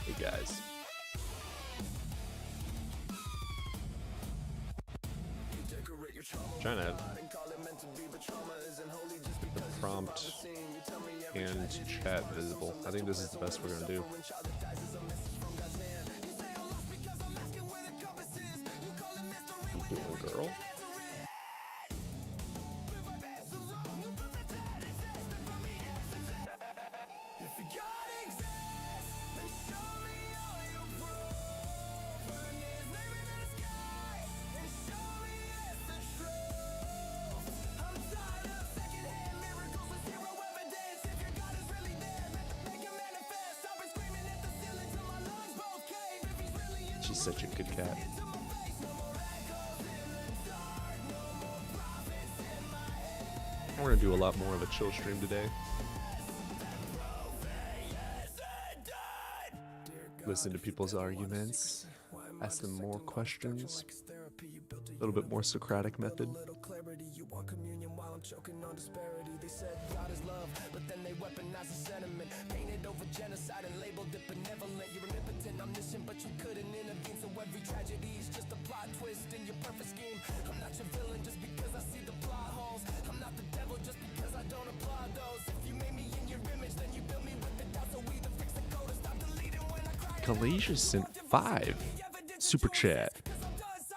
Hey guys. Trying to the prompt and chat visible. I think this is the best we're gonna do. Doing girl. She's such a good cat. We're gonna do a lot more of a chill stream today. Listen to people's arguments, ask them more questions, a little bit more Socratic method. Kalasia sent 5 super chat.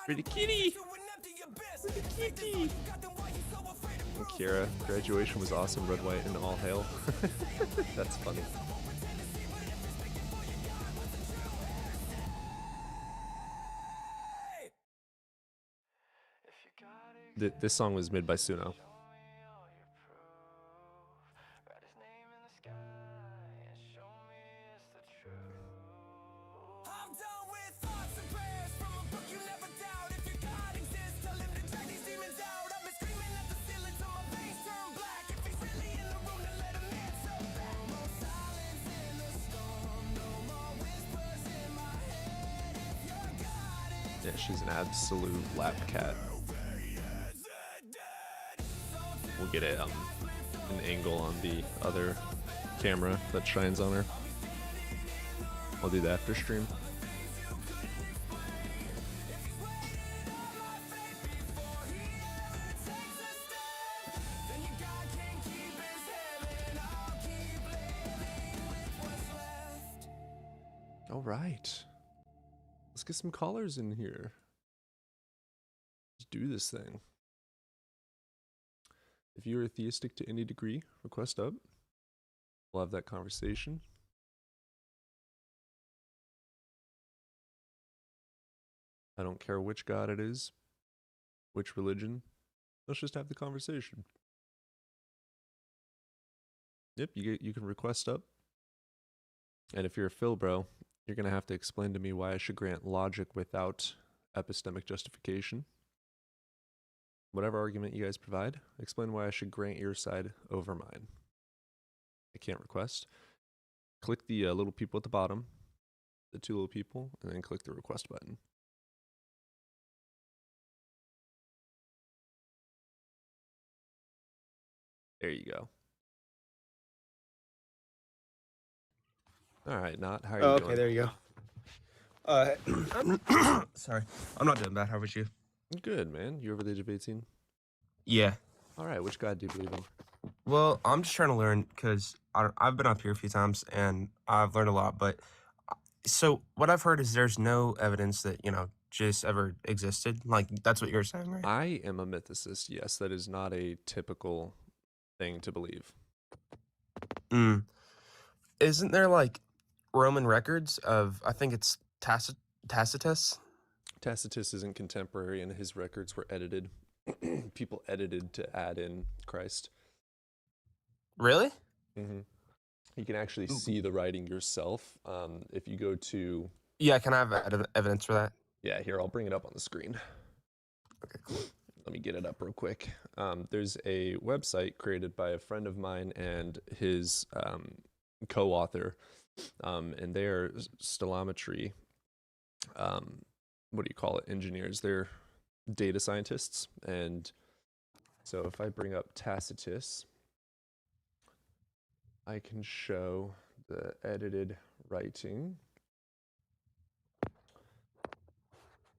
Pretty kitty. Pretty kitty. And Kira, graduation was awesome. Red, white, and all hail. That's funny. This song was made by Suno. Yeah, she's an absolute lap cat. We'll get an angle on the other camera that shines on her. I'll do the after stream. All right. Let's get some callers in here. Let's do this thing. If you're atheistic to any degree, request up. We'll have that conversation. I don't care which god it is, which religion. Let's just have the conversation. Yep, you can request up. And if you're a Phil bro, you're going to have to explain to me why I should grant logic without epistemic justification. Whatever argument you guys provide, explain why I should grant your side over mine. I can't request. Click the little people at the bottom, the 2 little people, and then click the request button. There you go. All right, Not, how are you doing? Okay, there you go. Sorry, I'm not doing bad. How about you? Good, man. You over the age of 18? Yeah. All right, which god do you believe in? Well, I'm just trying to learn because I've been up here a few times and I've learned a lot. But so what I've heard is there's no evidence that, Jesus ever existed. Like, that's what you're saying, right? I am a mythicist. Yes, that is not a typical thing to believe. Isn't there like Roman records of, I think it's Tacitus? Tacitus isn't contemporary, and his records were edited. People edited to add in Christ. Really? Mm-hmm. You can actually see the writing yourself. If you go to... Yeah, can I have evidence for that? Yeah, here, I'll bring it up on the screen. Okay, cool. Let me get it up real quick. There's a website created by a friend of mine and his co-author, and they are stellometry, what do you call it, engineers. They're data scientists. And so if I bring up Tacitus, I can show the edited writing.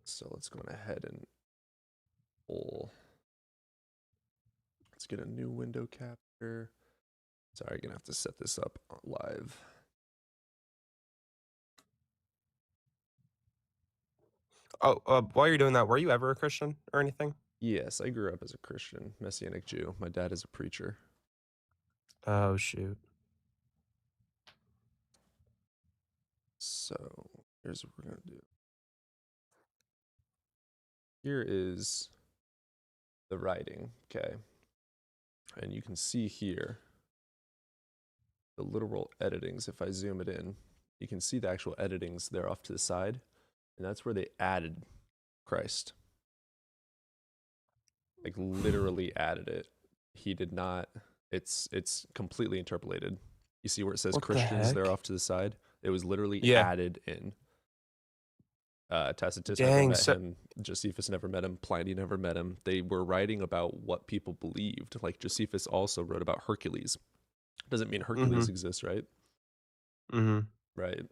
So let's go ahead and let's get a new window capture. Sorry, I'm gonna have to set this up live. Oh, while you're doing that, were you ever a Christian or anything? Yes, I grew up as a Christian, Messianic Jew. My dad is a preacher. Oh shoot. So here's what we're gonna do. Here is the writing, okay? And you can see here the literal editings. If I zoom it in, you can see the actual editings there off to the side. And that's where they added Christ. Like literally added it. He did not. It's completely interpolated. You see where it says What the Christians there heck? off to the side? It was literally Yeah. added in. Tacitus never Dang. met So him. Josephus never met him. Pliny never met him. They were writing about what people believed. Like Josephus also wrote about Hercules. Doesn't mean Hercules exists, right? mm-hmm. Right.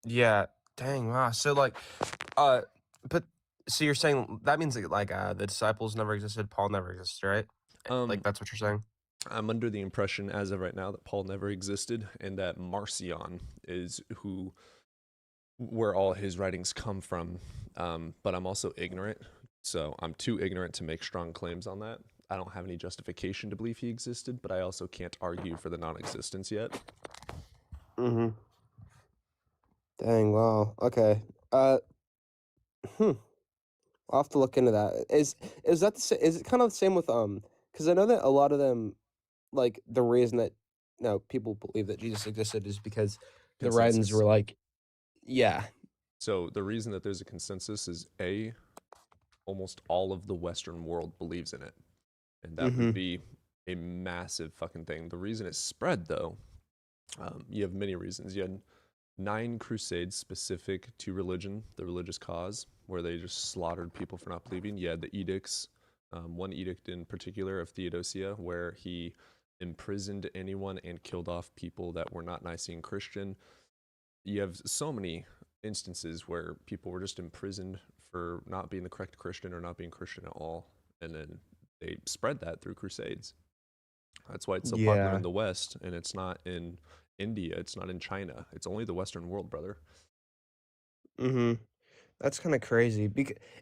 Yeah. Dang. Wow. So but so you're saying that means that the disciples never existed, Paul never existed, right? Like that's what you're saying? I'm under the impression as of right now that Paul never existed and that Marcion is where all his writings come from. But I'm also ignorant. So I'm too ignorant to make strong claims on that. I don't have any justification to believe he existed, but I also can't argue for the non-existence yet. Mm-hmm. Dang, wow. Okay. I'll have to look into that. Is that is it kind of the same with because I know that a lot of them, like the reason that people believe that Jesus existed is because the writings were like, yeah. So the reason that there's a consensus is almost all of the Western world believes in it. And that would be a massive fucking thing. The reason it spread, though, you have many reasons. You had 9 crusades specific to religion, the religious cause, where they just slaughtered people for not believing. You had the edicts, one edict in particular of Theodosia, where he imprisoned anyone and killed off people that were not Nicene Christian. You have so many instances where people were just imprisoned for not being the correct Christian or not being Christian at all. And then they spread that through crusades. That's why it's so popular in the West, and it's not in India, it's not in China. It's only the Western world, brother. That's kind of crazy.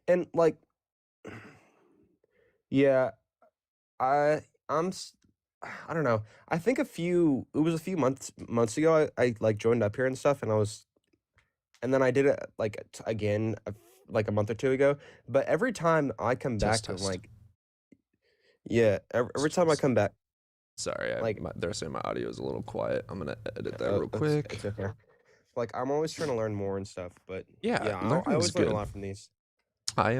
And like, yeah, I'm I don't know. I think it was a few months ago. I like joined up here and stuff, and then I did it like again like a month or two ago. But every time I come back, I'm like, yeah, every time I come back. Sorry, like they're saying my audio is a little quiet. I'm gonna edit that oh, real quick. It's okay. Like I'm always trying to learn more and stuff, but Yeah, I always learn a lot from these. I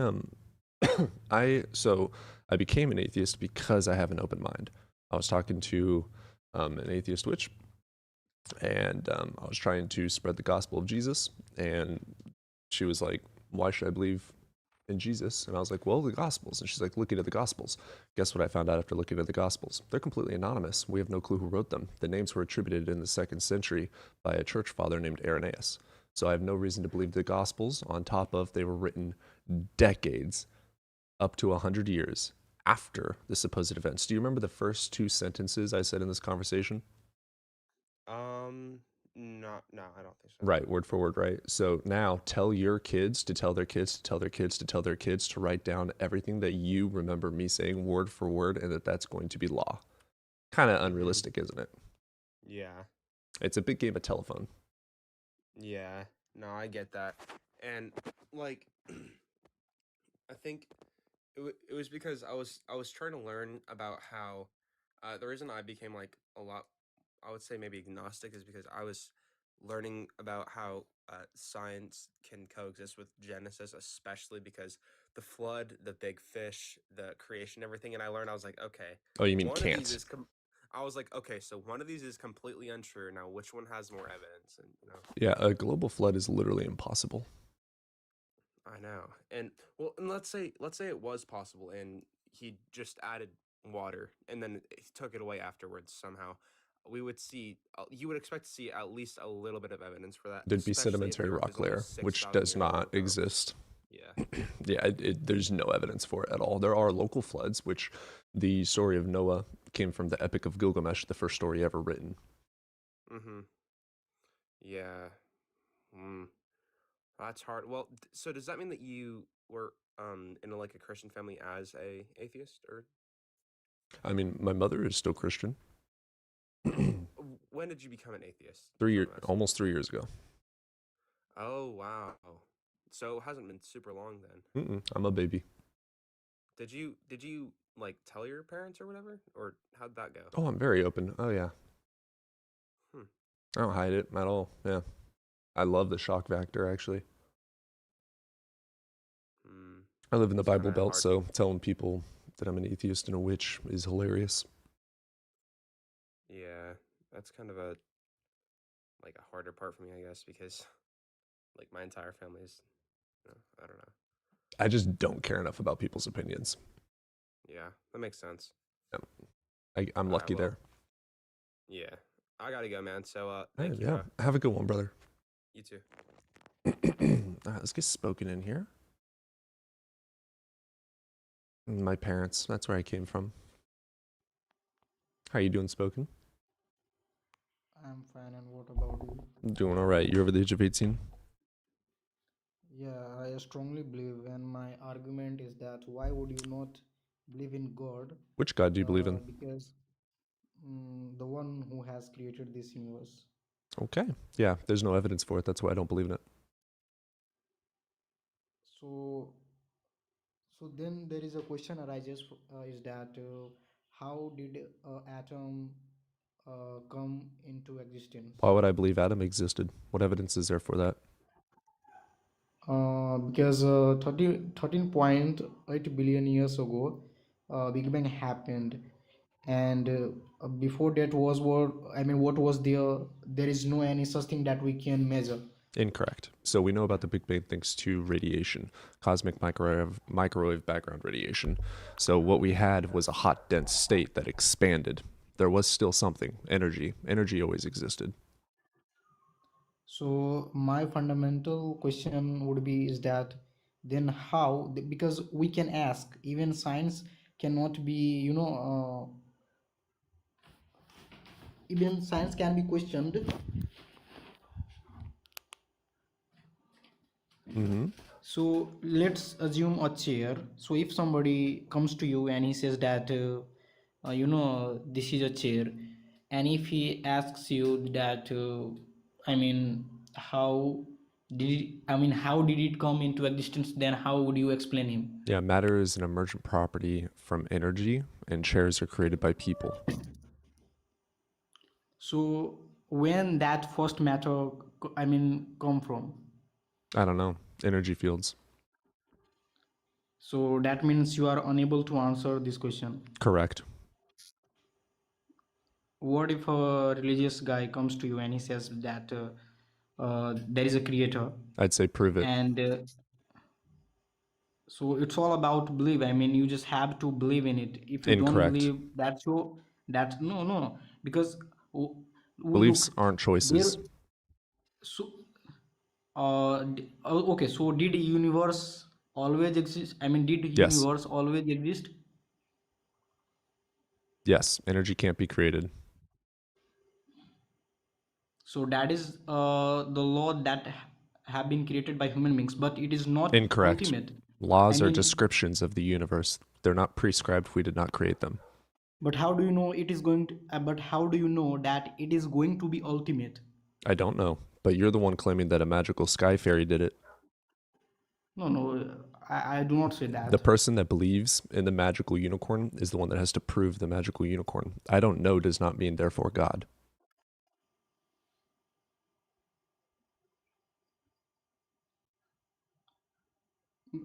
I became an atheist because I have an open mind. I was talking to an atheist witch, and I was trying to spread the gospel of Jesus, and she was like, "Why should I believe in Jesus?" And I was like, "Well, the gospels." And she's like, "Look into the gospels." Guess what I found out after looking at the gospels? They're completely anonymous. We have no clue who wrote them. The names were attributed in the 2nd century by a church father named Irenaeus. So I have no reason to believe the gospels, on top of they were written decades, up to 100 years after the supposed events. Do you remember the first 2 sentences I said in this conversation? No, I don't think so. Right, word for word, right? So now tell your kids to tell their kids to tell their kids to tell their kids to write down everything that you remember me saying word for word, and that's going to be law. Kind of unrealistic, isn't it? Yeah. It's a big game of telephone. Yeah. No, I get that. And like I think it was because I was trying to learn about how the reason I became like a lot, I would say maybe agnostic, is because I was learning about how science can coexist with Genesis, especially because the flood, the big fish, the creation, everything. And I was like, okay, Oh, you mean one can't? of these is I was like, okay, so one of these is completely untrue. Now, which one has more evidence? And Yeah, a global flood is literally impossible. I know. And and let's say it was possible, and he just added water, and then he took it away afterwards somehow. We would see. You would expect to see at least a little bit of evidence for that, There'd be especially if sedimentary there rock was only layer, which 6,000 does years not ago. exist. Yeah, there's no evidence for it at all. There are local floods, which the story of Noah came from the Epic of Gilgamesh, the first story ever written. Mm-hmm. Yeah. Mm. That's hard. Well, so does that mean that you were in like a Christian family as a atheist, or I mean, my mother is still Christian. when did you become an atheist? If you 3 year, don't mind asking. almost 3 years ago. Oh wow. So it hasn't been super long then. I'm a baby. Did you like tell your parents or whatever, or how'd that go? Oh, I'm very open. Oh yeah, Hmm. I don't hide it at all. Yeah, I love the shock factor. Actually, Hmm. I live in the It's kind Bible of Belt, hard. so telling people that I'm an atheist and a witch is hilarious. Yeah, that's kind of a like a harder part for me, I guess, because like my entire family is, I don't know. I just don't care enough about people's opinions. Yeah, that makes sense. Yeah, I'm All right, lucky well, there. yeah, I gotta go, man. So, Hey, thank you. yeah, have a good one, brother. You too. All right, let's get spoken in here. My parents, that's where I came from. How you doing, spoken? I'm fine, and what about you? Doing all right. You're over the age of 18? Yeah, I strongly believe, and my argument is that why would you not believe in God? Which God do you believe in? Because the one who has created this universe. Okay. Yeah, there's no evidence for it. That's why I don't believe in it. So, so then there is a question arises is that how did atom come into existence? Why would I believe Adam existed? What evidence is there for that? Because 13.8 billion years ago, Big Bang happened, and before that was what was there? There is no any such thing that we can measure. Incorrect. So we know about the Big Bang thanks to radiation, cosmic microwave background radiation. So what we had was a hot, dense state that expanded. There was still something, energy. Energy always existed. So my fundamental question would be is that then how? Because we can ask, even science cannot be, even science can be questioned. Mm-hmm. So let's assume a chair. So if somebody comes to you and he says that, this is a chair, and if he asks you that, I mean, how did it come into existence? Then how would you explain him? Yeah, matter is an emergent property from energy, and chairs are created by people. So when that first matter, come from? I don't know. Energy fields. So that means you are unable to answer this question. Correct. What if a religious guy comes to you and he says that there is a creator, I'd say prove it. and so it's all about belief. I mean, you just have to believe in it. If you don't Incorrect. believe, that's your that no no no, because oh, Beliefs look aren't there. choices. So okay, so did universe always exist? I mean, did Yes. universe always exist? Yes. Energy can't be created. So that is the law that have been created by human beings, but it is not Incorrect. ultimate. I Laws are mean, descriptions of the universe. They're not prescribed. We did not create them. but how do you know it is going to? But how do you know that it is going to be ultimate? I don't know. But you're the one claiming that a magical sky fairy did it. No, no, I do not say The that. person that believes in the magical unicorn is the one that has to prove the magical unicorn. I don't know does not mean therefore God.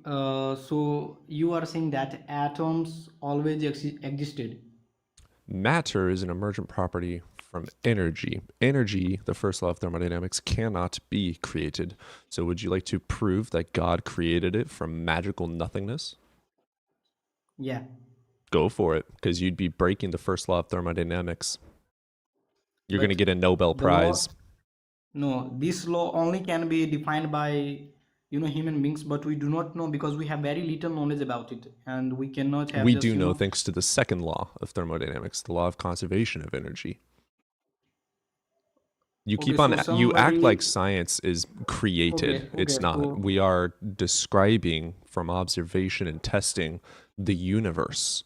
So you are saying that atoms always existed. Matter is an emergent property from energy. Energy, the first law of thermodynamics, cannot be created. So would you like to prove that God created it from magical nothingness? Yeah, Go for it, because you'd be breaking the first law of thermodynamics. You're going to but get a Nobel the law. Prize. No, this law only can be defined by human beings, but we do not know because we have very little knowledge about it, and we cannot have We just do know thanks to the second law of thermodynamics, the law of conservation of energy. You okay, keep on, so you act like somebody. science is created. Okay, It's okay, not. so We are describing from observation and testing the universe.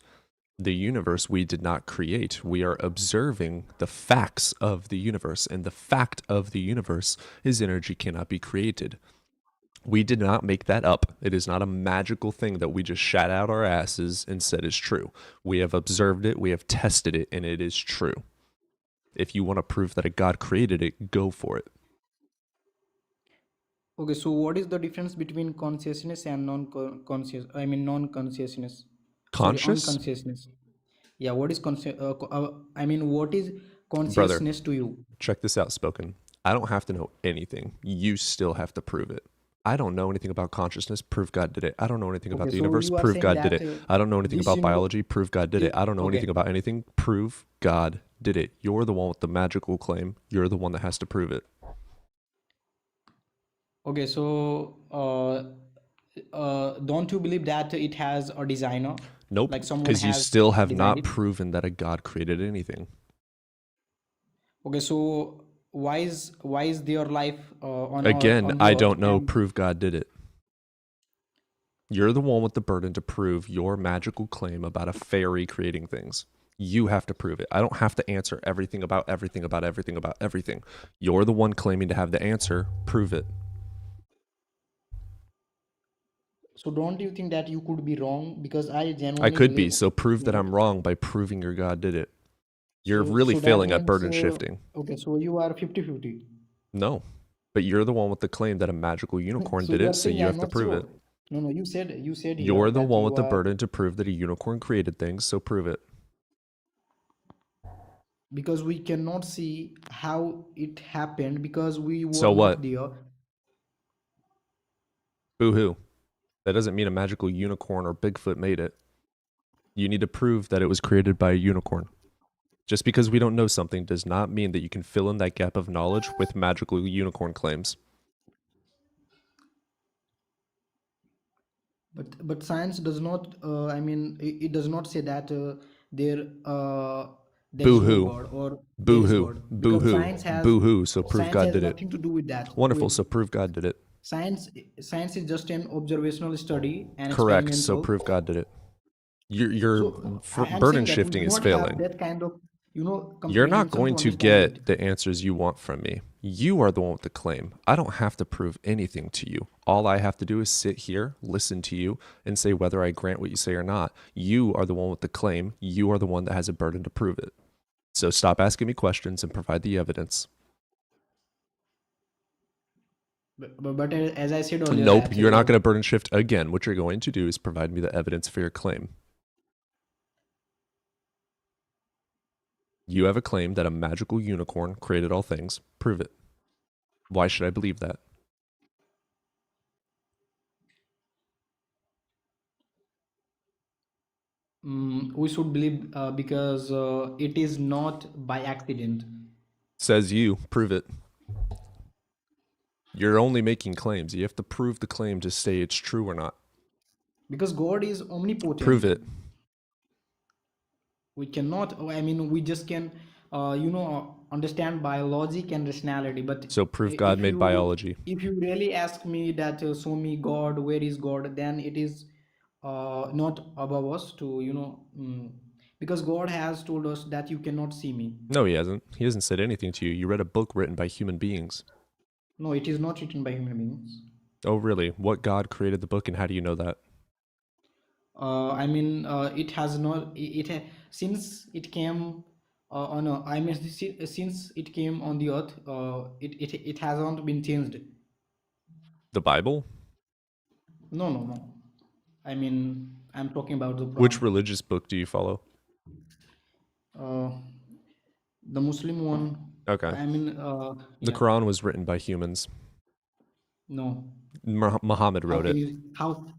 The universe we did not create. We are observing the facts of the universe, and the fact of the universe is energy cannot be created. We did not make that up. It is not a magical thing that we just shat out our asses and said is true. We have observed it, we have tested it, and it is true. If you want to prove that a God created it, go for it. okay, so what is the difference between consciousness and non-conscious? I mean non-consciousness. Sorry, Conscious? unconsciousness. Yeah, what is I mean, what is Brother, consciousness to you? check this out, Spoken. I don't have to know anything. You still have to prove it. I don't know anything about consciousness. Prove God did it. I don't know anything about Okay, the so universe. you are Prove saying God did that it. I don't know anything this about universe. biology. Prove God did it. I don't know anything Okay, about anything. Prove God did it. You're the one with the magical claim. You're the one that has to prove it. okay, so don't you believe that it has a designer, Nope, like someone because you has still have designed not it? proven that a God created anything. Okay, so why is their life Again, on the I earth? don't know. And Prove God did it. You're the one with the burden to prove your magical claim about a fairy creating things. You have to prove it. I don't have to answer everything about everything about everything about everything. You're the one claiming to have the answer. Prove it. so don't you think that you could be wrong? Because I I genuinely could be, believe, so prove that yeah. I'm wrong by proving your God did it. You're So really so that failing at means burden shifting. okay, so you are 50-50. No, but you're the one with the claim that a magical unicorn So did you are it, so saying you I'm have to not prove sure. it. No, no, you said here You're the that one you with the are, burden to prove that a unicorn created things, so prove it. because we cannot see how it happened because we were So not what? there. Boo-hoo. That doesn't mean a magical unicorn or Bigfoot made it. You need to prove that it was created by a unicorn. Just because we don't know something does not mean that you can fill in that gap of knowledge with magical unicorn claims. But science does not. I mean, it does not say that there there is no Boo-hoo. God or there is Boo-hoo. God, because Boo-hoo. Boo-hoo. So prove science God has did it. nothing to do with that. Wonderful. With So prove God did it. science, science is just an observational study and Correct. So experimental. prove God did it. Your So I'm burden saying that we shifting do is not have failing. that kind of You're not comprehension going to to understand it. get the answers you want from me. You are the one with the claim. I don't have to prove anything to you. All I have to do is sit here, listen to you, and say whether I grant what you say or not. You are the one with the claim. You are the one that has a burden to prove it. So stop asking me questions and provide the evidence. But as I said earlier, Nope, that you're not going to burden shift again. What you're going to do is provide me the evidence for your claim. You have a claim that a magical unicorn created all things. Prove it. Why should I believe that? we should believe because it is not by accident. Says you. Prove it. You're only making claims. You have to prove the claim to say it's true or not. Because God is Prove omnipotent. it. We cannot. I mean, we just can, understand by logic and rationality. But So prove God if made you biology. if you really ask me that show me God, where is God? Then it is not above us to because God has told us that you cannot see me. No, he hasn't. He hasn't said anything to you. You read a book written by human beings. No, it is not written by human beings. Oh, really? What God created the book and how do you know that? I mean, it has not. Since it came on. I mean, since it came on the earth, it hasn't been changed. The Bible? No, no, no. I mean, I'm talking about the Which Quran. religious book do you follow? Uh, the Muslim one. Okay. I mean, The yeah. Quran was written by humans. No. Muhammad How wrote can it. you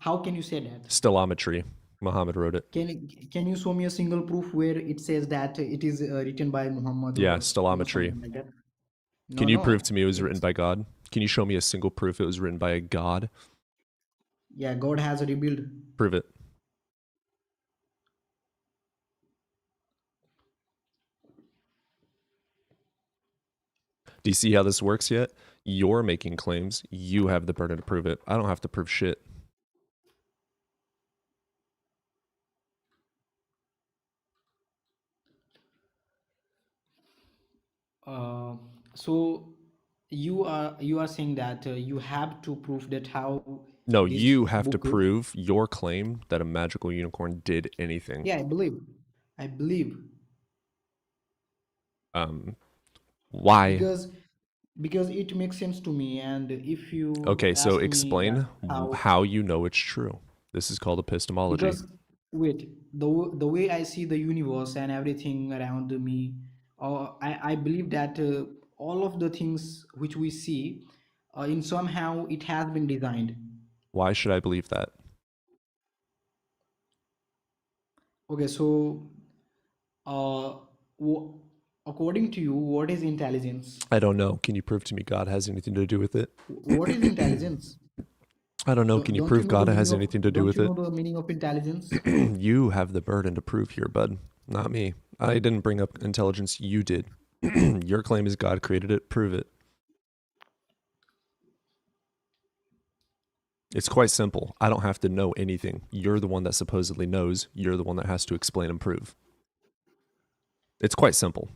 how can you say that? Stellometry. Muhammad wrote it. Can you show me a single proof where it says that it is written by Muhammad Yeah, or stellometry. something like that? Can No, you prove to no. me it was written It's by God? Can you show me a single proof it was written by a God? Yeah, God has revealed. Prove it. Do you see how this works yet? You're making claims. You have the burden to prove it. I don't have to prove shit. Uh, so you are saying that you have to prove that how No, this you have to book is. prove your claim that a magical unicorn did anything. Yeah, I believe Why? because it makes sense to me. And if you Okay, so ask me that explain how, how you know it's true. This is called epistemology. because wait, the way I see the universe and everything around me, I believe that all of the things which we see, in somehow it has been designed. Why should I believe that? Okay, so uh, wh- according to you, what is intelligence? I don't know. Can you prove to me God has anything to do with it? What is intelligence? I don't know. Can you Don't you prove know the God meaning has of anything to do don't with you it? know the meaning of intelligence? You have the burden to prove here, bud. Not me. I didn't bring up intelligence. You did. Your claim is God created it. Prove it. It's quite simple. I don't have to know anything. You're the one that supposedly knows. You're the one that has to explain and prove. It's quite simple.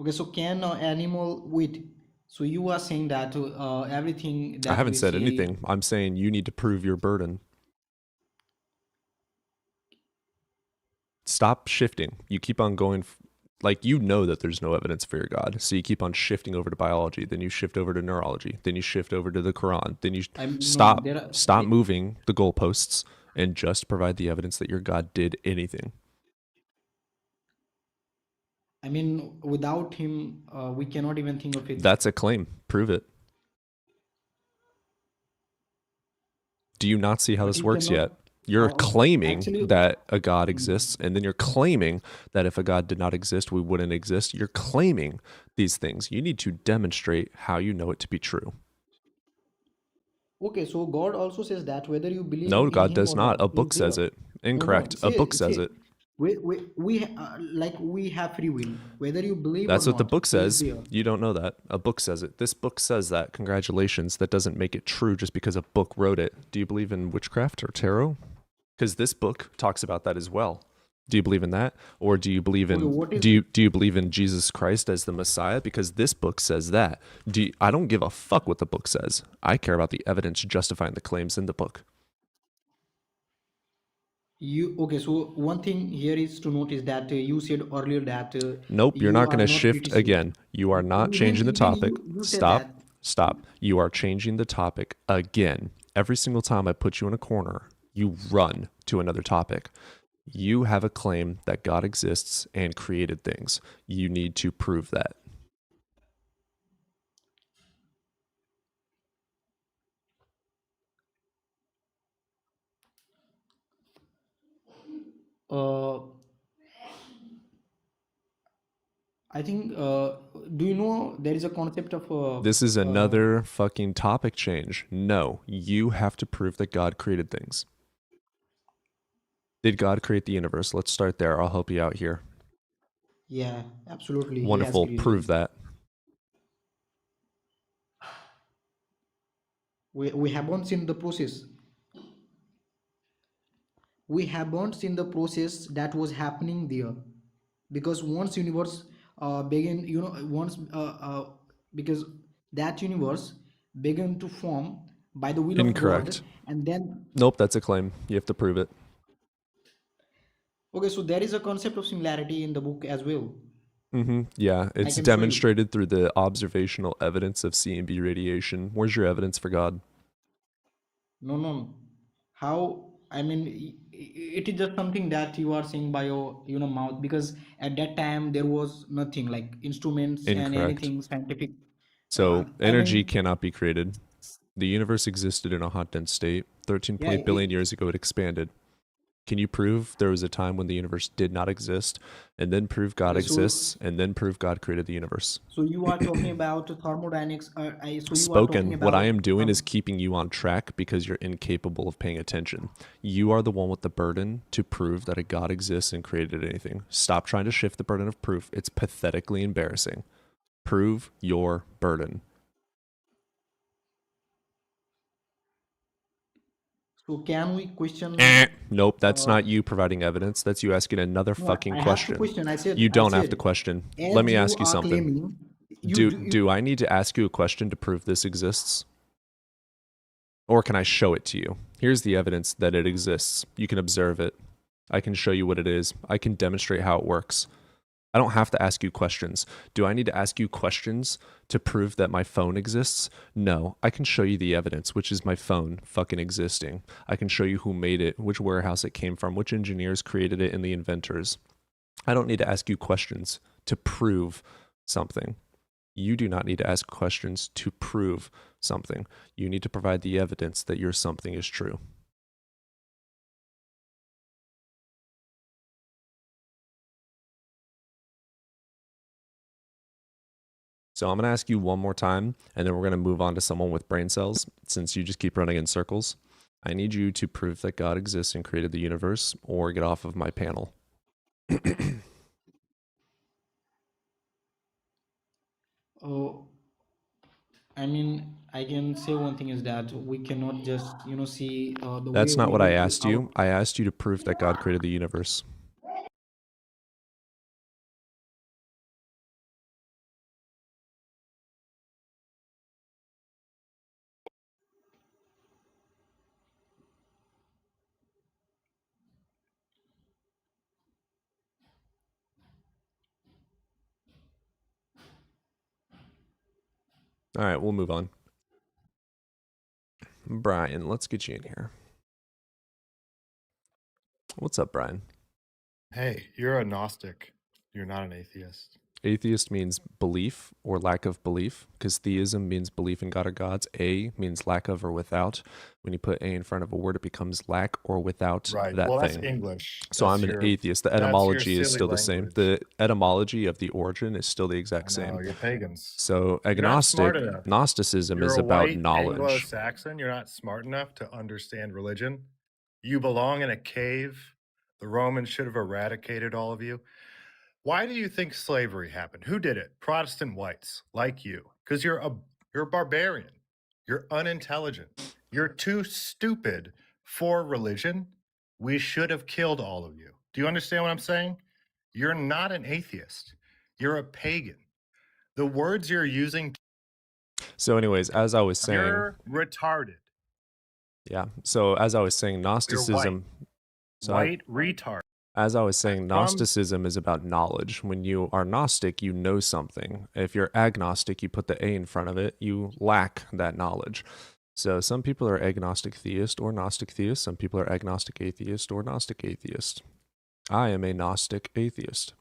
Okay, so can an animal wait? So you are saying that everything I that haven't we said see. anything. I'm saying you need to prove your burden. Stop shifting. You keep on going, like, you know that there's no evidence for your God. So you keep on shifting over to biology. Then you shift over to neurology. Then you shift over to the Quran. Then you No, stop moving the goalposts and just provide the evidence that your God did anything. I mean, without him, we cannot even think of it. That's a claim. Prove it. Do you not see how But this you works cannot. yet? You're claiming Actually, that a God exists, and then you're claiming that if a God did not exist, we wouldn't exist. You're claiming these things. You need to demonstrate how you know it to be true. okay. So God also says that whether you believe No, in God Him does or not. not, A He is book says there. it. No, no. Incorrect. A book says Say, it. like we have free will. Whether you believe or That's what the not, book He is says. there. You don't know that. A book says it. This book says that. Congratulations. That doesn't make it true just because a book wrote it. Do you believe in witchcraft or tarot? Because this book talks about that as well. Do you believe in that, or do you believe Okay, in what is do you believe in Jesus Christ as the Messiah? Because this book says that. I don't give a fuck what the book says. I care about the evidence justifying the claims in the book. you? Okay, so one thing here is to notice that you said earlier that Nope, you're you not going are to not shift criticism. again. You are not Even changing the even topic. you said Stop. that. Stop. You are changing the topic again. Every single time I put you in a corner, you run to another topic. You have a claim that God exists and created things. You need to prove that. Uh, I think. Do you know there is a concept of This is another fucking topic change. No, you have to prove that God created things. Did God create the universe? Let's start there. I'll help you out here. yeah, absolutely. He has Wonderful. Prove created. that. We haven't seen the process. We haven't seen the process that was happening there, because once universe began, once because that universe began to form by the will of God, Incorrect. and then Nope, that's a claim. You have to prove it. okay, so there is a concept of similarity in the book as well. Yeah, I it's can show you. demonstrated through the observational evidence of C and B radiation. Where's your evidence for God? No, no, no. How? I mean, it is just something that you are saying by your mouth, because at that time there was nothing like instruments and Incorrect. anything scientific. So I energy mean, cannot be created. The universe existed in a hot dense state. yeah, 13.8 billion years ago, it expanded. Can you prove there was a time when the universe did not exist, and then prove God So exists, and then prove God created the universe? so you are talking about thermodynamics. So you are talking Spoken, what I about am doing is keeping you on track because you're incapable of paying attention. You are the one with the burden to prove that a God exists and created anything. Stop trying to shift the burden of proof. It's pathetically embarrassing. Prove your burden. So can we question? Nope, that's Uh, not you providing evidence. That's you asking another no, fucking I have to question. question. I said You I don't have to said question. Let as me you ask you are something. claiming, Do I need to ask you a question to prove this exists? Or can I show it to you? Here's the evidence that it exists. You can observe it. I can show you what it is. I can demonstrate how it works. I don't have to ask you questions. Do I need to ask you questions to prove that my phone exists? No. I can show you the evidence, which is my phone fucking existing. I can show you who made it, which warehouse it came from, which engineers created it, and the inventors. I don't need to ask you questions to prove something. You do not need to ask questions to prove something. You need to provide the evidence that your something is true. So I'm going to ask you one more time, and then we're going to move on to someone with brain cells, since you just keep running in circles. I need you to prove that God exists and created the universe, or get off of my panel. oh, I mean, I can say one thing is that we cannot just see the way That's not we what I do asked our. you. I asked you to prove that God created the universe. All right, we'll move on. Brian, let's get you in here. What's up, Brian? Hey, you're a Gnostic. You're not an atheist. Atheist means belief or lack of belief, because theism means belief in God or gods. A means lack of or without. When you put a in front of a word, it becomes lack or without Right. that Well, thing. that's English. So I'm an atheist. The That's your etymology is silly still the same. language. The etymology of the origin is still the exact No, same. you're pagans. So You're not smart agnostic, enough. Gnosticism You're is a about white knowledge. Anglo-Saxon. You're not smart enough to understand religion. You belong in a cave. The Romans should have eradicated all of you. Why do you think slavery happened? Who did it? Protestant whites like you. Because you're a barbarian. You're unintelligent. You're too stupid for religion. We should have killed all of you. Do you understand what I'm saying? You're not an atheist. You're a pagan. The words you're using, So anyways, as I was saying, you're retarded. yeah. So as I was saying, You're Gnosticism. white retard. As I was saying, From- Gnosticism is about knowledge. When you are Gnostic, you know something. If you're agnostic, you put the A in front of it, you lack that knowledge. So some people are agnostic theist or Gnostic theist. Some people are agnostic atheist or Gnostic atheist. I am a Gnostic atheist.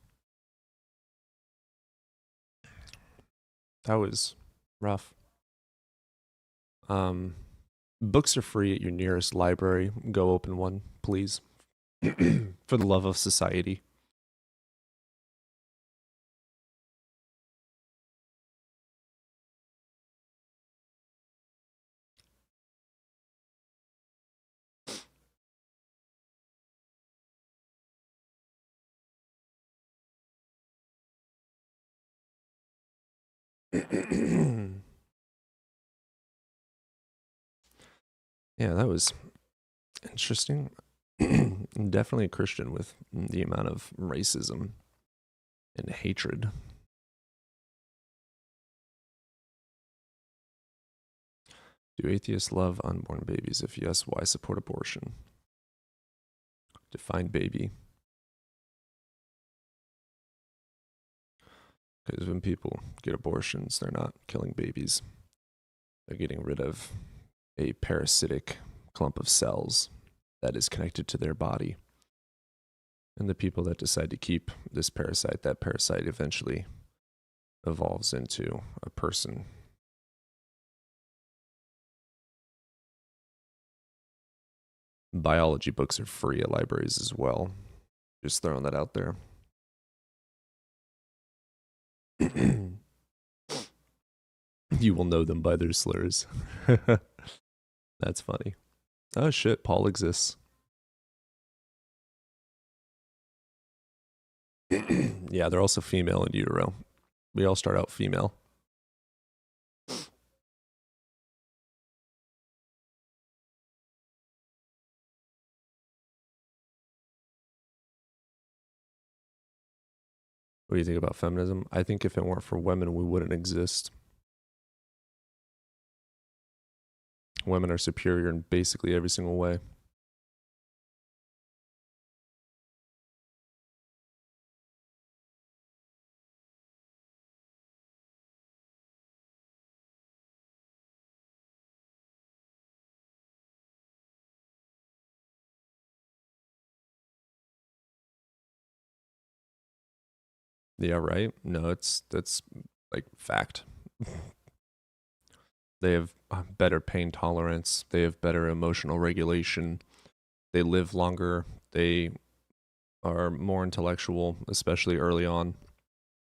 That was rough. Books are free at your nearest library. Go open one, please. For the love of society. Yeah, that was interesting. Definitely a Christian with the amount of racism and hatred. Do atheists love unborn babies? If yes, why support abortion? Define baby. Because when people get abortions, they're not killing babies. They're getting rid of a parasitic clump of cells that is connected to their body. And the people that decide to keep this parasite, that parasite eventually evolves into a person. Biology books are free at libraries as well. Just throwing that out there. You will know them by their slurs. That's funny. Oh shit, Paul exists. Yeah, they're also female in utero. We all start out female. What do you think about feminism? I think if it weren't for women, we wouldn't exist. Women are superior in basically every single way. Yeah, right? No, that's like fact. They have better pain tolerance. They have better emotional regulation. They live longer. They are more intellectual, especially early on.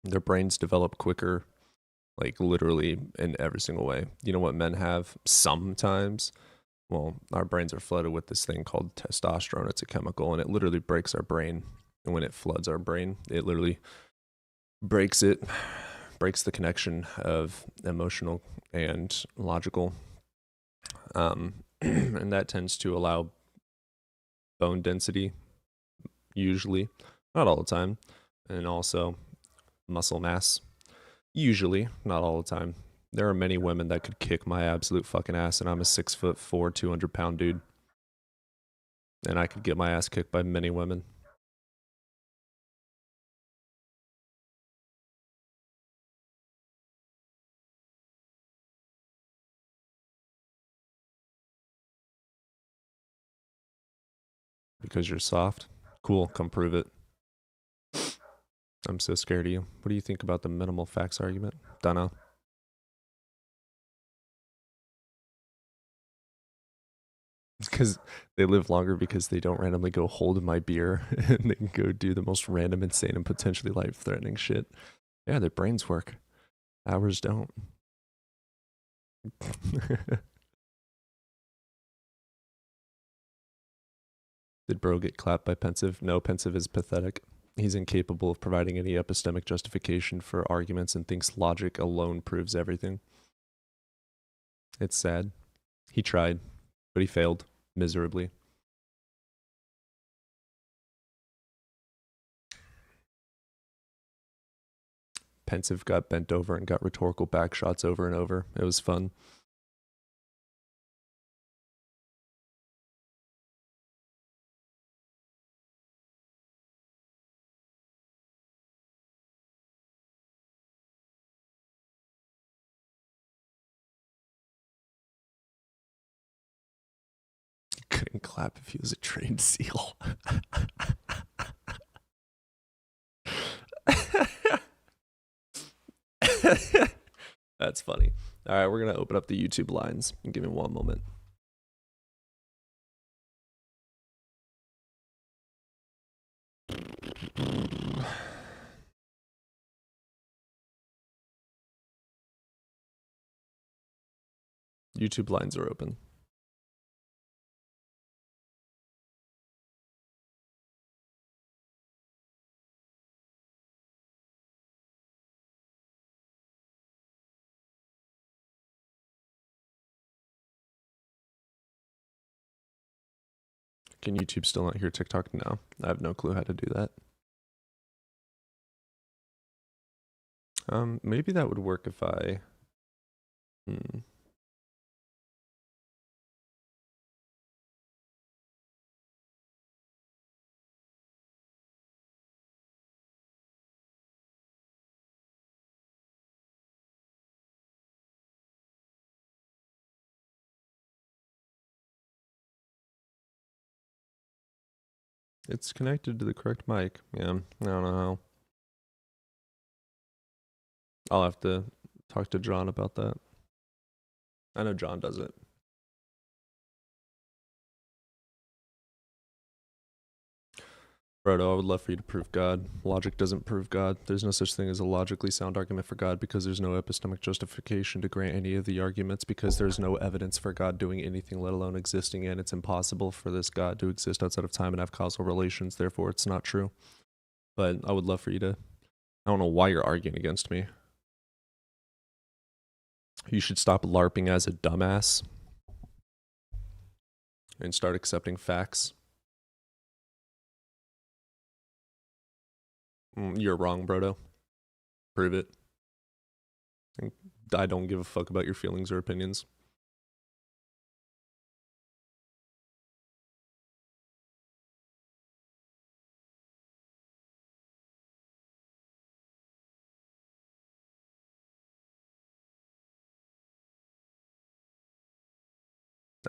Their brains develop quicker, like literally in every single way. You know what men have sometimes? Well, our brains are flooded with this thing called testosterone. It's a chemical, and it literally breaks our brain. And when it floods our brain, it literally breaks the connection of emotional and logical. And that tends to allow bone density, usually, not all the time, and also muscle mass, usually, not all the time. There are many women that could kick my absolute fucking ass, and I'm a 6'4", 200-pound dude. And I could get my ass kicked by many women. Because you're soft? Cool, come prove it. I'm so scared of you. What do you think about the minimal facts argument? Dunno. Because they live longer because they don't randomly go hold my beer and they can go do the most random, insane, and potentially life-threatening shit. Yeah, their brains work. Ours don't. Did bro get clapped by Pensive? No, Pensive is pathetic. He's incapable of providing any epistemic justification for arguments and thinks logic alone proves everything. It's sad. He tried, but he failed miserably. Pensive got bent over and got rhetorical backshots over and over. It was fun. Couldn't clap if he was a trained seal. That's funny. All right, we're going to open up the YouTube lines. Give me one moment. YouTube lines are open. Can YouTube still not hear TikTok? No, I have no clue how to do that. Maybe that would work if I... It's connected to the correct mic. Yeah, I don't know how. I'll have to talk to John about that. I know John does it. Brodo, I would love for you to prove God. Logic doesn't prove God. There's no such thing as a logically sound argument for God because there's no epistemic justification to grant any of the arguments because there's no evidence for God doing anything, let alone existing, and it's impossible for this God to exist outside of time and have causal relations. Therefore, it's not true. But I would love for you to... I don't know why you're arguing against me. You should stop LARPing as a dumbass and start accepting facts. You're wrong, Brodo. Prove it. I don't give a fuck about your feelings or opinions.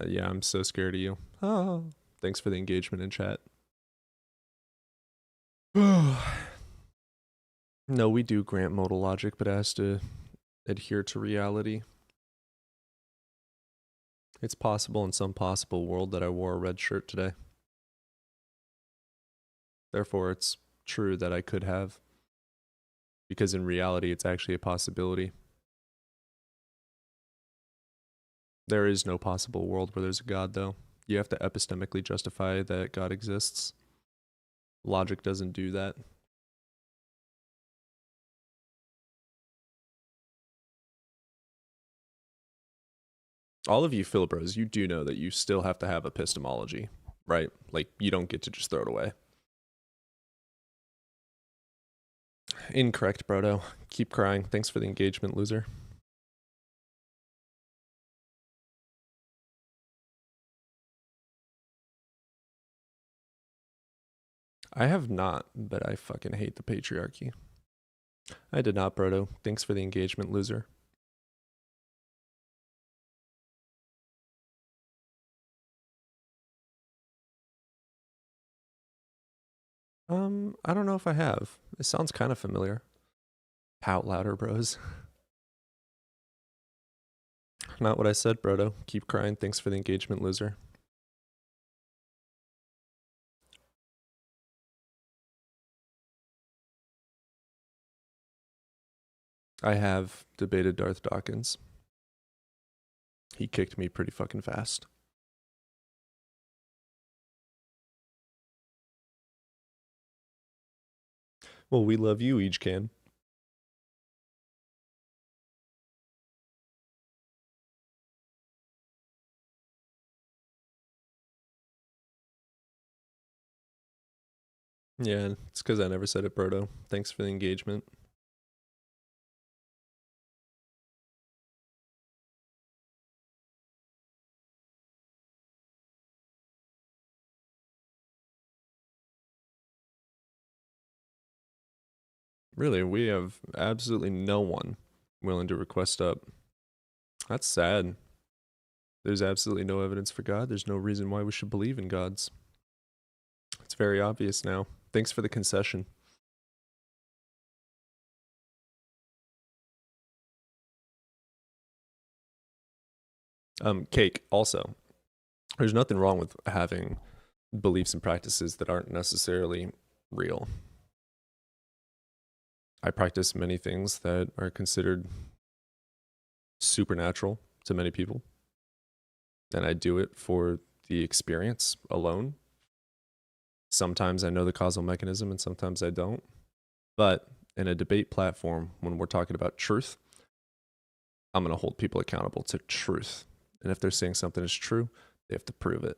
Yeah, I'm so scared of you. Oh, thanks for the engagement in chat. No, we do grant modal logic, but it has to adhere to reality. It's possible in some possible world that I wore a red shirt today. Therefore, it's true that I could have. Because in reality, it's actually a possibility. There is no possible world where there's a God, though. You have to epistemically justify that God exists. Logic doesn't do that. All of you Philbros, you do know that you still have to have epistemology, right? Like, you don't get to just throw it away. Incorrect, Brodo. Keep crying. Thanks for the engagement, loser. I have not, but I fucking hate the patriarchy. I did not, Brodo. Thanks for the engagement, loser. I don't know if I have. It sounds kind of familiar. Pout louder, bros. Not what I said, Brodo. Keep crying. Thanks for the engagement, loser. I have debated Darth Dawkins. He kicked me pretty fucking fast. Well, we love you, each can. Yeah, it's because I never said it, Brodo. Thanks for the engagement. Really, we have absolutely no one willing to request up. That's sad. There's absolutely no evidence for God. There's no reason why we should believe in gods. It's very obvious now. Thanks for the concession. Cake, also. There's nothing wrong with having beliefs and practices that aren't necessarily real. I practice many things that are considered supernatural to many people. And I do it for the experience alone. Sometimes I know the causal mechanism and sometimes I don't. But in a debate platform, when we're talking about truth, I'm going to hold people accountable to truth. And if they're saying something is true, they have to prove it.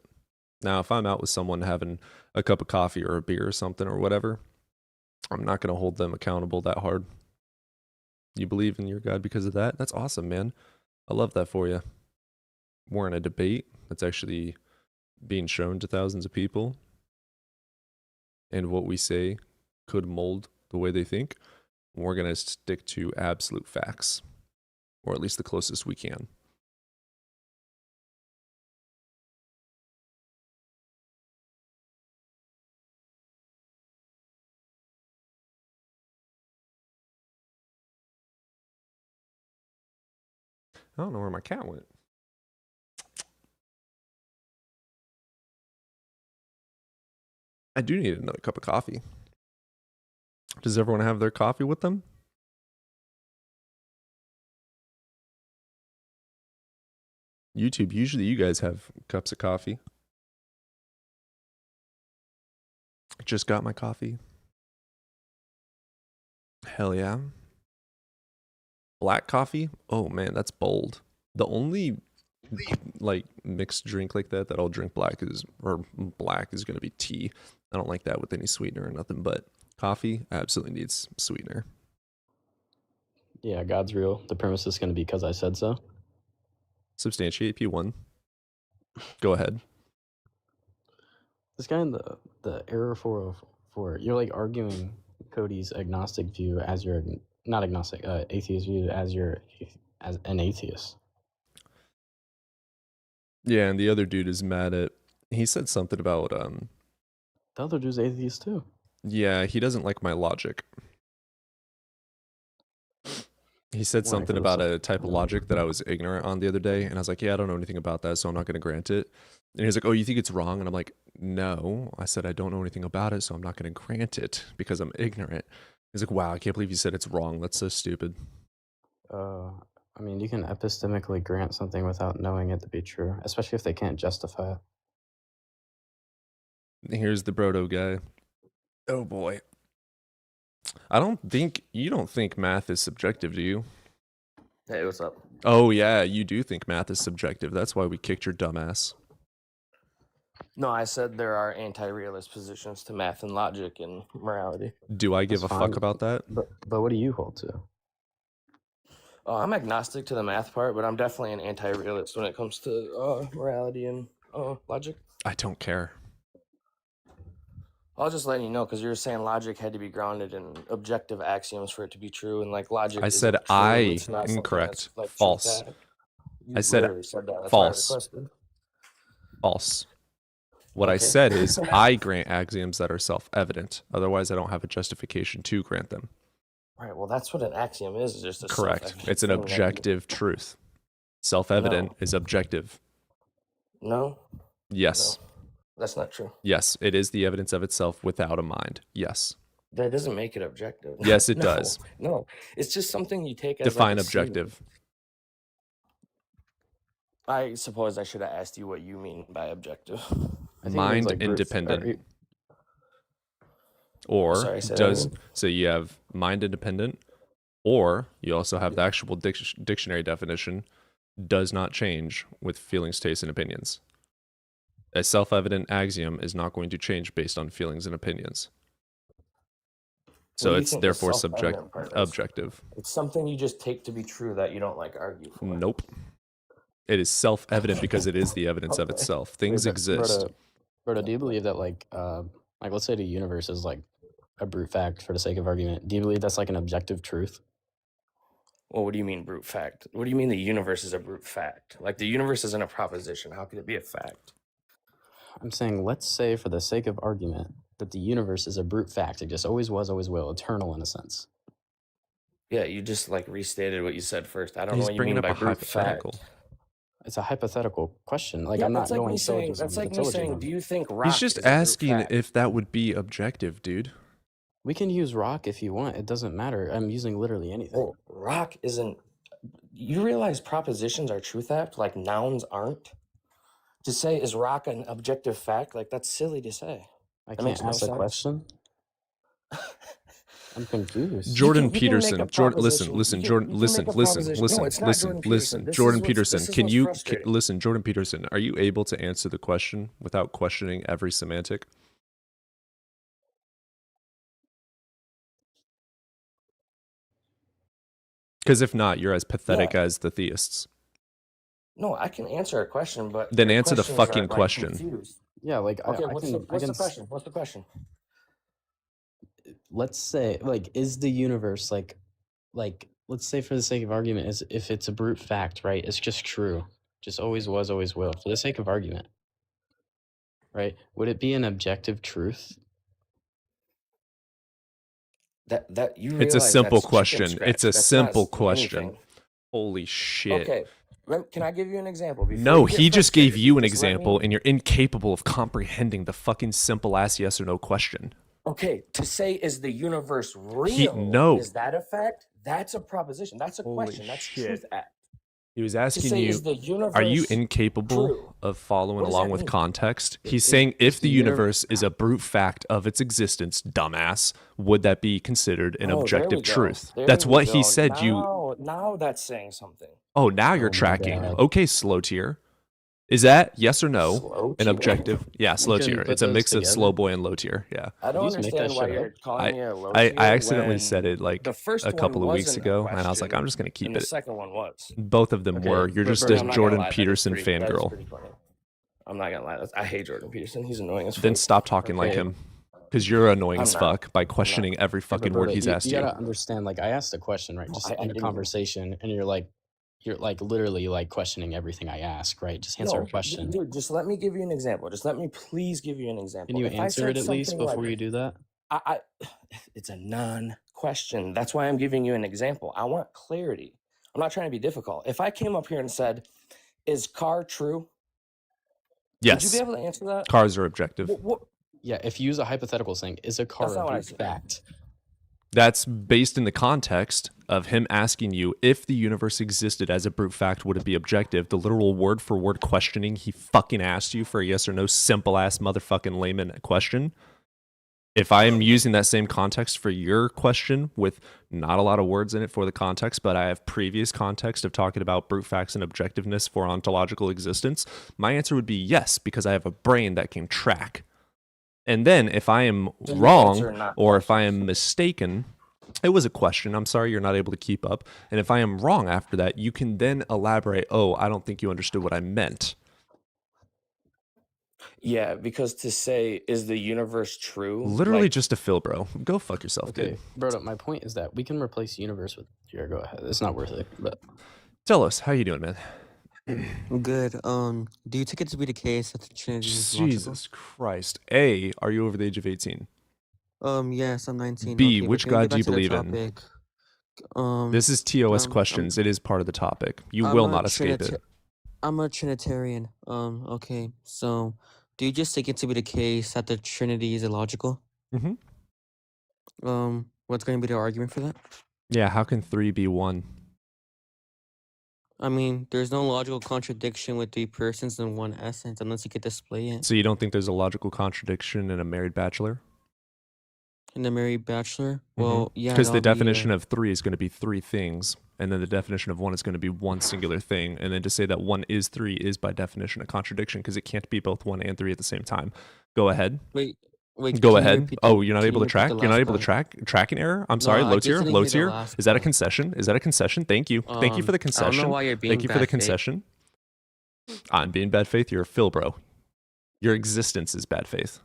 Now, if I'm out with someone having a cup of coffee or a beer or something or whatever, I'm not going to hold them accountable that hard. You believe in your God because of that? That's awesome, man. I love that for you. We're in a debate that's actually being shown to thousands of people. And what we say could mold the way they think. We're going to stick to absolute facts, or at least the closest we can. I don't know where my cat went. I do need another cup of coffee. Does everyone have their coffee with them? YouTube, usually you guys have cups of coffee. Just got my coffee. Hell yeah. Black coffee? Oh man, that's bold. The only like mixed drink like that I'll drink black is gonna be tea. I don't like that with any sweetener or nothing, but coffee absolutely needs sweetener. Yeah, God's real. The premise is going to be because I said so. Substantiate P1. Go ahead. This guy in the error 404, you're like arguing Cody's agnostic view as your, not agnostic, atheist view as an atheist. Yeah, and the other dude is mad at, he said something about The other dude's atheist too. yeah, he doesn't like my logic. He said Why? something For the about sake- a type of logic that I was ignorant on the other day, and I was like, yeah, I don't know anything about that, so I'm not going to grant it. And he's like, oh, you think it's wrong? And I'm like, no. I said, I don't know anything about it, so I'm not going to grant it because I'm ignorant. He's like, wow, I can't believe you said it's wrong. That's so stupid. I mean, you can epistemically grant something without knowing it to be true, especially if they can't justify it. Here's the Brodo guy. Oh boy. You don't think math is subjective, do you? Hey, what's up? Oh yeah, you do think math is subjective. That's why we kicked your dumb ass. No, I said there are anti-realist positions to math and logic and morality. Do I give That's a fine. fuck about that? But what do you hold to? I'm agnostic to the math part, but I'm definitely an anti-realist when it comes to morality and logic. I don't care. I'll just let you know because you were saying logic had to be grounded in objective axioms for it to be true, and like logic. I said isn't true, I it's not something incorrect. that's, like, False. truth. I said literally said that. That's why I false. requested. False. What I Okay. said is I grant axioms that are self-evident. Otherwise, I don't have a justification to grant them. Right. Well, that's what an axiom is. Just a Correct. self-evident It's an thing that you- objective truth. Self-evident No. is objective. No, Yes. no, that's not true. Yes, it is the evidence of itself without a mind. Yes. That doesn't make it objective. Yes, it No, does. No, it's just something you take as Define like a statement. objective. I suppose I should have asked you what you mean by objective. I think it means, Mind like, brute- independent. Or Sorry, say that does again. so you have mind independent, or you also have the actual dictionary definition, does not change with feelings, tastes, and opinions. A self-evident axiom is not going to change based on feelings and opinions. So What do you it's think the therefore self-evident part is? objective. It's something you just take to be true that you don't like argue for. Nope. It is self-evident because it is the evidence of Okay. itself. Things Wait, exist. Brodo, do you believe that like let's say the universe is like a brute fact for the sake of argument? Do you believe that's like an objective truth? Well, what do you mean brute fact? What do you mean the universe is a brute fact? Like the universe isn't a proposition. How could it be a fact? I'm saying, let's say for the sake of argument that the universe is a brute fact. It just always was, always will, eternal in a sense. Yeah, you just like restated what you said first. I don't He's know what you bringing mean up by a brute hypothetical. fact. It's a hypothetical question. Like Yeah, I'm not that's like going me saying. syllogism. That's like to me saying. syllogism. Do you think rock? He's just is a brute asking fact? if that would be objective, dude. We can use rock if you want. It doesn't matter. I'm using literally anything. Well, rock isn't. You realize propositions are truth apt, like nouns aren't. To say is rock an objective fact, like that's silly to say. I that makes can't no ask a sense. question. I'm confused. Jordan you can Peterson. make a Jordan, listen, proposition. listen, You can- Jordan, you can listen, make a listen, proposition. listen, No, it's not listen, Jordan Peterson. listen. This Jordan is what's- Peterson, this is can what's you frustrating. listen? Jordan Peterson, are you able to answer the question without questioning every semantic? Because if not, you're as pathetic as the theists. No, I can answer a question, but Then your answer the questions are, fucking like, question. confused. Yeah, like Okay, I what's can. the I can. question? What's the question? Let's say, like, is the universe like, let's say for the sake of argument, is if it's a brute fact, right? It's just true, just always was, always will. For the sake of argument, right? Would it be an objective truth? That you It's a realize simple that's chicken question. scratch. It's a That's simple not question. anything. Holy shit. Okay, Can I give you an example? Before No, you get he just gave frustrated, you an just let me- example, and you're incapable of comprehending the fucking simple ass yes or no question. Okay, to say is the universe real? No. Is that a fact? That's a proposition. That's a Holy question. That's shit. truth act. He was To asking say you, is the universe are you incapable true? of following What does along that with mean? context? He's Is- saying is if the the uni- universe is a brute fact of its existence, dumbass, would that be considered an Oh, there objective we go. truth? There That's we what go. he said. Now that's saying something. Oh, now you're Oh my tracking. God. Okay, slow tier. Is that yes or no? Slow An tier? objective? Yeah, slow Can you tier. put It's a those mix of together? slow boy and low tier. Yeah. I don't you just make that understand why shit you're up? calling me a low I tier accidentally when said it like the first a couple one of weeks wasn't a ago, and I was like, question, I'm just going to keep and the it. second one was. Both of them Okay, were. You're just Roberto, a I'm not gonna Jordan lie, that is Peterson pretty- that is fangirl. pretty funny. I'm not gonna lie. I hate Jordan Peterson. He's annoying as fuck. Then stop talking like Okay. him. Because you're annoying I'm as not. fuck by questioning every fucking word Roberto, he's asked you you. gotta understand, like I asked a question, right? No, Just I in a didn't. conversation, and you're like literally like questioning everything I ask, right? Just answer a No, question. dude, just let me give you an example. Just let me please give you an example. Can you If I answer said it at least something before like, you do that? I it's a non-question. That's why I'm giving you an example. I want clarity. I'm not trying to be difficult. If I came up here and said, "Is car true?" Would you Yes. be able to answer that? Cars are objective. What? Yeah, if you use a hypothetical saying, is a car That's a not what I brute said. fact? That's based in the context of him asking you if the universe existed as a brute fact, would it be objective? The literal word for word questioning he fucking asked you for a yes or no simple ass motherfucking layman question. If I am using that same context for your question with not a lot of words in it for the context, but I have previous context of talking about brute facts and objectiveness for ontological existence, my answer would be yes, because I have a brain that can track. And then if I am So you wrong answer not or if I am mistaken, it was a question. I'm sorry you're not able to keep up. And if I am wrong after that, you can then elaborate, oh, I don't think you understood what I meant. Yeah, because to say, "Is the universe true?" Literally like, just a fill, bro. Go fuck yourself, Okay, dude. bro, my point is that we can replace universe with here. Go ahead. It's not worth it. But Tell us, how you doing, man? Good. Do you take it to be the case that the Trinity is logical? Jesus Christ. A, are you over the age of 18? Yes, I'm 19. B, Okay, but which can we God get do you back to the believe in? topic? This is TOS I'm questions. It is part of the topic. You I'm will a not escape it. I'm a Trinitarian. Okay. So, do you just take it to be the case that the Trinity is illogical? Mhm. What's going to be the argument for that? Yeah, how can 3 be 1? I mean, there's no logical contradiction with 3 persons in one essence unless you could display it. So you don't think there's a logical contradiction in a married bachelor? In the married bachelor? Well, yeah. Because the that'll be, definition of 3 is going to be 3 things, and then the definition of 1 is going to be one singular thing, and then to say that 1 is 3 is by definition a contradiction because it can't be both 1 and 3 at the same time. Go ahead. Wait. Go can you ahead. repeat Oh, you're not can able you to track? repeat the You're not last able to part? track? Tracking error? I'm sorry. No, I Low just tier? didn't Low hear the tier? last Is that a part. concession? Is that a concession? Thank you. Thank you for the I don't concession. know why you're being Thank you for the bad faith. concession. I'm being bad faith. You're a Phil, bro. Your existence is bad faith.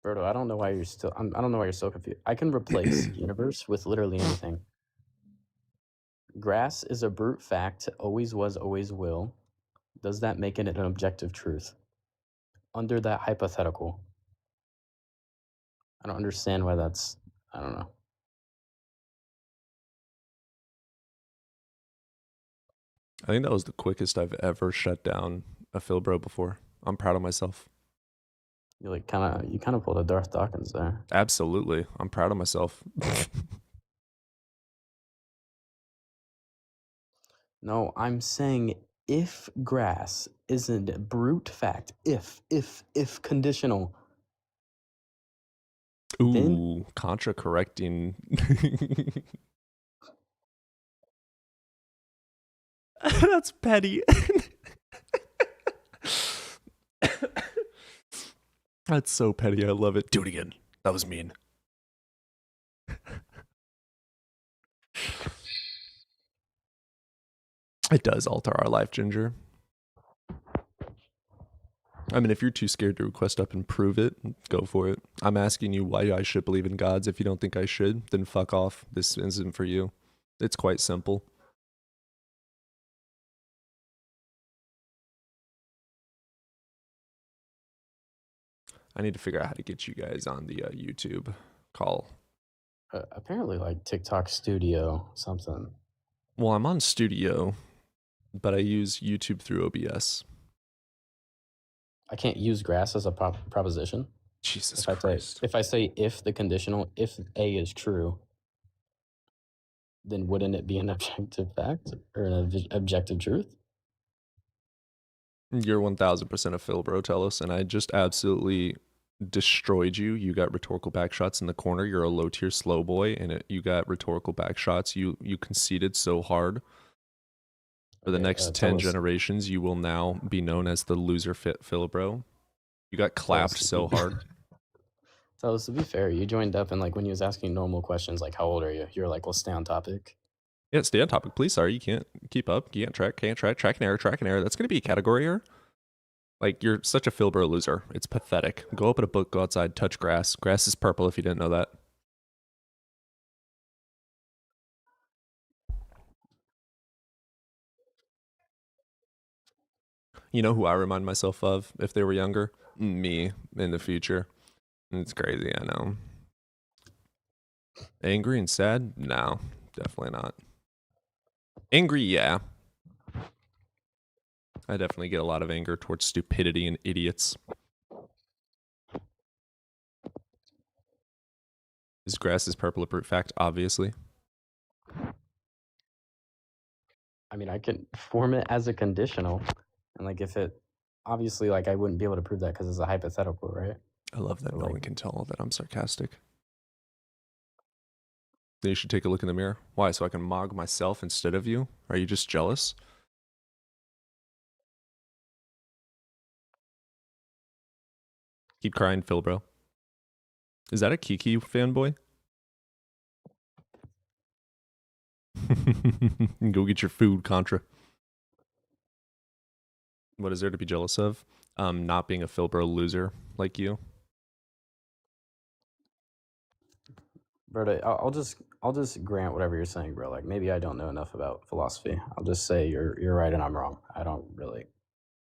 Berto, I don't know why you're still. I don't know why you're so confused. I can replace universe with literally anything. Grass is a brute fact. Always was, always will. Does that make it an objective truth? Under that hypothetical, I don't understand why that's. I don't know. I think that was the quickest I've ever shut down a Phil, bro, before. I'm proud of myself. You kind of pulled a Darth Dawkins there. Absolutely. I'm proud of myself. No, I'm saying if grass isn't a brute fact, if conditional, then Ooh, contra correcting. That's petty. That's so petty. I love it. Do it again. That was mean. It does alter our life, Ginger. I mean, if you're too scared to request up and prove it, go for it. I'm asking you why I should believe in gods. If you don't think I should, then fuck off. This isn't for you. It's quite simple. I need to figure out how to get you guys on the YouTube call. Apparently, like TikTok Studio something. Well, I'm on Studio, but I use YouTube through OBS. I can't use grass as a proposition. Jesus If I say Christ. if the conditional, if A is true, then wouldn't it be an objective fact or an objective truth? You're 1000% a Phil, bro, tell us. And I just absolutely destroyed you. You got rhetorical back shots in the corner. You're a low tier slow boy, and you got rhetorical back shots. You conceded so hard. For the Okay, next tell 10 us- generations, you will now be known as the loser fit Phil, bro. You got clapped so hard. So to be fair, you joined up and like when he was asking normal questions like how old are you? You were like, let's stay on topic. Yeah, stay on topic, please. Sorry, you can't keep up. You can't track, track and error. That's going to be a category error. Like, you're such a Phil, bro loser. It's pathetic. Go open a book, go outside, touch grass. Grass is purple if you didn't know that. You know who I remind myself of if they were younger? Me in the future. It's crazy, I know. Angry and sad? No, definitely not. Angry, yeah. I definitely get a lot of anger towards stupidity and idiots. Is grass is purple a brute fact? Obviously. I mean, I can form it as a conditional, and like if it, obviously, like I wouldn't be able to prove that because it's a hypothetical, right? I love that no Like- one can tell that I'm sarcastic. Then you should take a look in the mirror. Why? So I can mog myself instead of you? Are you just jealous? Keep crying, Phil, bro. Is that a Kiki fanboy? Go get your food, Contra. What is there to be jealous of? Not being a Phil bro loser like you. Bro, I'll just grant whatever you're saying, bro. Like maybe I don't know enough about philosophy. I'll just say you're right and I'm wrong. I don't really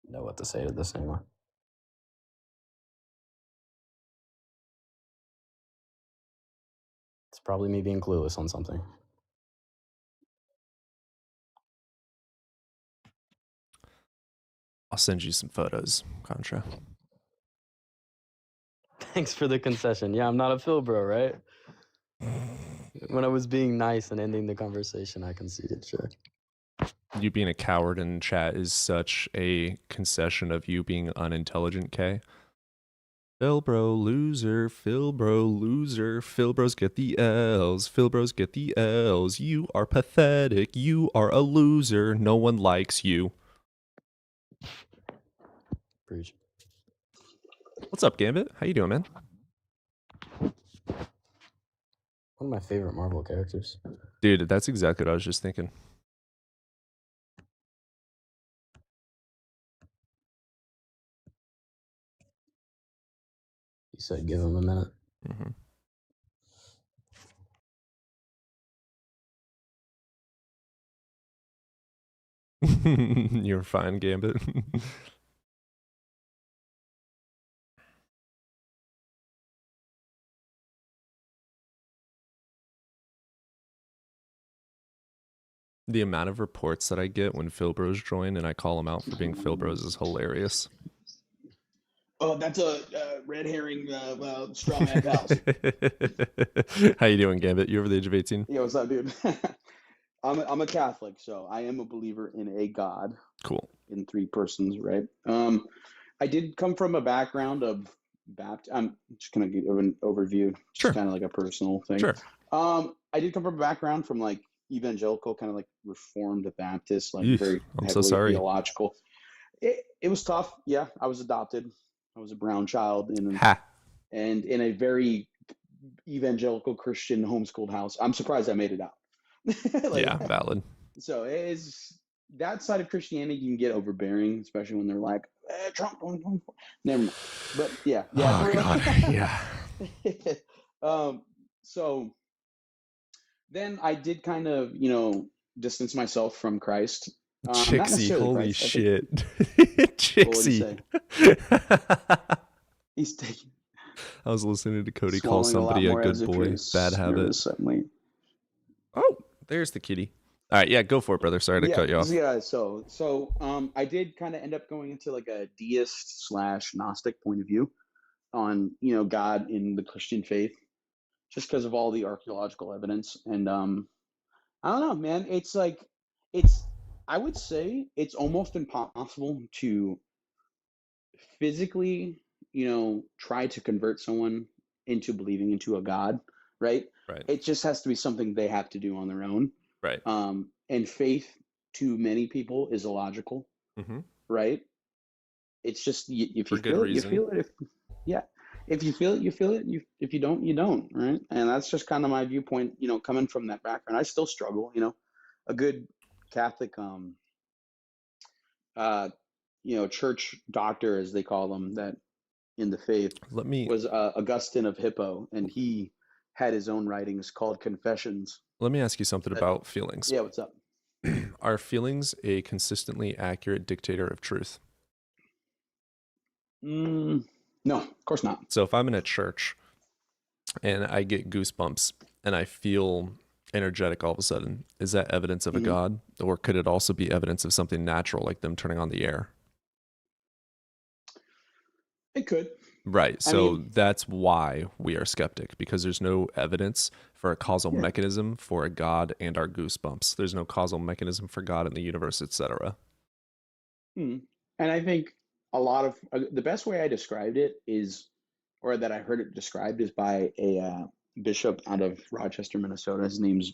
know what to say to this anymore. It's probably me being clueless on something. I'll send you some photos, Contra. Thanks for the concession. Yeah, I'm not a Phil bro, right? When I was being nice and ending the conversation, I conceded, sure. You being a coward in chat is such a concession of you being unintelligent, K. Phil bro loser, Phil bro loser, Phil bros get the L's, Phil bros get the L's. You are pathetic, you are a loser, no one likes you. Preach. What's up, Gambit? How you doing, man? One of my favorite Marvel characters. Dude, that's exactly what I was just thinking. You said give him a minute. You're fine, Gambit. The amount of reports that I get when Phil Bros join and I call them out for being Phil Bros is hilarious. Oh, that's a red herring straw man pals. How you doing, Gambit? You over the age of 18? Yeah, what's up, dude? I'm a Catholic, so I am a believer in a God Cool. in three persons, right? I did come from a background of Baptist. I'm just gonna give an overview, just Sure. kind of like a personal thing. Sure. I did come from a background from like evangelical, kind of like Reformed Baptist, like Eef, very I'm so heavily sorry. theological. It was tough. Yeah, I was adopted. I was a brown child Ha. and in a very evangelical Christian homeschooled house. I'm surprised I made it out. Like, Yeah, valid. So it's that side of Christianity can get overbearing, especially when they're like, Trump 2024. Never mind. But yeah. Oh, God. Yeah. So then I did kind of, distance myself from Christ. Not Chixie, necessarily holy Christ. I shit. What would he Chixie. He's taking. I was listening to Cody call Swallowing a lot somebody a more as good if you're boy. Bad habit. nervous suddenly. Oh, there's the kitty. All right, yeah, go for it, brother. Sorry to cut you off. Yeah. So I did kind of end up going into like a deist / Gnostic point of view on God in the Christian faith, just because of all the archaeological evidence. And I don't know, man. It's like I would say it's almost impossible to physically, try to convert someone into believing into a God, right? Right. It just has to be something they have to do on their own. Right. And faith to many people is illogical, right? It's just if you feel it, you feel it. If you feel it, you feel it. If you don't, you don't, right? And that's just kind of my viewpoint, coming from that background. I still struggle, a good Catholic, church doctor, as they call them, that in the faith was Augustine of Hippo, and he had his own writings called Confessions. Let me ask you something about feelings. Yeah, what's up? Are feelings a consistently accurate dictator of truth? No, of course not. So if I'm in a church and I get goosebumps and I feel energetic all of a sudden, is that evidence of a God? Or could it also be evidence of something natural, like them turning on the air? It could. Right. So that's why we are skeptic, because there's no evidence for a causal mechanism for a God and our goosebumps. There's no causal mechanism for God in the universe, etc. And I think a lot of the best way I described it is, or that I heard it described, is by a bishop out of Rochester, Minnesota. His name's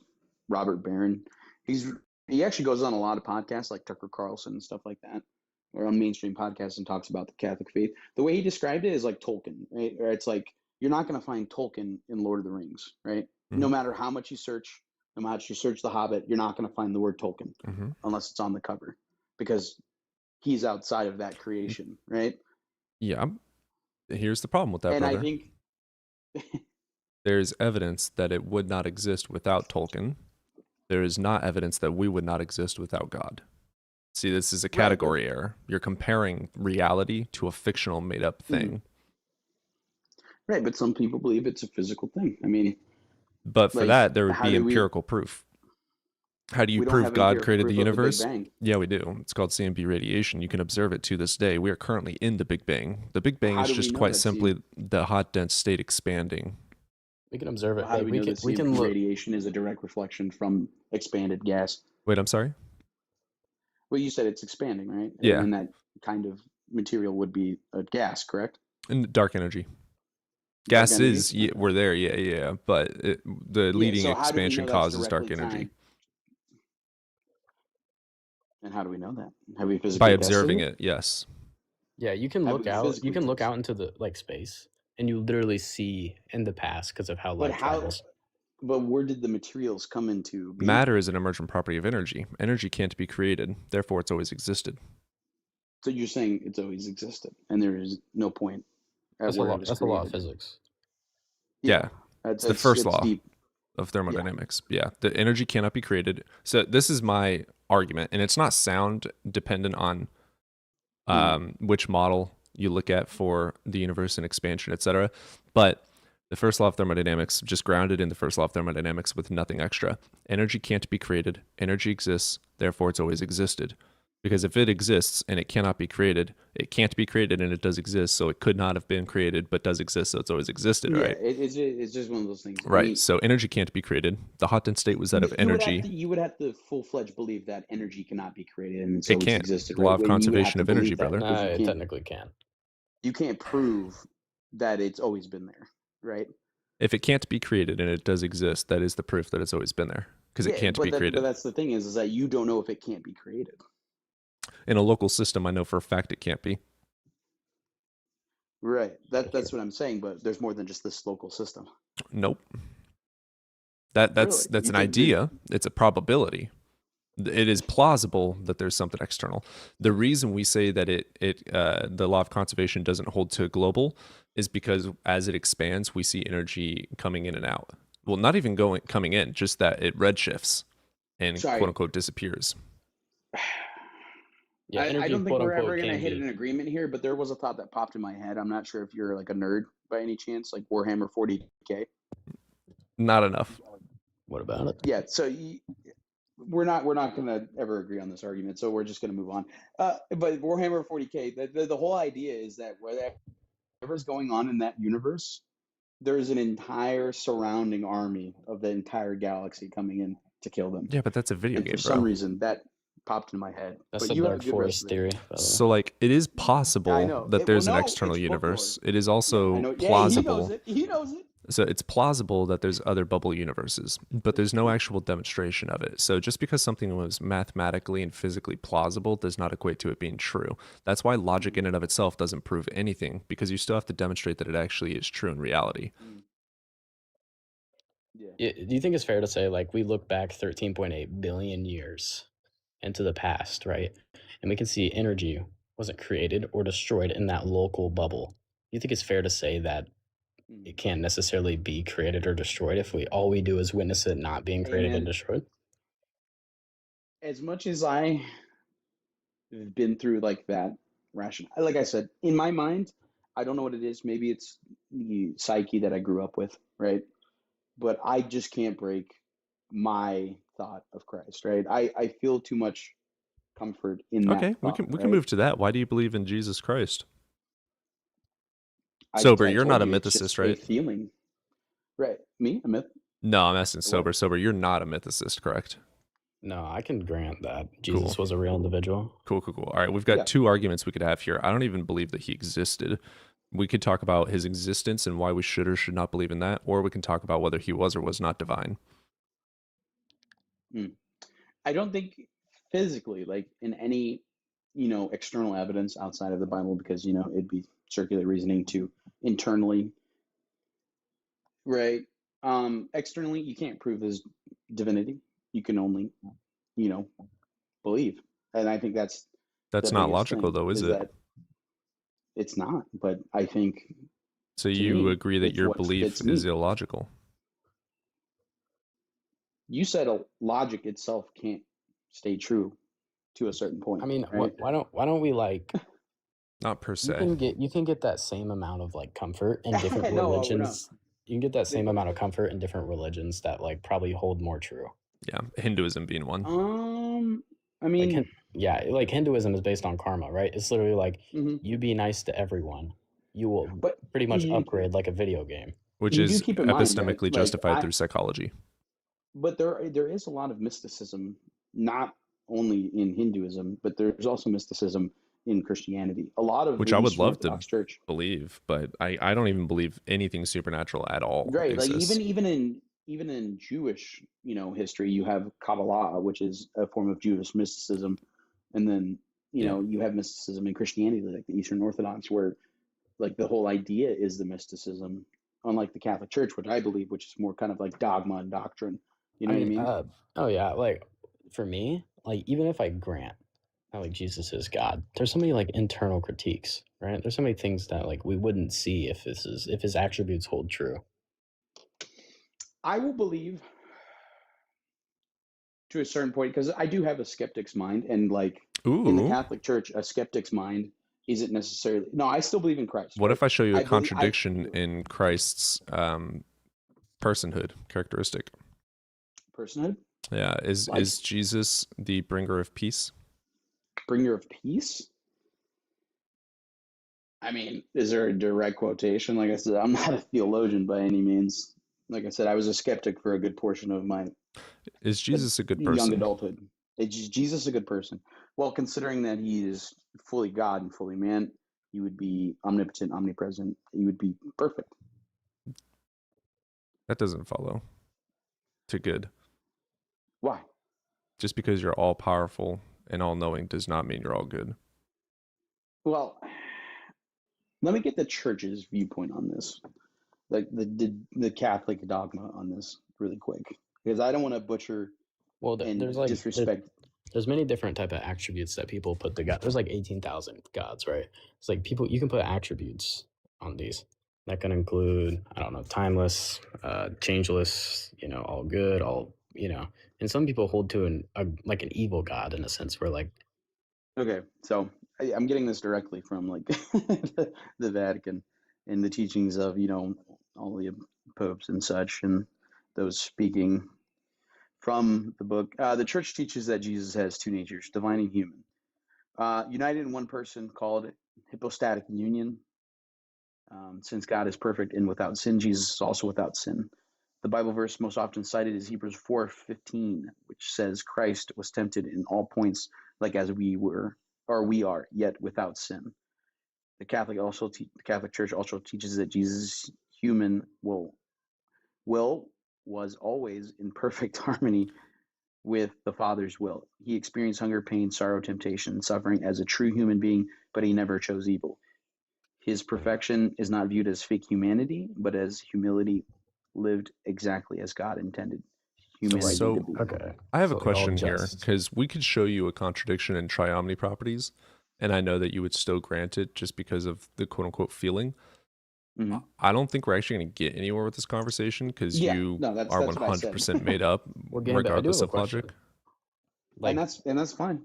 Robert Barron. He actually goes on a lot of podcasts like Tucker Carlson and stuff like that, or on mainstream podcasts, and talks about the Catholic faith. The way he described it is like Tolkien, right? Or it's like you're not going to find Tolkien in Lord of the Rings, right? No matter how much you search, no matter how much you search The Hobbit, you're not going to find the word Tolkien unless it's on the cover, because he's outside of that creation, right? Yeah. Here's the problem with that, brother. I think there's evidence that it would not exist without Tolkien. There is not evidence that we would not exist without God. See, this is a category error. You're comparing reality to a fictional made-up thing. Right, but some people believe it's a physical thing. I mean, but for that, there would be empirical proof. How do you prove God created the universe? Yeah, we do. It's called CMB radiation. You can observe it to this day. We are currently in the Big Bang. The Big Bang is just quite simply the hot, dense state expanding. We can observe it. How do we know that CMB radiation is a direct reflection from expanded gas? Wait, I'm sorry? Well, you said it's expanding, right? Yeah. And that kind of material would be a gas, correct? And dark energy. Gas is, we're there, yeah. But the leading expansion causes dark energy. And how do we know that? Have we physically by observing it? Yes. Yeah, you can look out. You can look out into the space, and you literally see in the past because of how light travels. But where did the materials come into being? Matter is an emergent property of energy. Energy can't be created, therefore it's always existed. So you're saying it's always existed, and there is no point at where it was That's the law of physics. Yeah. It's the first law of thermodynamics. Yeah. The energy cannot be created. So this is my argument, and it's not sound dependent on which model you look at for the universe and expansion, etc. But the first law of thermodynamics, just grounded in the first law of thermodynamics with nothing extra. Energy can't be created. Energy exists. Therefore, it's always existed. Because if it exists and it cannot be created, it can't be created and it does exist. So it could not have been created, but does exist. So it's always existed, right? It's just one of those things. Right. I mean, so energy can't be created. The hot dense state was that of energy. You would have to full-fledged believe that energy cannot be created and it's it always can't. existed. Law of conservation of energy, brother. It technically can. You can't prove that it's always been there, right? If it can't be created and it does exist, that is the proof that it's always been there. Because it can't be created. But that's the thing is that you don't know if it can't be created. In a local system, I know for a fact it can't be. Right. That's what I'm saying, but there's more than just this local system. Nope. That's an idea. It's a probability. It is plausible that there's something external. The reason we say that the law of conservation doesn't hold to global is because as it expands, we see energy coming in and out. Well, not even coming in, just that it redshifts and quote unquote disappears. Yeah, I don't think we're ever going to hit an agreement here, but there was a thought that popped in my head. I'm not sure if you're like a nerd, by any chance? Like Warhammer 40K? Not enough. What about it? Yeah. So we're not going to ever agree on this argument, so we're just going to move on. But Warhammer 40K, the whole idea is that whatever's going on in that universe, there's an entire surrounding army of the entire galaxy coming in to kill them. Yeah, but that's a video And game, for bro. some reason, that popped in my head. That's But the you have a Dark good Forest theory. resume. By the way. So, like, it is possible know. that Well, there's no, an it's external folklore. universe. It is Yeah, I also know. Yeah, he plausible. knows it. He knows it. So it's plausible that there's other bubble universes, but there's no actual demonstration of it. So just because something was mathematically and physically plausible does not equate to it being true. That's why logic in and of itself doesn't prove anything, because you still have to demonstrate that it actually is true in reality. Yeah. Do you think it's fair to say, like, we look back 13.8 billion years into the past, right? And we can see energy wasn't created or destroyed in that local bubble. Do you think it's fair to say that it can't necessarily be created or destroyed if all we do is witness it not being created and Amen. destroyed? As much as I have been through like that rational, like I said, in my mind, I don't know what it is. Maybe it's the psyche that I grew up with, right? But I just can't break my thought of Christ, right? I feel too much comfort in that Okay, thought, we can move to that. Why do you believe in Jesus Christ? I Sober, you're told not a you, it's just mythicist, a right? feeling. Right. Me? A myth? No, I'm asking What? sober. Sober, you're not a mythicist, correct? No, I can grant that Jesus Cool. was a real individual. Cool. All right, we've got Yeah. two arguments we could have here. I don't even believe that he existed. We could talk about his existence and why we should or should not believe in that, or we can talk about whether he was or was not divine. I don't think physically, like in any, external evidence outside of the Bible, because, it'd be circular reasoning to internally, right? Externally, you can't prove his divinity. You can only, believe. And I think that's That's the not biggest logical, thing, though, is is it? that it's not. But I think So to you me, agree that it's your what belief fits is me. illogical? You said logic itself can't stay true to a certain point, I mean, right? why don't we like Not per you se. can get that same amount of like comfort in different No, we're not. religions. You can get that same amount of comfort in different religions that like probably hold more true. Yeah, Hinduism being one. I Like mean, like Hinduism is based on karma, right? It's literally like mhm. you be nice to everyone, you will But pretty much you, upgrade like a video game. Which you do is keep in mind that, epistemically like, justified through psychology. but there is a lot of mysticism, not only in Hinduism, but there's also mysticism in Christianity. A lot of Which the I would Eastern love to Orthodox Church, believe, but I don't even believe anything supernatural at all right? Like exists. even in Jewish, history, you have Kabbalah, which is a form of Jewish mysticism, and then you have mysticism in Christianity, like the Eastern Orthodox, where like the whole idea is the mysticism, unlike the Catholic Church, which I believe, which is more kind of like dogma and doctrine. You know what I mean? Oh yeah, like for me, like even if I grant that like Jesus is God, there's so many like internal critiques, right? There's so many things that like we wouldn't see if his attributes hold true. I will believe to a certain point, because I do have a skeptic's mind, and like in the Ooh. Catholic Church, a skeptic's mind isn't necessarily. No, I still believe in Christ. What right? if I show you a I believe- contradiction in Christ's personhood characteristic? Personhood, Yeah, Like- is Jesus the bringer of peace? bringer of peace. I mean, is there a direct quotation? Like I said, I'm not a theologian by any means. Like I said, I was a skeptic for a good portion of my Is Jesus a good young person? adulthood. Is Jesus a good person? Well, considering that he is fully God and fully man, he would be omnipotent, omnipresent. He would be perfect. That doesn't follow to good. Why? Just because you're all powerful and all knowing does not mean you're all good. Well, let me get the church's viewpoint on this, like the Catholic dogma on this, really quick, because I don't want to butcher Well, and there's like disrespect. there's many different type of attributes that people put to God. There's like 18,000 gods, right? It's like you can put attributes on these. That can include, I don't know, timeless, changeless, all good, all, and some people hold to like an evil God in a sense where like, Okay, so I'm getting this directly from like the Vatican. in the teachings of, all the popes and such, and those speaking from the book. The church teaches that Jesus has two natures, divine and human, united in one person, called hypostatic union. Since God is perfect and without sin, Jesus is also without sin. The Bible verse most often cited is Hebrews 4:15, which says Christ was tempted in all points like as we were, or we are, yet without sin. The Catholic Church also teaches that Jesus' human will was always in perfect harmony with the Father's will. He experienced hunger, pain, sorrow, temptation, and suffering as a true human being, but he never chose evil. His perfection is not viewed as fake humanity, but as humility lived exactly as God intended humanity So- to be. Okay. I have So, a like, all question here just- because we could show you a contradiction in triomny properties, and I know that you would still grant it just because of the quote unquote feeling. Mhm. I don't think we're actually going to get anywhere with this conversation because Yeah, you no, that's are what I said. 100% made up, Well, Gambit, I do regardless have a of logic. question. Like, and that's fine.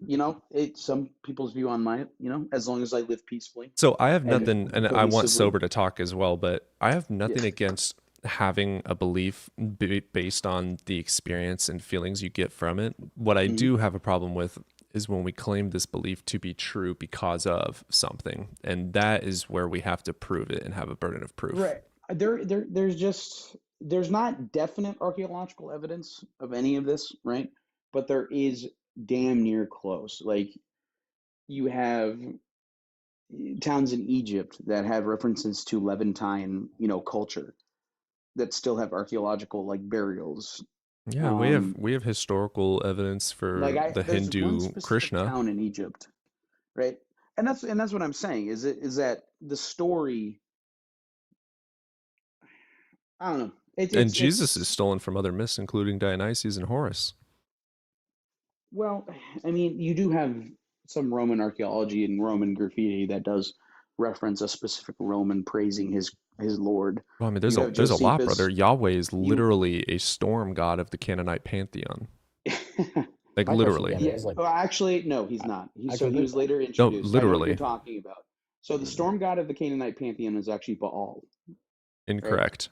It's some people's view on my, as long as I live peacefully. So I have And nothing, and I want cohesively. sober to talk as well, but I have nothing Yeah. against having a belief based on the experience and feelings you get from it. What I Mhm. do have a problem with is when we claim this belief to be true because of something, and that is where we have to prove it and have a burden of proof. Right. There's not definite archaeological evidence of any of this, right? But there is damn near close. Like, you have towns in Egypt that have references to Levantine, culture that still have archaeological burials. Yeah, we have historical evidence for the there's one Hindu specific Krishna. town in Egypt, right? And that's what I'm saying is that the story. I don't know. And Jesus is stolen from other myths, including Dionysius and Horus. Well, I mean, you do have some Roman archaeology and Roman graffiti that does reference a specific Roman praising his Lord. Well, I mean, You have there's a lot, Josephus. brother. Yahweh is literally a storm god of the Canaanite pantheon. Like, My question literally. again Yeah. is, like, Well, actually, no, he's not. He Actually, was later No, introduced. I know what literally. you're talking about. So the storm god of the Canaanite pantheon is actually Baal. Incorrect.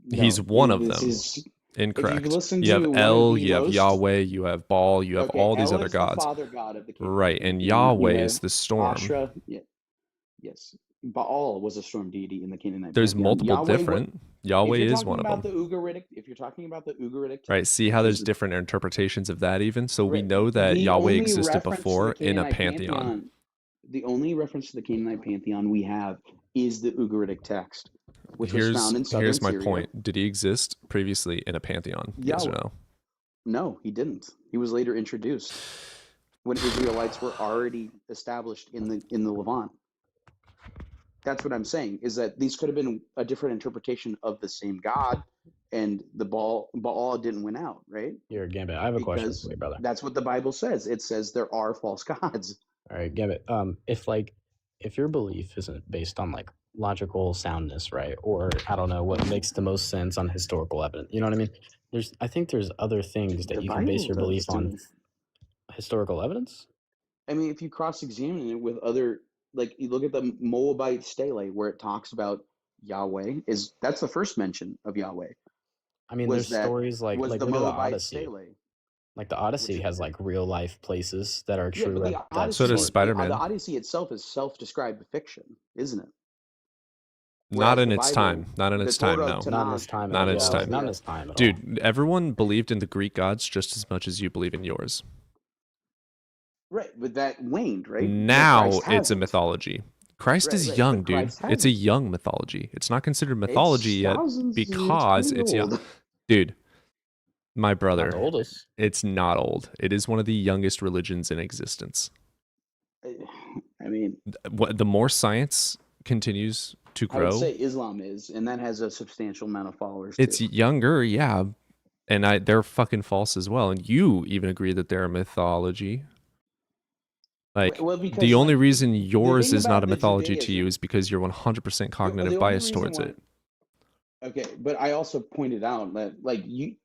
No, He's one of this them. is Incorrect. listen You have to one El, of the you have most- Yahweh, you have Baal, you have Okay, all these El other is the gods. father god of the Canaanite Right, and pantheon. Yahweh You is have the storm. Ashra. Yeah. Yes. Baal was a storm deity in the Canaanite There's pantheon. multiple Yahweh different. Yahweh if you're is one talking of about them. the Ugaritic, if you're talking about the Ugaritic Right, text, see how there's is- different interpretations of that even? So we Right, know that the Yahweh only existed reference to the before in a Canaanite pantheon. The only reference to the Canaanite pantheon we have is the Ugaritic text, which was found in southern Here's my Syria. point. Did he exist previously in a pantheon? Yes or Yahweh. no? No, he didn't. He was later introduced when Israelites were already established in the Levant. That's what I'm saying, is that these could have been a different interpretation of the same God, and the Baal didn't win out, right? here, Gambit, I have a question Because for you, brother. that's what the Bible says. It says there are false gods. All right, Gambit. If your belief isn't based on like logical soundness, right, or I don't know what makes the most sense on historical evidence, you know what I mean? I think there's other things that The you can base Bible your belief does, on too. historical evidence. I mean, if you cross-examine it with other, like you look at the Moabite stele where it talks about Yahweh, that's the first mention of Yahweh. I mean, Was there's that- stories like was look the at the Moabite Odyssey. stele. Like the Odyssey Which- has like real life places that are Yeah, true. but the at that Odyssey, So does sort. Spider-Man. The Odyssey itself is self-described fiction, isn't it? Not Whereas in the its Bible, time. Not in the its time, Torah, no. Tanakh, Not in this time. Not in its time. Not in this time at all. Dude, everyone believed in the Greek gods just as much as you believe in yours. Right, but that waned, right? But Now Christ it's a hasn't. mythology. Christ Right, is right, young, but dude. Christ It's a hasn't. young mythology. It's not considered mythology It's yet thousands, because pretty it's young. old. Dude, my Not brother, the oldest. it's not old. It is one of the youngest religions in existence. I mean, The more science continues to I would grow, say Islam is, and that has a substantial amount of followers. it's too. younger, yeah. And they're fucking false as well. And you even agree that they're a mythology. Like, Well, because, the only like, reason yours thing is not about a the mythology to you Judaism- is because you're 100% cognitive the only bias reason towards why- it. Okay, but I also pointed out that,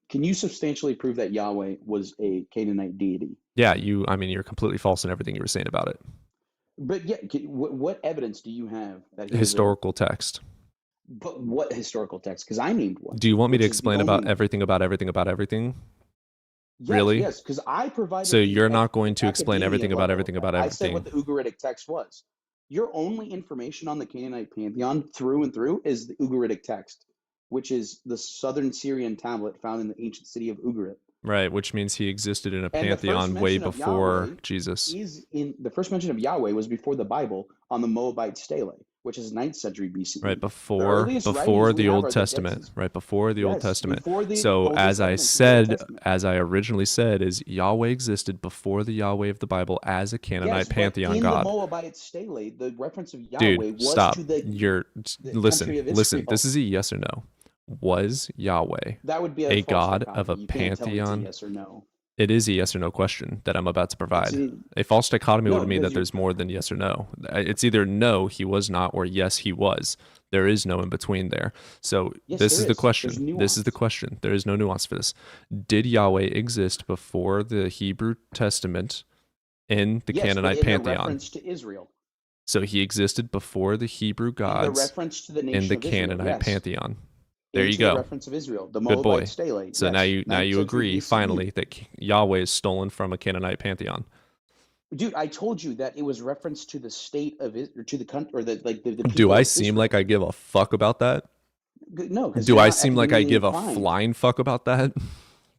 can you substantially prove that Yahweh was a Canaanite deity? Yeah, you're completely false in everything you were saying about it. But yeah, what evidence do you have that he was a? Historical text. But what historical text? Because I named one. Do you want me to which is the explain about only- everything about everything about everything? Yes, Really? Yes, because I provided. So the you're not at going the to explain academia everything about level everything of about that. I said what everything. the Ugaritic text was. Your only information on the Canaanite pantheon through and through is the Ugaritic text, which is the southern Syrian tablet found in the ancient city of Ugarit. Right, which means he existed in a And the first pantheon way mention of before Yahweh Jesus. is in the first mention of Yahweh was before the Bible on the Moabite stele, which is 9th century BCE. Right, The before earliest before writings we the have Old are the Dead Testament. Sea- Right, before the Old Yes, Testament. before the So oldest as I evidence of the Old said, Testament. as I originally said, is Yahweh existed before the Yahweh of the Bible as a Canaanite Yes, but pantheon in god. the Moabite stele, the reference of Yahweh Dude, was stop. to the Listen, country of listen. Israel. This is a yes or no. Was Yahweh That would be a false god dichotomy. of a You can't tell me it's a pantheon? yes or no. It is a yes or no question that I'm about to provide. A false dichotomy No, would mean because that there's more than yes or no. It's either no, he was not, or yes, he was. There is no in between there. So Yes, this there is the is. question. There's This is the nuance. question. There is no nuance for this. Did Yahweh exist before the Hebrew Testament in the Yes, but Canaanite in the pantheon? reference to Israel. So he existed before the Hebrew In the gods reference to the in nation the of Israel, Canaanite yes. pantheon. There you Into the go. reference of Israel, the Good boy. Moabite stele. So yes. now 9th you century agree BCE. finally that Yahweh is stolen from a Canaanite pantheon. Dude, I told you that it was reference to the state of it, or to the country, or the people. Do I of seem Israel. like I give a fuck about that? No, because Do I seem like I give a flying fuck about that?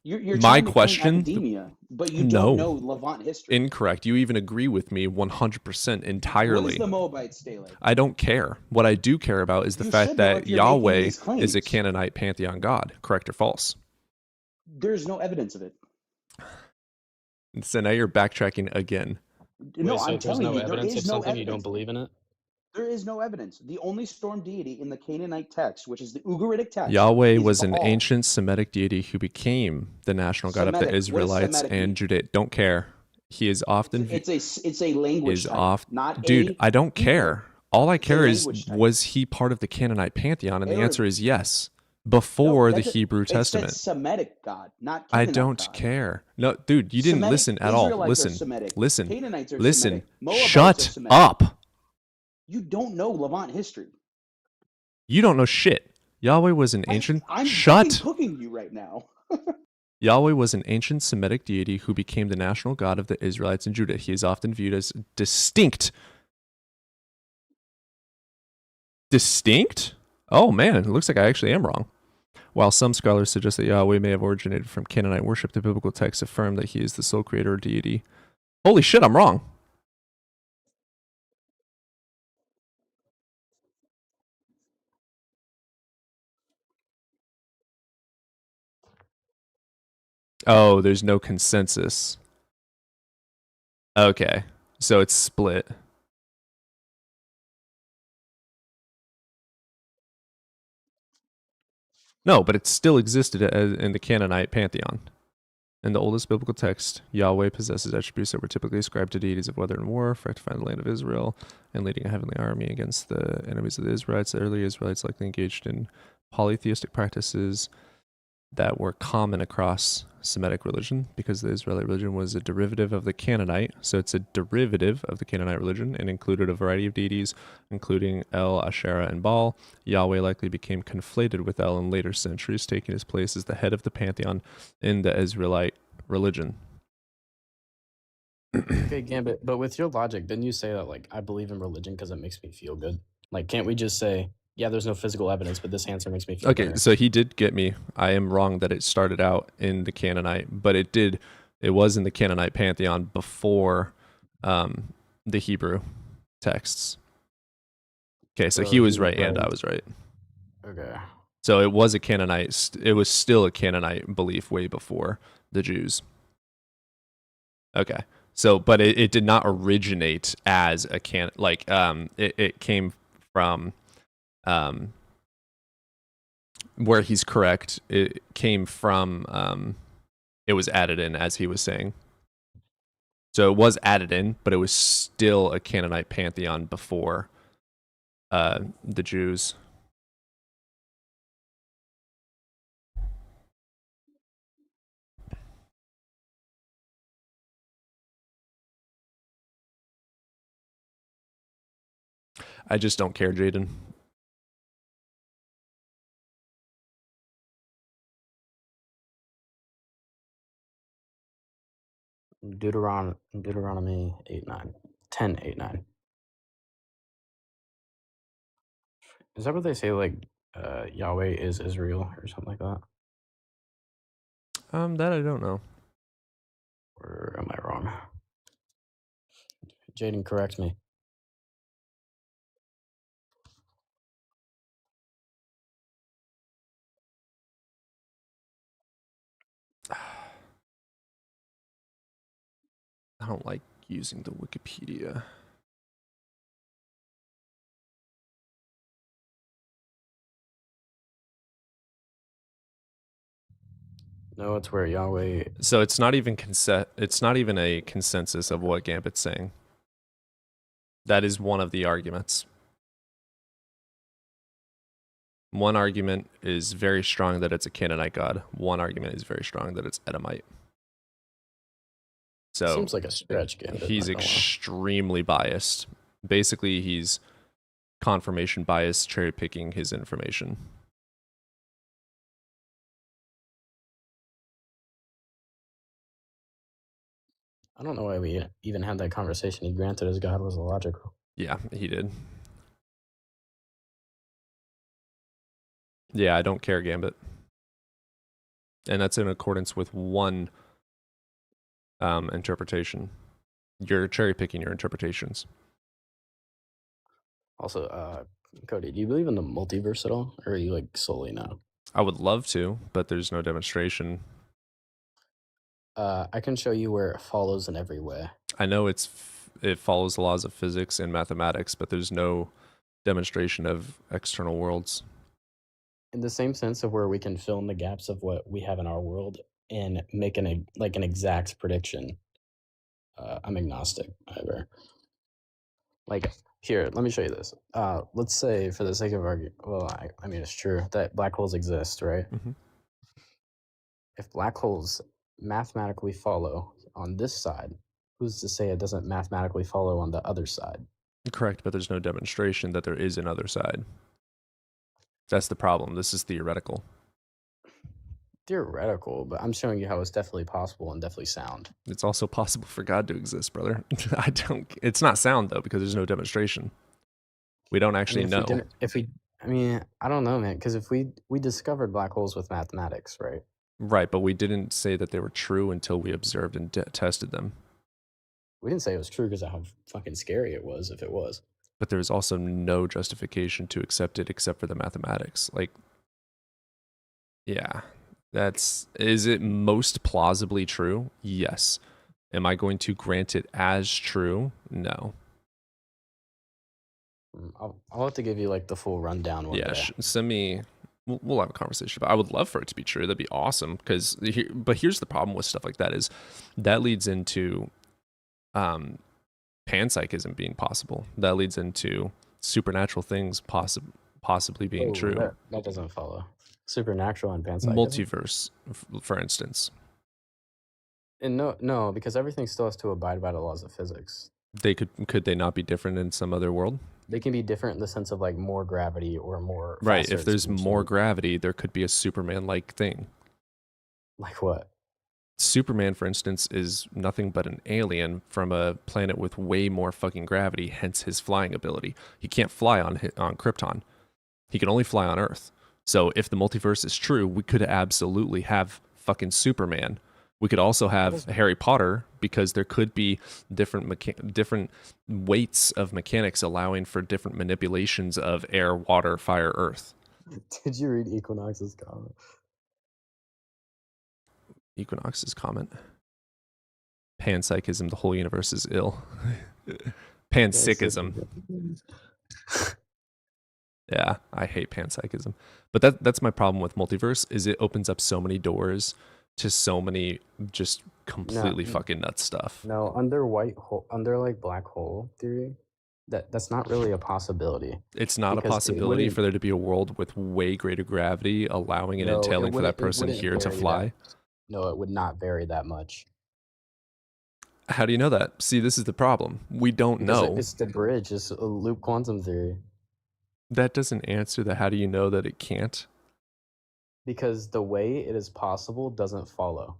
You're My trying to claim question? academia, but you No. don't know Levant history. Incorrect. You even agree with me 100% entirely. What is the Moabite stele? I don't care. What I do care about is the You fact should know that if you're making Yahweh these claims. is a Canaanite pantheon god. Correct or false? There's no evidence of it. So now you're backtracking again. No, Wait, so I'm if there's telling no you, there evidence is of no something, evidence. you don't believe in it? There is no evidence. The only storm deity in the Canaanite text, which is the Ugaritic text, Yahweh is was an Baal. ancient Semitic deity who became the national god of Semitic. the What does Israelites Semitic and mean? Judea. Don't care. He is often It's a language type, not dude, a I don't people. care. All I It's a care is, language type. was he part of the Canaanite pantheon? And the Arab. answer is yes. No, Before the that's Hebrew It said Testament. Semitic God, not I Canaanite don't God. care. No, dude, you didn't Semitic listen at all. Israelites are Listen, Semitic. listen, Canaanites are listen. Semitic. Moabites are Shut Semitic. up. You don't know Levant history. You don't know shit. Yahweh was an ancient. I'm Shut. fucking cooking you right now. Yahweh was an ancient Semitic deity who became the national god of the Israelites and Judah. He is often viewed as distinct. Distinct? Oh man, it looks like I actually am wrong. While some scholars suggest that Yahweh may have originated from Canaanite worship, the biblical texts affirm that he is the sole creator or deity. Holy shit, I'm wrong. Oh, there's no consensus. Okay, so it's split. No, but it still existed in the Canaanite pantheon. In the oldest biblical text, Yahweh possesses attributes that were typically ascribed to deities of weather and war, rectifying the land of Israel, and leading a heavenly army against the enemies of the Israelites. The early Israelites likely engaged in polytheistic practices that were common across Semitic religion, because the Israelite religion was a derivative of the Canaanite. So it's a derivative of the Canaanite religion and included a variety of deities, including El, Asherah, and Baal. Yahweh likely became conflated with El in later centuries, taking his place as the head of the pantheon in the Israelite religion. Okay, Gambit, but with your logic, didn't you say that, like, I believe in religion because it makes me feel good? Like, can't we just say, yeah, there's no physical evidence, but this answer makes me feel Okay, better? so he did get me. I am wrong that it started out in the Canaanite, but it was in the Canaanite pantheon before the Hebrew texts. Okay, so he was right and I was right. Okay. So it was a Canaanite. It was still a Canaanite belief way before the Jews. Okay. So, but it did not originate as a it came from where he's correct. It came from it was added in, as he was saying. So it was added in, but it was still a Canaanite pantheon before the Jews. I just don't care, Jaden. Deuteronomy 8:9. 10:8:9. Is that what they say, like, Yahweh is Israel or something like that? That I don't know. Or am I wrong? Jaden, correct me. I don't like using the Wikipedia. No, it's where Yahweh. So it's not even it's not even a consensus of what Gambit's saying. That is one of the arguments. One argument is very strong that it's a Canaanite god. One argument is very strong that it's Edomite. So Seems like a stretch, Gambit. he's not gonna lie. extremely biased. Basically, he's confirmation bias, cherry picking his information. I don't know why we even had that conversation. He granted his God was illogical. Yeah, he did. Yeah, I don't care, Gambit. And that's in accordance with one interpretation. You're cherry picking your interpretations. Also, Cody, do you believe in the multiverse at all? Or are you like solely no? I would love to, but there's no demonstration. I can show you where it follows in every way. I know it follows the laws of physics and mathematics, but there's no demonstration of external worlds. In the same sense of where we can fill in the gaps of what we have in our world and make an exact prediction. I'm agnostic, however. Like, here, let me show you this. Let's say, for the sake of argument, well, I mean, it's true that black holes exist, right? Mhm. If black holes mathematically follow on this side, who's to say it doesn't mathematically follow on the other side? Correct, but there's no demonstration that there is another side. That's the problem. This is theoretical. Theoretical, but I'm showing you how it's definitely possible and definitely sound. It's also possible for God to exist, brother. It's not sound though, because there's no demonstration. We don't actually know. I mean, I don't know, man, because if we discovered black holes with mathematics, right? Right, but we didn't say that they were true until we observed and tested them. We didn't say it was true because of how fucking scary it was if it was. But there's also no justification to accept it except for the mathematics. Like, yeah, is it most plausibly true? Yes. Am I going to grant it as true? No. I'll have to give you like the full rundown one day. Send me. We'll have a conversation, but I would love for it to be true. That'd be awesome. But here's the problem with stuff like that is that leads into panpsychism being possible. That leads into supernatural things possibly being true. That doesn't follow. Supernatural and panpsychism. Multiverse, for instance. And no, because everything still has to abide by the laws of physics. Could they not be different in some other world? They can be different in the sense of like more gravity or more. Right. If there's more gravity, there could be a Superman-like thing. Like what? Superman, for instance, is nothing but an alien from a planet with way more fucking gravity, hence his flying ability. He can't fly on Krypton. He can only fly on Earth. So if the multiverse is true, we could absolutely have fucking Superman. We could also have Harry Potter because there could be different weights of mechanics allowing for different manipulations of air, water, fire, earth. Did you read Equinox's comment? Equinox's comment? Panpsychism, the whole universe is ill. Panpsychism. Yeah, I hate panpsychism. But that's my problem with multiverse is it opens up so many doors to so many just completely fucking nuts stuff. No, under like black hole theory, that's not really a possibility. It's not a possibility for there to be a world with way greater gravity, allowing and entailing for that person here to fly. No, it would not vary that much. How do you know that? See, this is the problem. We don't Because know. it's the bridge. It's a loop quantum theory. That doesn't answer the how do you know that it can't? Because the way it is possible doesn't follow.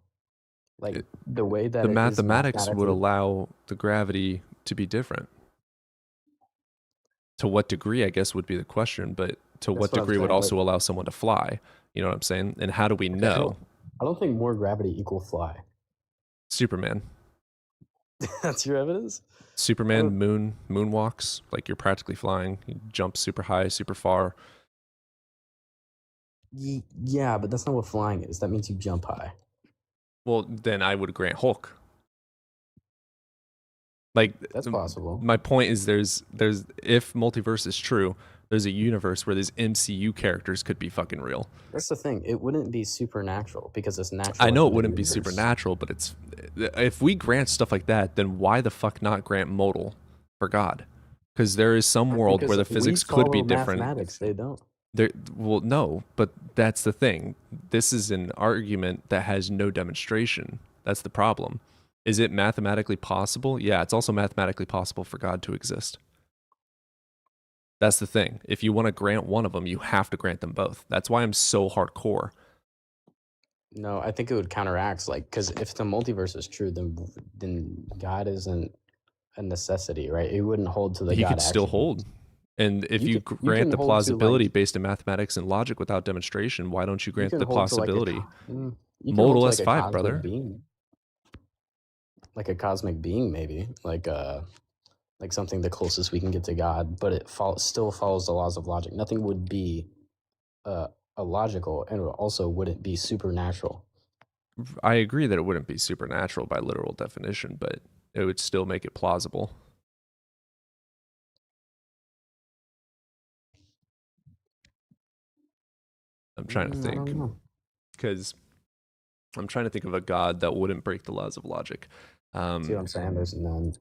Like It- the way that The it is mathematics would mathematically. allow the gravity to be different. To what degree, I guess, would be the question, but to That's what what I'm degree would saying, also allow someone to fly? You know what I'm saying? And how do we I know? don't think more gravity equal fly. Superman. That's your evidence? Superman moonwalks, like you're practically flying. You jump super high, super far. Yeah, but that's not what flying is. That means you jump high. Well, then I would grant Hulk. Like That's possible. my point is there's if multiverse is true, there's a universe where these MCU characters could be fucking real. That's the thing. It wouldn't be supernatural because it's natural. I know it within the wouldn't be universe. supernatural, but it's if we grant stuff like that, then why the fuck not grant modal for God? Because there is some world where the Because we physics could be follow different. Mathematics, they don't. There, well, no, but that's the thing. This is an argument that has no demonstration. That's the problem. Is it mathematically possible? Yeah, it's also mathematically possible for God to exist. That's the thing. If you want to grant one of them, you have to grant them both. That's why I'm so hardcore. No, I think it would counteract, like, because if the multiverse is true, then God isn't a necessity, right? It wouldn't hold to the He God could still action. hold. And if You you can grant the hold to, plausibility like- based in mathematics and logic without demonstration, why don't you You grant can the hold to, like, plausibility? you can Modal hold to, like, a S5, cosmic brother. being. Like a cosmic being, maybe. Like something the closest we can get to God, but it still follows the laws of logic. Nothing would be illogical, and it also wouldn't be supernatural. I agree that it wouldn't be supernatural by literal definition, but it would still make it plausible. I'm trying to I think, don't know. because I'm trying to think of a god that wouldn't break the laws of logic. See what I'm saying? There's none.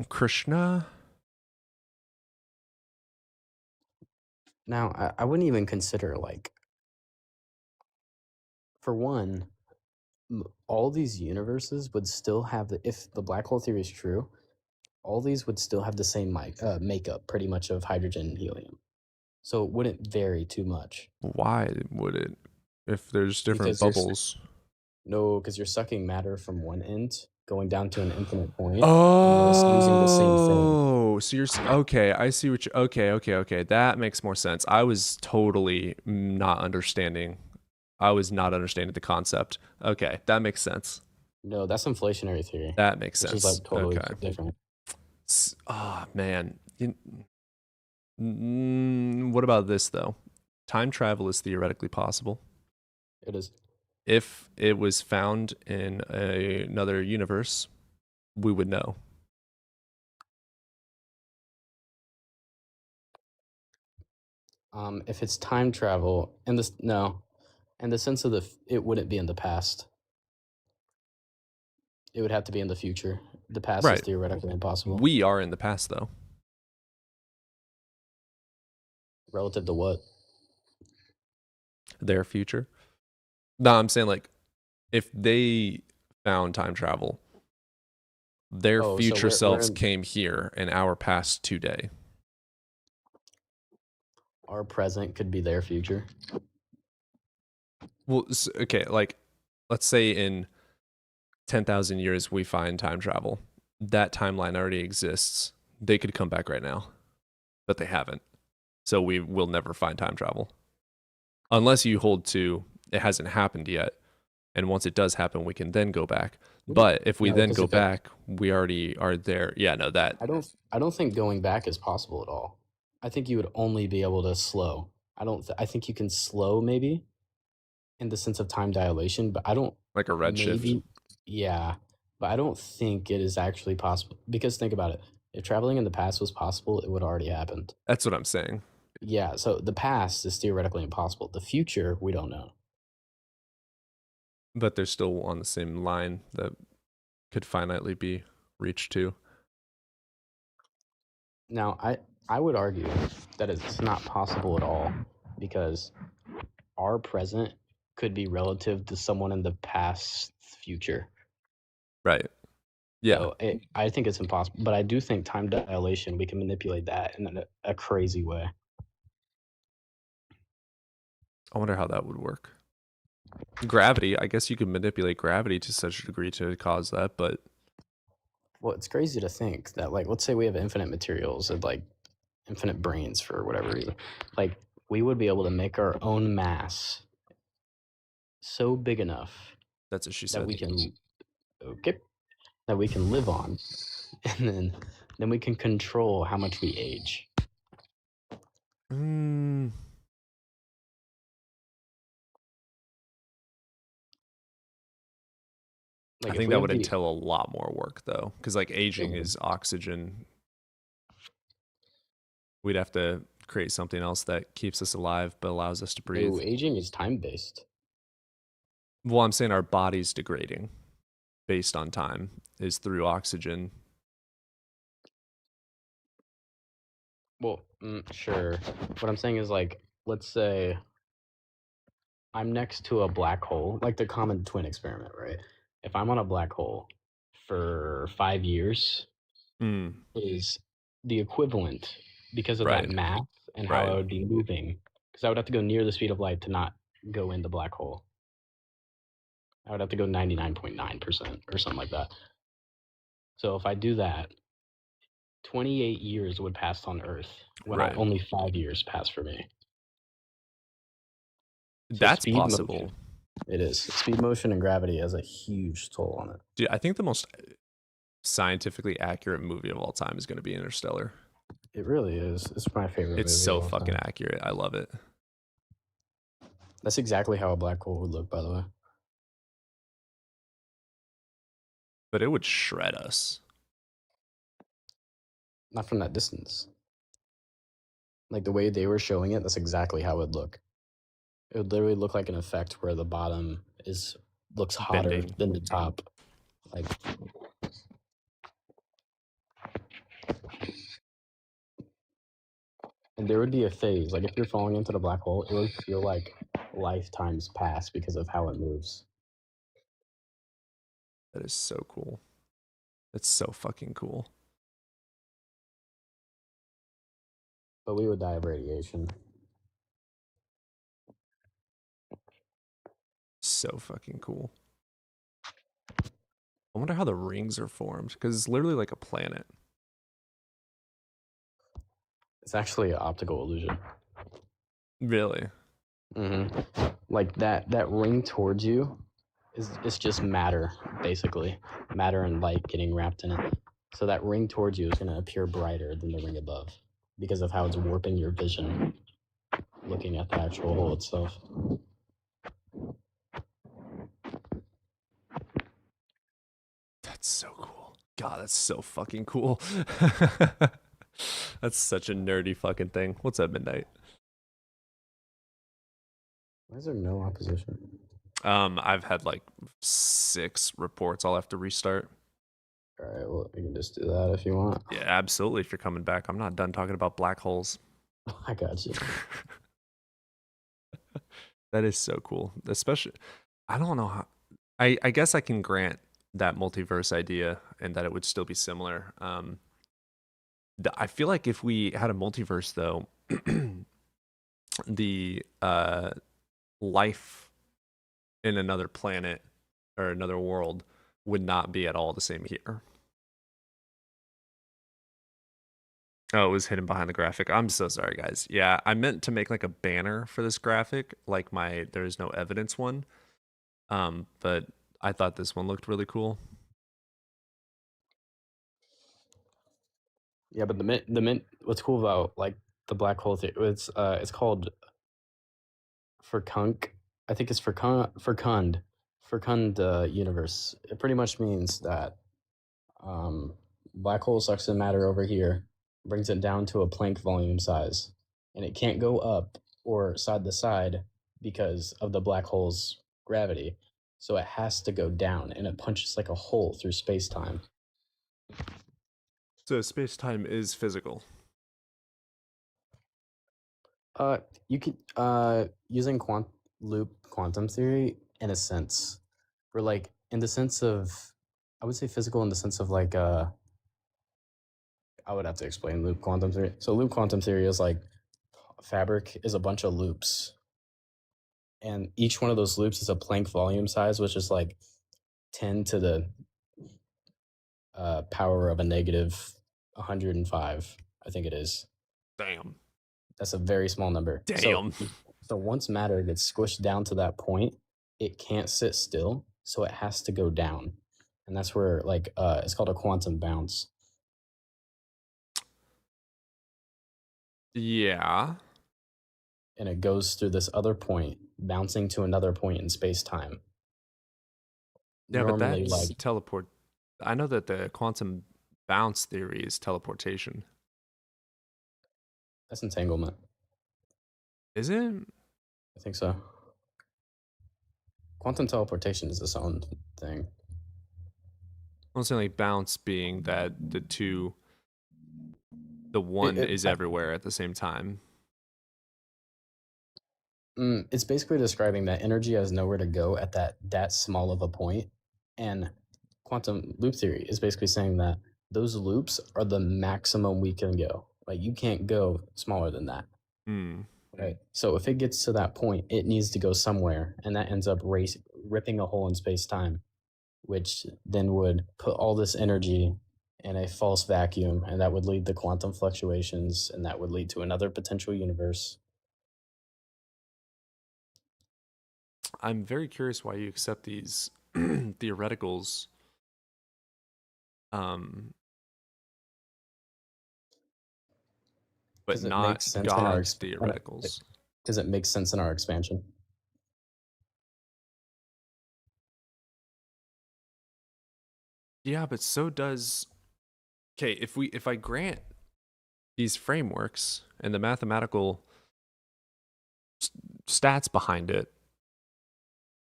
Krishna? Now, I wouldn't even consider, like, for one, all these universes would still have if the black hole theory is true, all these would still have the same makeup, pretty much, of hydrogen and helium. So it wouldn't vary too much. Why would it? If there's different Because bubbles. No, because you're sucking matter from one end, going down to an infinite point. And it's using the same thing. Oh, so you're okay. I see what you. Okay. That makes more sense. I was totally not understanding. I was not understanding the concept. Okay, that makes sense. No, that's inflationary theory. That makes Which sense. is, like, totally Okay. different. Oh man. What about this though? Time travel is theoretically possible. It is. If it was found in another universe, we would know. If it's time travel, in the sense of it wouldn't be in the past. It would have to be in the future. The past is Right. theoretically impossible. We are in the past though. Relative to what? Their future. No, I'm saying like if they found time travel, their Oh, so future we're selves in- came here in our past today. Our present could be their future. Well, okay, like let's say in 10,000 years we find time travel. That timeline already exists. They could come back right now, but they haven't. So we will never find time travel. Unless you hold to it hasn't happened yet. And once it does happen, we can then go back. But if we No, then because go if back, we already are there. Yeah, no, that. I don't think going back is possible at all. I think you would only be able to slow. I think you can slow maybe in the sense of time dilation, but I don't Like a redshift. Yeah, but I don't think it is actually possible, because think about it. If traveling in the past was possible, it would already happened. That's what I'm saying. Yeah, so the past is theoretically impossible. The future, we don't know. But they're still on the same line that could finitely be reached to. Now, I would argue that it's not possible at all, because our present could be relative to someone in the past future. Right. Yeah. So I think it's impossible. But I do think time dilation, we can manipulate that in a crazy way. I wonder how that would work. Gravity, I guess you could manipulate gravity to such a degree to cause that, but Well, it's crazy to think that, like, let's say we have infinite materials and like infinite brains for whatever reason. Like, we would be able to make our own mass so big enough that's what she that said. we can that we can live on, and then we can control how much we age. Like, I if think we that have would the entail a lot more work though, because like aging would. is oxygen. We'd have to create something else that keeps us alive but allows us to breathe. No, aging is time based. Well, I'm saying our body's degrading based on time is through oxygen. Well, sure. What I'm saying is, like, let's say I'm next to a black hole, like the common twin experiment, right? If I'm on a black hole for 5 years, Mm, is the equivalent because of that right. math and how Right. I would be moving. Because I would have to go near the speed of light to not go in the black hole. I would have to go 99.9% or something like that. So if I do that, 28 years would pass on Earth when Right. only 5 years pass for me. So That's speed possible. motion, it is. Speed motion and gravity has a huge toll on it. Dude, I think the most scientifically accurate movie of all time is going to be Interstellar. It really is. It's my favorite It's movie so of all fucking time. accurate. I love it. That's exactly how a black hole would look, by the way. But it would shred us. Not from that distance. Like the way they were showing it, that's exactly how it would look. It would literally look like an effect where the bottom looks hotter Bending. than the top. Like, and there would be a phase. Like if you're falling into the black hole, it would feel like lifetimes pass because of how it moves. That is so cool. That's so fucking cool. But we would die of radiation. So fucking cool. I wonder how the rings are formed because it's literally like a planet. It's actually an optical illusion. Really? Mm-hmm. Like that ring towards you it's just matter, basically. Matter and light getting wrapped in it. So that ring towards you is going to appear brighter than the ring above because of how it's warping your vision looking at the actual hole itself. That's so cool. God, that's so fucking cool. That's such a nerdy fucking thing. What's up, Midnight? Why is there no opposition? I've had like 6 reports. I'll have to restart. All right, well, you can just do that if you want. Yeah, absolutely. If you're coming back, I'm not done talking about black holes. I got you. That is so cool. Especially, I don't know how. I guess I can grant that multiverse idea and that it would still be similar. I feel like if we had a multiverse, though, the life in another planet or another world would not be at all the same here. Oh, it was hidden behind the graphic. I'm so sorry, guys. Yeah, I meant to make like a banner for this graphic, like my there's no evidence one. But I thought this one looked really cool. Yeah, but the mint. What's cool about like the black hole theory? It's called Furkunk. I think it's Furkund universe. It pretty much means that black hole sucks in matter over here, brings it down to a Planck volume size, and it can't go up or side to side because of the black hole's gravity. So it has to go down, and it punches like a hole through space time. So space-time is physical. You could using loop quantum theory in a sense, for like in the sense of I would say physical in the sense of like I would have to explain loop quantum theory. So loop quantum theory is like fabric is a bunch of loops, and each one of those loops is a Planck volume size, which is like 10 to the power of a negative 105, I think it is. Damn. That's a very small number. Damn. So once matter gets squished down to that point, it can't sit still, so it has to go down, and that's where like it's called a quantum bounce. Yeah. And it goes through this other point, bouncing to another point in space time. Yeah, but Normally, that's like teleport. I know that the quantum bounce theory is teleportation. that's entanglement. Is it? I think so. Quantum teleportation is its own thing. I'm saying like bounce being that the one is everywhere at the same time. It's basically describing that energy has nowhere to go at that small of a point, and quantum loop theory is basically saying that those loops are the maximum we can go. Like you can't go smaller than that. Right. So if it gets to that point, it needs to go somewhere, and that ends up ripping a hole in space-time, which then would put all this energy in a false vacuum, and that would lead to quantum fluctuations, and that would lead to another potential universe. I'm very curious why you accept these theoreticals. But not God's theoreticals. Does it make sense in our expansion? Yeah, but so does. Okay, if I grant these frameworks and the mathematical stats behind it,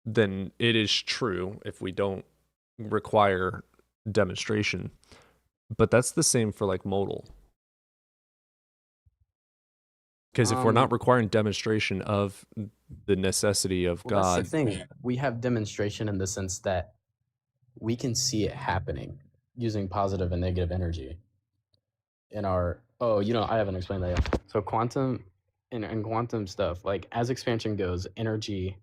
then it is true if we don't require demonstration. But that's the same for like modal. Because if we're not requiring demonstration of the necessity of God. That's the thing. We have demonstration in the sense that we can see it happening using positive and negative energy in our I haven't explained that yet. So quantum and quantum stuff, like as expansion goes, energy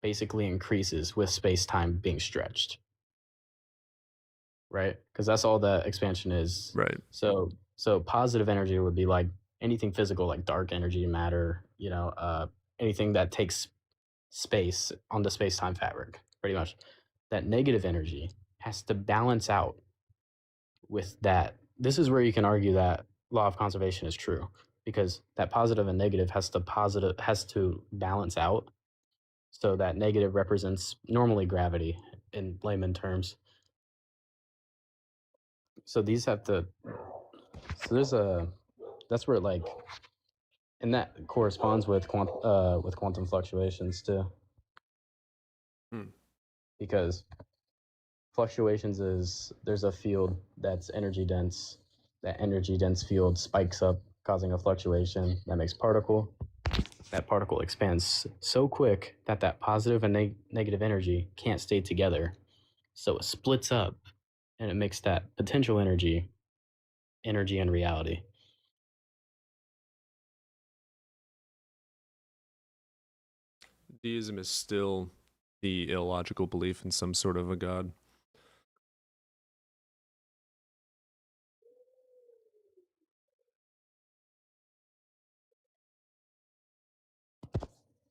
basically increases with space-time being stretched, right? Because that's all that expansion is. Right. So positive energy would be like anything physical, like dark energy, matter, anything that takes space on the space-time fabric, pretty much. That negative energy has to balance out with that. This is where you can argue that law of conservation is true, because that positive and negative has to balance out. So that negative represents normally gravity in layman terms. So these have to. So that's where like, and that corresponds with quantum fluctuations too. Because fluctuations is there's a field that's energy dense. That energy dense field spikes up, causing a fluctuation that makes particle. That particle expands so quick that positive and negative energy can't stay together. So it splits up, and it makes that potential energy and reality. Deism is still the illogical belief in some sort of a God.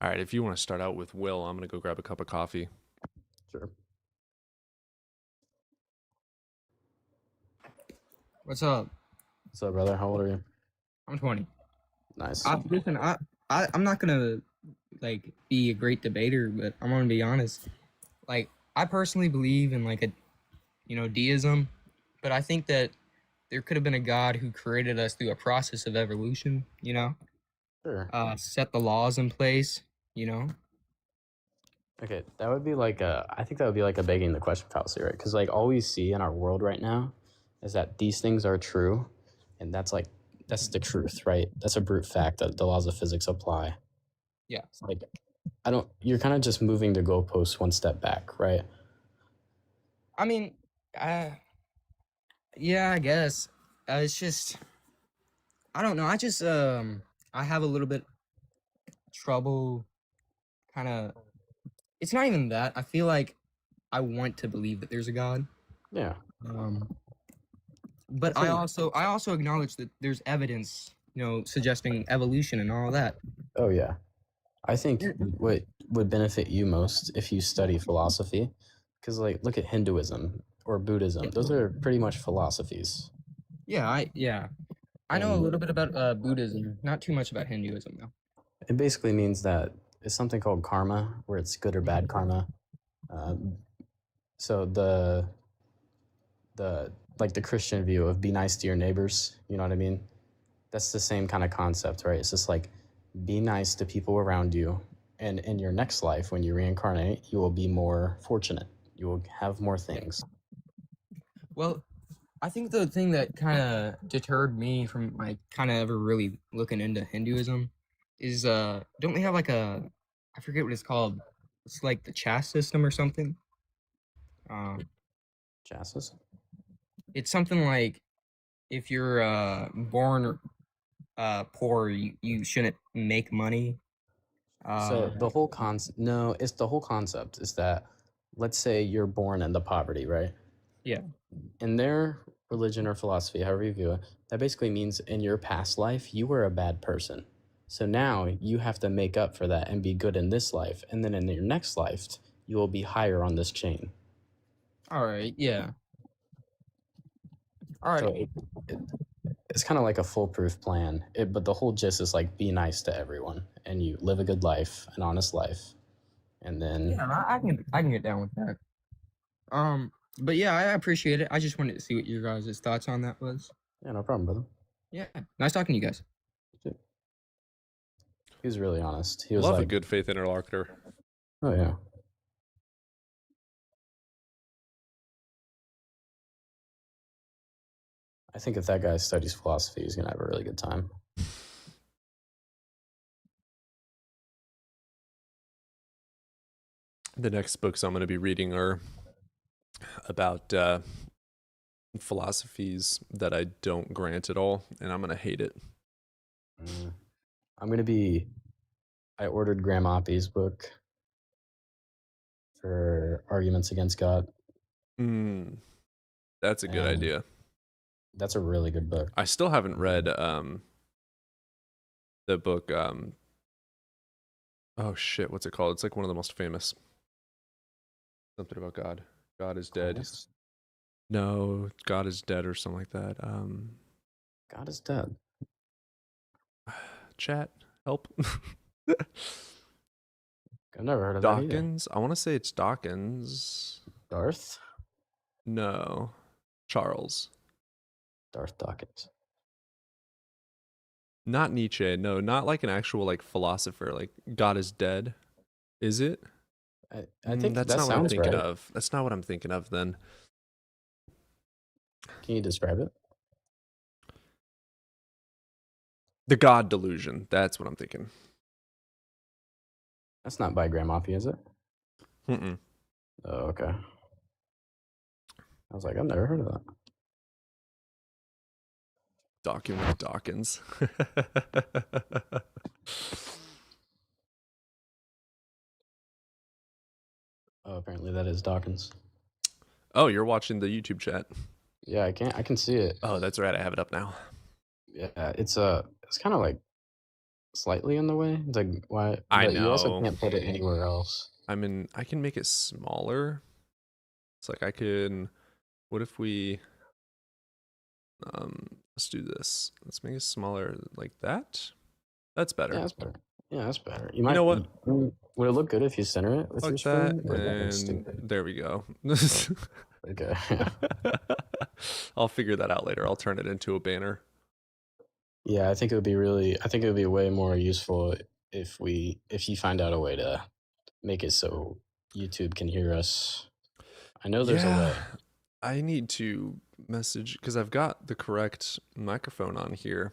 All right, if you want to start out with Will, I'm going to go grab a cup of coffee. Sure. What's up? What's up, brother? How old are you? I'm 20. Nice. Listen, I'm not gonna like be a great debater, but I'm gonna be honest. Like, I personally believe in like deism, but I think that there could have been a God who created us through a process of evolution. Sure. Set the laws in place. Okay, that would be like I think that would be like a begging the question fallacy, right? Because like all we see in our world right now is that these things are true, and that's the truth, right? That's a brute fact that the laws of physics apply. Yeah. It's like you're kind of just moving the goalposts one step back, right? I mean, Yeah, I guess. It's just I don't know. I have a little bit trouble kind of. It's not even that. I feel like I want to believe that there's a God. Yeah. Um, but I I also acknowledge that there's evidence, suggesting evolution and all that. Oh yeah. I think what would benefit you most if you study philosophy, because like look at Hinduism or Buddhism. Those are pretty much philosophies. I know a And little bit about Buddhism, not too much about Hinduism though. it basically means that it's something called karma, where it's good or bad karma. So the like the Christian view of be nice to your neighbors, you know what I mean? That's the same kind of concept, right? It's just like be nice to people around you, and in your next life, when you reincarnate, you will be more fortunate. You will have more things. Well, I think the thing that kind of deterred me from like kind of ever really looking into Hinduism is don't they have like I forget what it's called. It's like the caste system or something. Chassis. It's something like if you're born poor, you shouldn't make money. So the whole concept, no, it's the whole concept is that, let's say you're born into poverty, right? Yeah. In their religion or philosophy, however you view it, that basically means in your past life, you were a bad person. So now you have to make up for that and be good in this life. And then in your next life, you will be higher on this chain. All right. Yeah. All right. So it's kind of like a foolproof plan. But the whole gist is like be nice to everyone and you live a good life, an honest life. And then Yeah, I can get down with that. But yeah, I appreciate it. I just wanted to see what your guys' thoughts on that was. yeah, no problem, brother. Yeah, nice talking to you guys. He was really honest. He was Love like, a good faith interlocutor. oh yeah. I think if that guy studies philosophy, he's gonna have a really good time. The next books I'm going to be reading are about philosophies that I don't grant at all, and I'm going to hate it. I ordered Graham Oppy's book for Arguments Against God. That's a good And idea. That's a really good book. I still haven't read the book. Oh shit, what's it called? It's like one of the most famous. Something about God. God is dead. No, God is dead or something like that. God is dead. Chat, help. I've never heard of that either. Dawkins. I want to say it's Dawkins. Darth? No, Charles. Darth Dawkins. Not Nietzsche. No, not like an actual like philosopher. Like God is dead. Is it? I think that's that not what I'm sounds thinking right. of. That's not what I'm thinking of then. Can you describe it? The God Delusion. That's what I'm thinking. That's not by Graham Oppy, is it? Mm-mm. Oh, okay. I was like, I've never heard of that. Document Dawkins. Oh, apparently that is Dawkins. Oh, you're watching the YouTube chat. Yeah, I can see it. Oh, that's right. I have it up now. Yeah, it's kind of like slightly in the way. It's like why? I But you also know. can't put it anywhere else. I can make it smaller. It's like I can. What if we? Let's do this. Let's make it smaller like that. That's better. Yeah, that's better. Yeah, that's better. You know what? Would it look good if you center it with your Like screen? that, Or that looks and stupid? there we go. Okay. I'll figure that out later. I'll turn it into a banner. Yeah, I think it would be way more useful if you find out a way to make it so YouTube can hear us. I know there's a way. I need to message because I've got the correct microphone on here.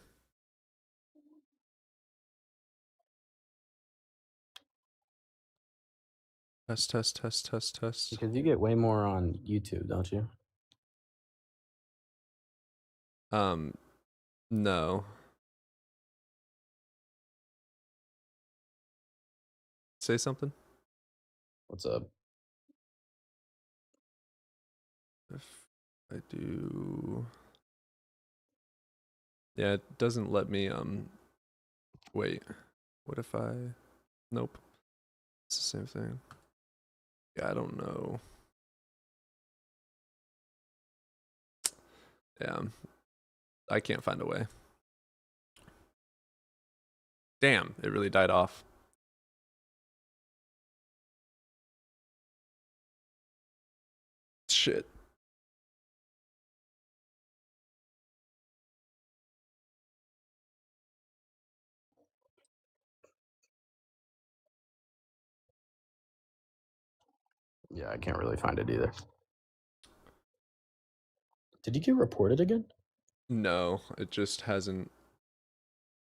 Test. Because you get way more on YouTube, don't you? No. Say something. What's up? If I do, yeah, it doesn't let me. Wait. What if I? Nope. It's the same thing. Yeah, I don't know. Yeah, I can't find a way. Damn, it really died off. Shit. Yeah, I can't really find it either. Did you get reported again? No, it just hasn't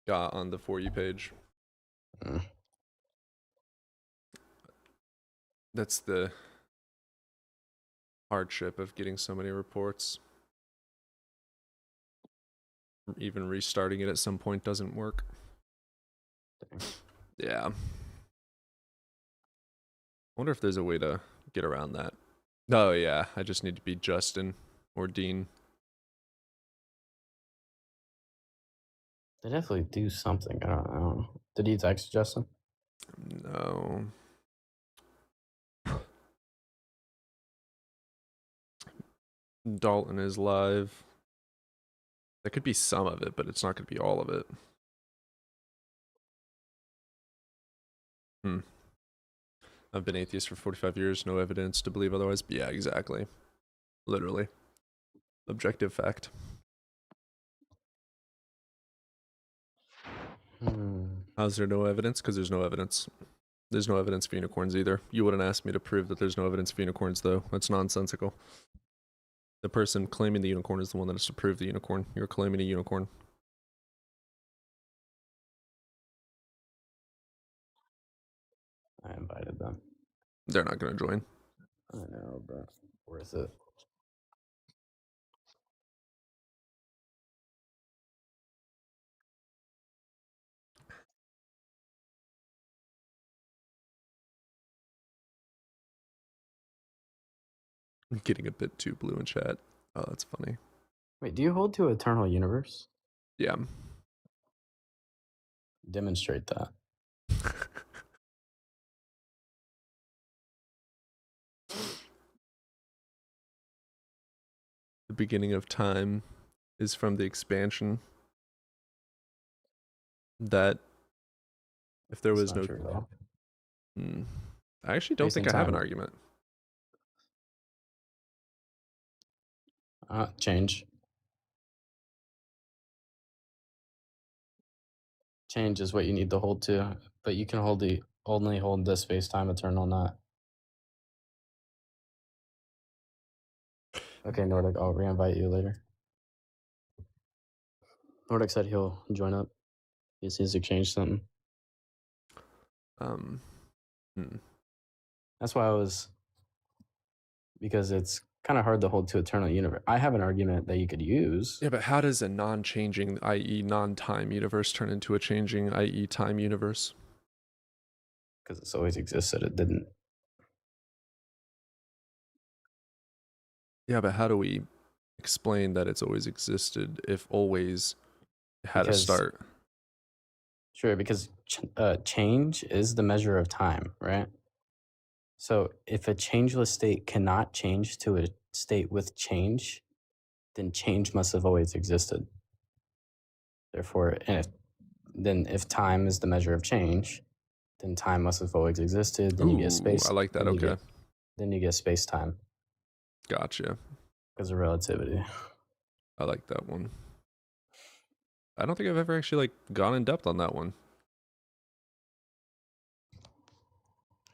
got on the For You page. That's the hardship of getting so many reports. Even restarting it at some point doesn't work. Yeah. Wonder if there's a way to get around that. Oh yeah, I just need to be Justin or Dean. They definitely do something. I don't know. Did he text Justin? No. Dalton is live. That could be some of it, but it's not going to be all of it. I've been atheist for 45 years, no evidence to believe otherwise. Yeah, exactly. Literally. Objective fact. How's there no evidence? Because there's no evidence. There's no evidence for unicorns either. You wouldn't ask me to prove that there's no evidence for unicorns, though. That's nonsensical. The person claiming the unicorn is the one that has to prove the unicorn. You're claiming a unicorn. I invited them. They're not going to join. I know, but worth it. I'm getting a bit too blue in chat. Oh, that's funny. Wait, do you hold to eternal universe? Yeah. Demonstrate that. The beginning of time is from the expansion. That if there was no... True, though. I actually don't Space think and I have an time. argument. Change. Change is what you need to hold to, but you can only hold the space-time eternal, not. Okay, Nordic, I'll re-invite you later. Nordic said he'll join up. He just needs to change something. That's why because it's kind of hard to hold to eternal universe. I have an argument that you could use. Yeah, but how does a non-changing, i.e. non-time universe turn into a changing, i.e. time universe? Because it's always existed. It didn't. Yeah, but how do we explain that it's always existed if always had a start? Sure, because change is the measure of time, right? So if a changeless state cannot change to a state with change, then change must have always existed. Therefore, if time is the measure of change, then time must have always existed. Then you get space. I like that. Okay. Then you get space-time. Gotcha. Because of relativity. I like that one. I don't think I've ever actually gone in depth on that one.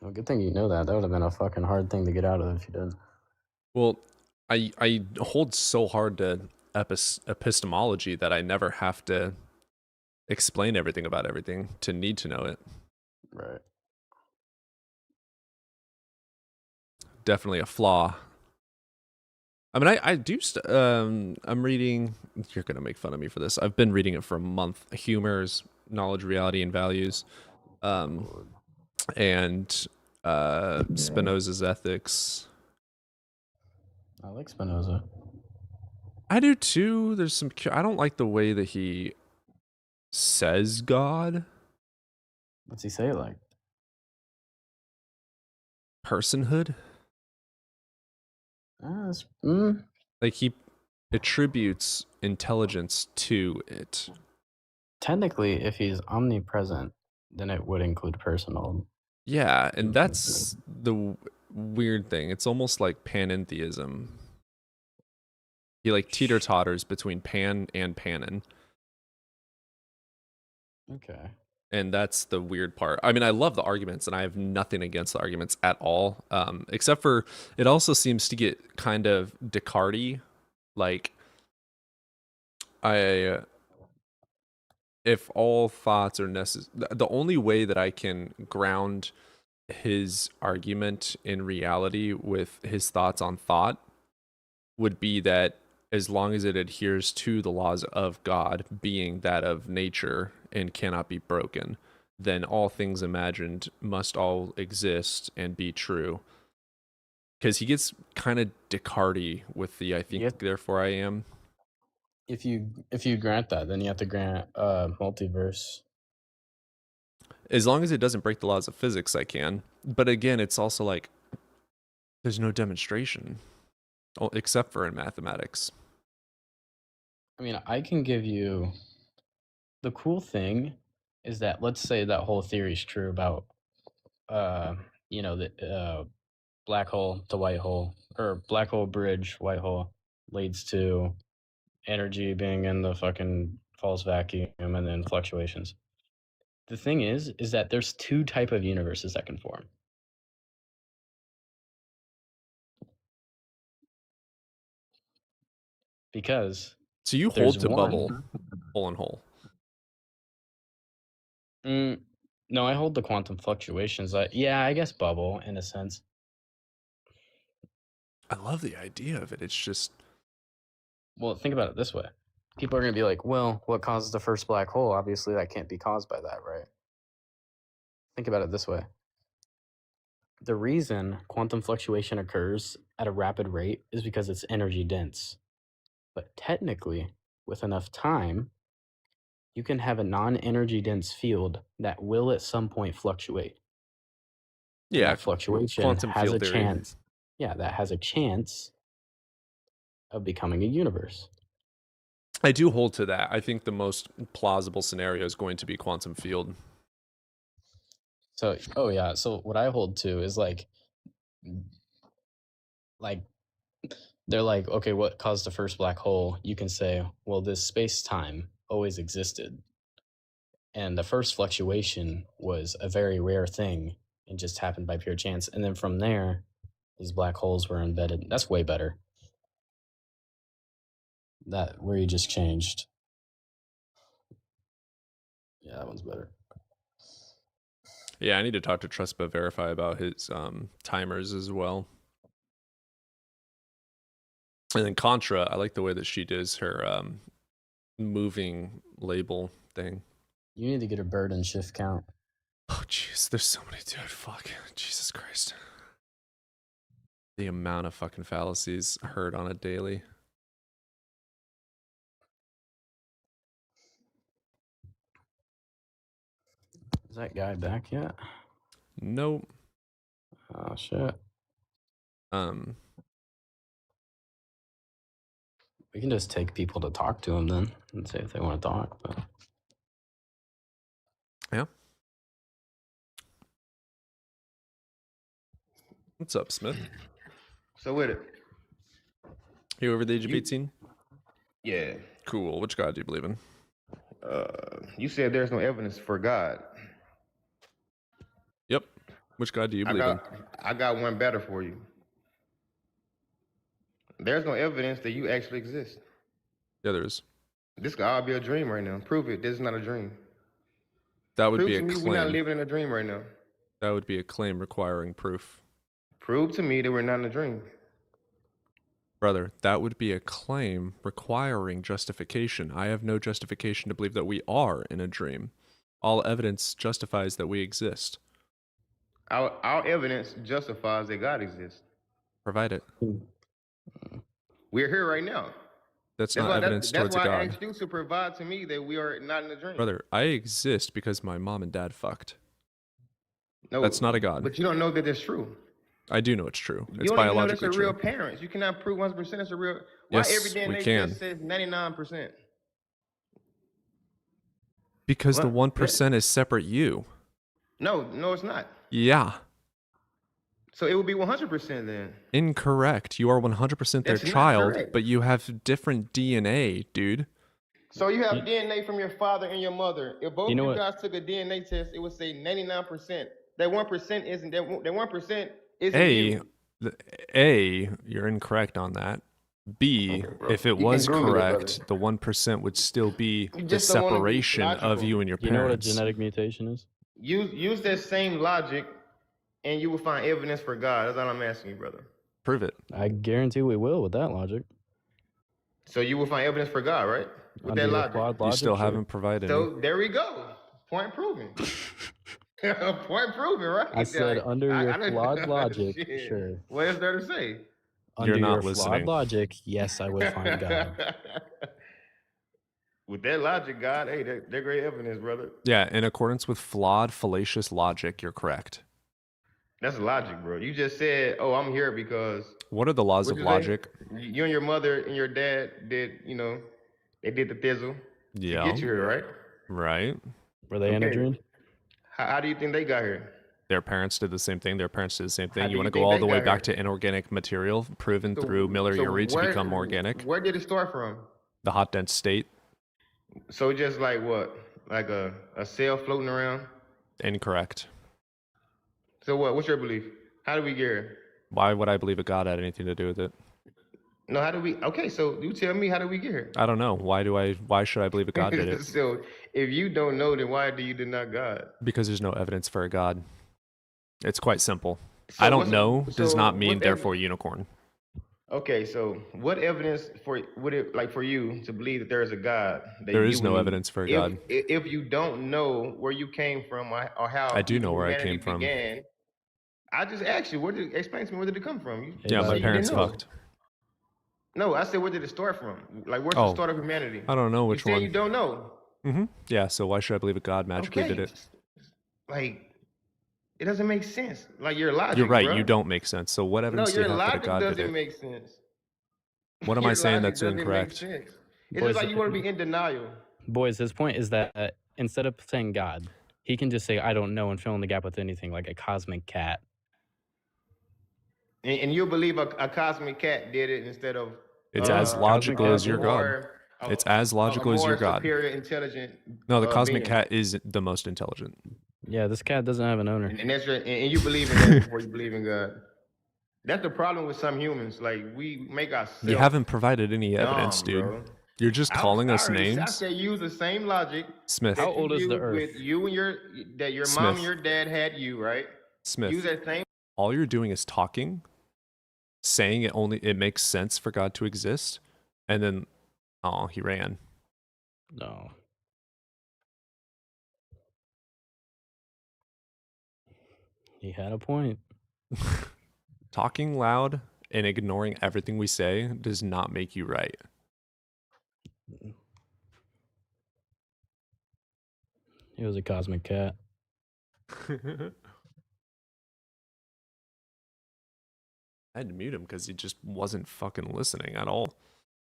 Well, good thing you know that. That would have been a fucking hard thing to get out of if you didn't. Well, I hold so hard to epistemology that I never have to explain everything about everything to need to know it. Right. Definitely a flaw. I mean, I do. I'm reading. You're gonna make fun of me for this. I've been reading it for a month. Humors, Knowledge, Reality, and Values, and Spinoza's Ethics. I like Spinoza. I do too. There's some. I don't like the way that he says God, What's he say like? personhood. Mm, Like he attributes intelligence to it. technically, if he's omnipresent, then it would include personal. Yeah, and that's the weird thing. It's almost like panentheism. He like teeter-totters between pan and panin. Okay. And that's the weird part. I mean, I love the arguments, and I have nothing against the arguments at all. Except for it also seems to get kind of Descartes-y. Like, if all thoughts are necessary, the only way that I can ground his argument in reality with his thoughts on thought would be that as long as it adheres to the laws of God, being that of nature and cannot be broken, then all things imagined must all exist and be true. Because he gets kind of Descartes with the I think, Yep. therefore I am. If you grant that, then you have to grant multiverse. As long as it doesn't break the laws of physics, I can. But again, it's also like there's no demonstration, except for in mathematics. I mean, I can give you. The cool thing is that let's say that whole theory is true about, the black hole to white hole, or black hole bridge, white hole leads to energy being in the fucking false vacuum and then fluctuations. The thing is that there's two type of universes that can form. Because So you there's hold to one. bubble, hole and hole. No, I hold the quantum fluctuations. Yeah, I guess bubble in a sense. I love the idea of it. It's just, Well, think about it this way. People are going to be like, well, what causes the first black hole? Obviously, that can't be caused by that, right? Think about it this way. The reason quantum fluctuation occurs at a rapid rate is because it's energy dense. But technically, with enough time, you can have a non-energy dense field that will at some point fluctuate. And yeah, that fluctuation quantum has field a theory. chance. Yeah, that has a chance of becoming a universe. I do hold to that. I think the most plausible scenario is going to be quantum field. So, oh yeah. So what I hold to is like they're like, okay, what caused the first black hole? You can say, well, this space-time always existed. And the first fluctuation was a very rare thing and just happened by pure chance. And then from there, these black holes were embedded. That's way better. That where you just changed. Yeah, that one's better. Yeah, I need to talk to Trust But Verify about his timers as well. And then Contra, I like the way that she does her moving label thing. You need to get a bird and shift count. Oh, jeez, there's so many, dude. Fuck, Jesus Christ. The amount of fucking fallacies heard on a daily. Is that guy back yet? Nope. Oh shit. We can just take people to talk to him then and say if they want to talk. But yeah. What's up, Smith? So with it. You over the age of 18? Yeah. Cool. Which God do you believe in? You said there's no evidence for God. Yep. Which God do you believe in? I got one better for you. There's no evidence that you actually exist. Yeah, there is. This could all be a dream right now. Prove it. This is not a dream. That would Prove be to a me claim. we're not living in a dream right now. That would be a claim requiring proof. Prove to me that we're not in a dream. Brother, that would be a claim requiring justification. I have no justification to believe that we are in a dream. All evidence justifies that we exist. Our evidence justifies that God exists. Provide it. We're here right now. That's not evidence that's towards a why I God. asked you to provide to me that we are not in a dream. Brother, I exist because my mom and dad fucked. No, That's not a God. But you don't know that it's true. I do know it's true. You It's don't even know that's biologically a real true. parents. You cannot prove 100% it's a real. Why Yes, every we DNA can. test says 99%? Because the What? 1% is separate you. No, it's not. Yeah. So it would be 100% then. Incorrect. You are 100% their That's not child, correct. but you have different DNA, dude. So you have DNA from your father and your mother. If both You know you what? guys took a DNA test, it would say 99%. That 1% isn't that 1% isn't A, you. You're incorrect on that. B, Okay, bro. if it You can was Google it, correct, the 1% would still be You the just don't wanna be separation of logical. you and your You know what a parents. genetic mutation is? Use that same logic, and you will find evidence for God. That's all I'm asking you, brother. Prove it. I guarantee we will with that logic. So you will find evidence for God, right? With Under that your logic. flawed You logic, still sure. haven't provided So any. there we go. Point proven. Point proven, right? I said Like, under your don't- flawed logic, Shit. sure. What is there to say? Under You're not your listening. flawed logic, yes, I would find God. With that logic, God, hey, they're great evidence, brother. Yeah, in accordance with flawed, fallacious logic, you're correct. That's logic, bro. You just said, "Oh, I'm here because." What are the laws What'd of you say? logic? You and your mother and your dad did, they did the thizzle to Yeah. get you here, right? Right. Were they in a Okay. dream? How do you think they got here? Their parents did the same thing. Their parents did the same How thing. do You want you to go think all they the way got back here? to inorganic material proven through Miller-Urey to where- become organic. Where did it start from? The hot, dense state. So just like what? Like a cell floating around? Incorrect. So what? What's your belief? How do we get here? Why would I believe a God had anything to do with it? No, how do we? Okay, so you tell me, how do we get here? I don't know. Why should I believe a God did it? So if you don't know, then why do you deny God? Because there's no evidence for a God. It's quite simple. So I don't what's- know does so not mean what therefore unicorn. Okay, so what evidence would it like for you to believe that there is a God? That There you is no would need? evidence for a God. If you don't know where you came from or how I do know even where I humanity came from. began, I just asked you, explain to me, where did it come from? You Yeah, said my you parents didn't know. fucked. No, I said, where did it start from? Like, where's Oh, the start of humanity? I don't know which you said one. You don't know. Yeah, so why should I believe a God magically Okay. did it? Like, it doesn't make sense. Like your logic. You're right, bruh. you don't make sense. So what No, evidence do your you have that a logic God did doesn't it? make sense. What am Your I saying logic that's doesn't make incorrect? sense. It's Boys, just like you want to be in denial. Boys, his point is that instead of saying God, he can just say, I don't know, and fill in the gap with anything, like a cosmic cat. And you'll believe a cosmic cat did it instead of It's as logical Cosmic as your cat. God. more- It's as logical as your more God. superior intelligent. No, the cosmic being. cat is the most intelligent. Yeah, this cat doesn't have an owner. And that's right. And you believe in that before you believe in God. That's the problem with some humans. Like we make ourselves. You haven't provided any evidence, dumb, dude. bro. You're just calling us I names. said use the same logic. Smith. How that you old is the used Earth? With you and your mom Smith. and your dad had you, right? Smith. Use that same. All you're doing is talking, saying it makes sense for God to exist, and then he ran. No. He had a point. Talking loud and ignoring everything we say does not make you right. He was a cosmic cat. I had to mute him because he just wasn't fucking listening at all.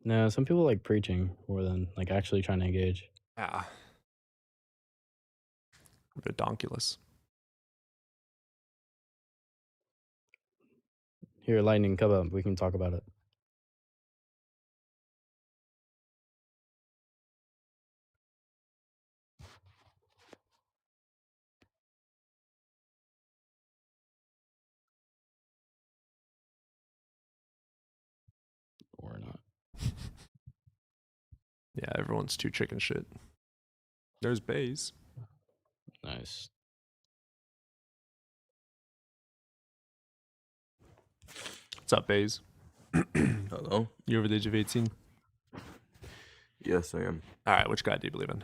No, some people like preaching more than like actually trying to engage. Yeah. Redonkulous. Here, Lightning, come up. We can talk about it. Or not. Yeah, everyone's too chicken shit. There's Baze. Nice. What's up, Baze? Hello? You over the age of 18? Yes, I am. All right, which God do you believe in?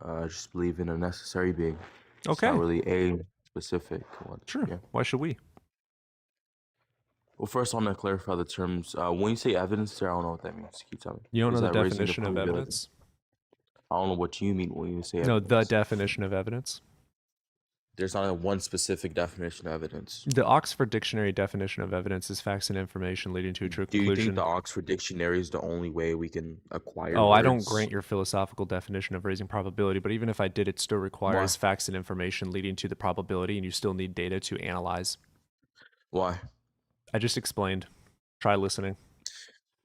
I just believe in a necessary being. It's Okay. not really a specific one. Sure. Yeah. Why should we? Well, first, I want to clarify the terms. When you say evidence there, I don't know what that means. Can you tell me? You don't Is know the that raising definition of probability? evidence? I don't know what you mean when you say No, evidence. the definition of evidence. There's not a one specific definition of evidence. The Oxford Dictionary definition of evidence is facts and information leading to a true Do you conclusion. think the Oxford Dictionary is the only way we can acquire Oh, words? I don't grant your philosophical definition of raising probability, but even if I did, it still requires facts and information leading to the probability, and you still need data to analyze. Why? I just explained. Try listening.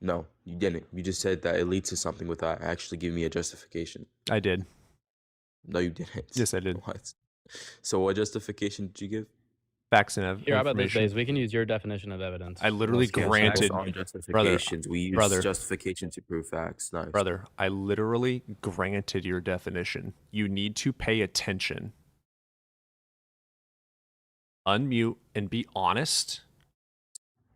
No, you didn't. You just said that it leads to something without actually giving me a justification. I did. No, you didn't. Yes, I did. What? So what justification did you give? Facts and Here, how about this, information. Days? We can use your definition of evidence. I literally Let's granted, focus on brother, justifications. We use brother, justification to prove facts. Nice. brother, I literally granted your definition. You need to pay attention. Unmute and be honest,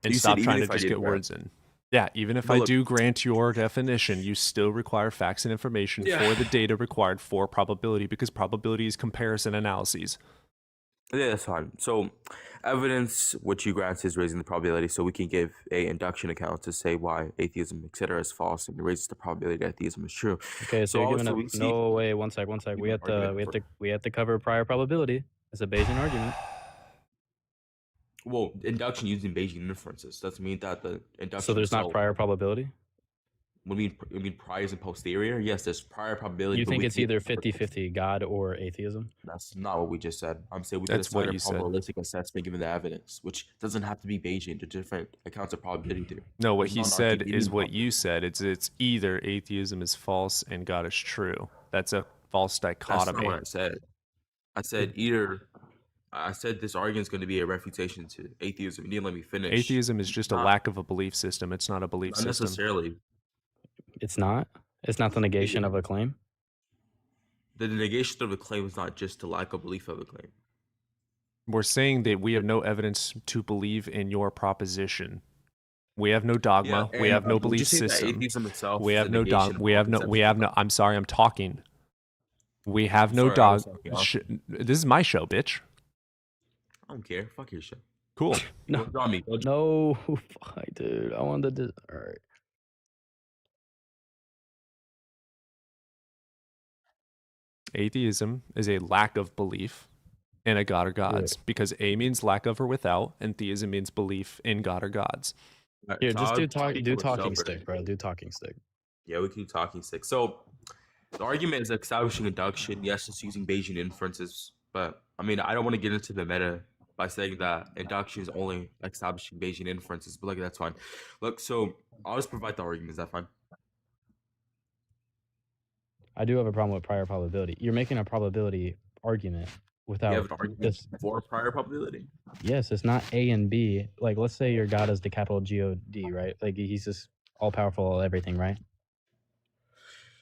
and You stop said trying even to if I just did, get right? words in. Yeah, even if No, I look- do grant your definition, you still require facts and information for the data required for probability, because probability is comparison analyses. Yeah, that's fine. So, evidence, which you grant, is raising the probability, so we can give a induction account to say why atheism, etc., is false, and it raises the probability that atheism is true. Okay, so you're giving also a we see- no way. One sec. We have to cover prior probability. It's a Bayesian argument. Well, induction using Bayesian inferences doesn't mean that the induction. So there's not itself- prior probability. When we mean priors and posterior, yes, there's prior probability. You but think we it's can't either cover 50-50 God or atheism? That's not what we just said. I'm saying we That's could what assign a you said. probabilistic assessment given the evidence, which doesn't have to be Bayesian. They're different accounts of probability there. No, what There's he not an said Archimedean is what problem. you said. It's either atheism is false and God is true. That's a false That's dichotomy. not what I said. I said either. I said this argument is going to be a refutation to atheism. You didn't let me finish. Atheism is just a Not- lack of a belief system. It's not a belief Not system. necessarily. It's not. It's not the negation of a claim. The negation of a claim is not just the lack of belief of a claim. We're saying that we have no evidence to believe in your proposition. We have no dogma. Yeah, we have and no would you belief say that system. atheism itself We is have a no negation dog. of We all have no. We have no. I'm sorry. I'm talking. We have no Sorry, I was dog. talking off. This is my show, bitch. I don't care. Fuck your shit. Cool. No. Don't draw me. Don't No, fuck, dude. I wanted to. All right. Atheism is a lack of belief in a god or gods, because A means lack of or without, and theism means belief in god or gods. Here, So just I'll do speak do for talking myself, stick, bro. Do talking stick. Yeah, we keep talking stick. So the argument is establishing induction. Yes, it's using Bayesian inferences, but I mean, I don't want to get into the meta by saying that induction is only establishing Bayesian inferences, but like that's fine. Look, so I'll just provide the argument. Is that fine? I do have a problem with prior probability. You're making a probability argument You without have an argument this. for prior probability. Yes, it's not A and B. Like, let's say your God is the capital G-O-D, right? Like, he's just all powerful, everything, right?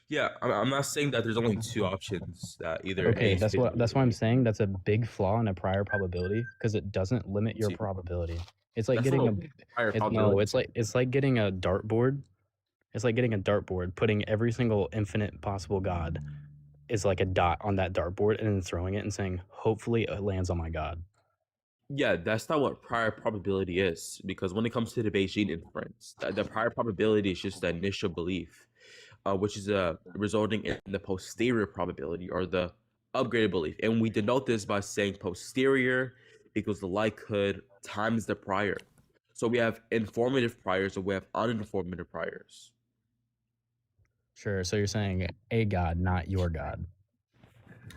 Yeah, I'm not saying that there's only two options. That either Okay, A is that's why basically- I'm saying that's a big flaw in a prior probability because it doesn't limit your See, probability. It's like that's getting not a prior no, probability. it's like getting a dartboard. It's like getting a dartboard, putting every single infinite possible God is like a dot on that dartboard and then throwing it and saying, hopefully it lands on my God. Yeah, that's not what prior probability is, because when it comes to the Bayesian inference, the prior probability is just the initial belief, which is resulting in the posterior probability or the upgraded belief. And we denote this by saying posterior equals the likelihood times the prior. So we have informative priors and we have uninformative priors. Sure. So you're saying a God, not your God.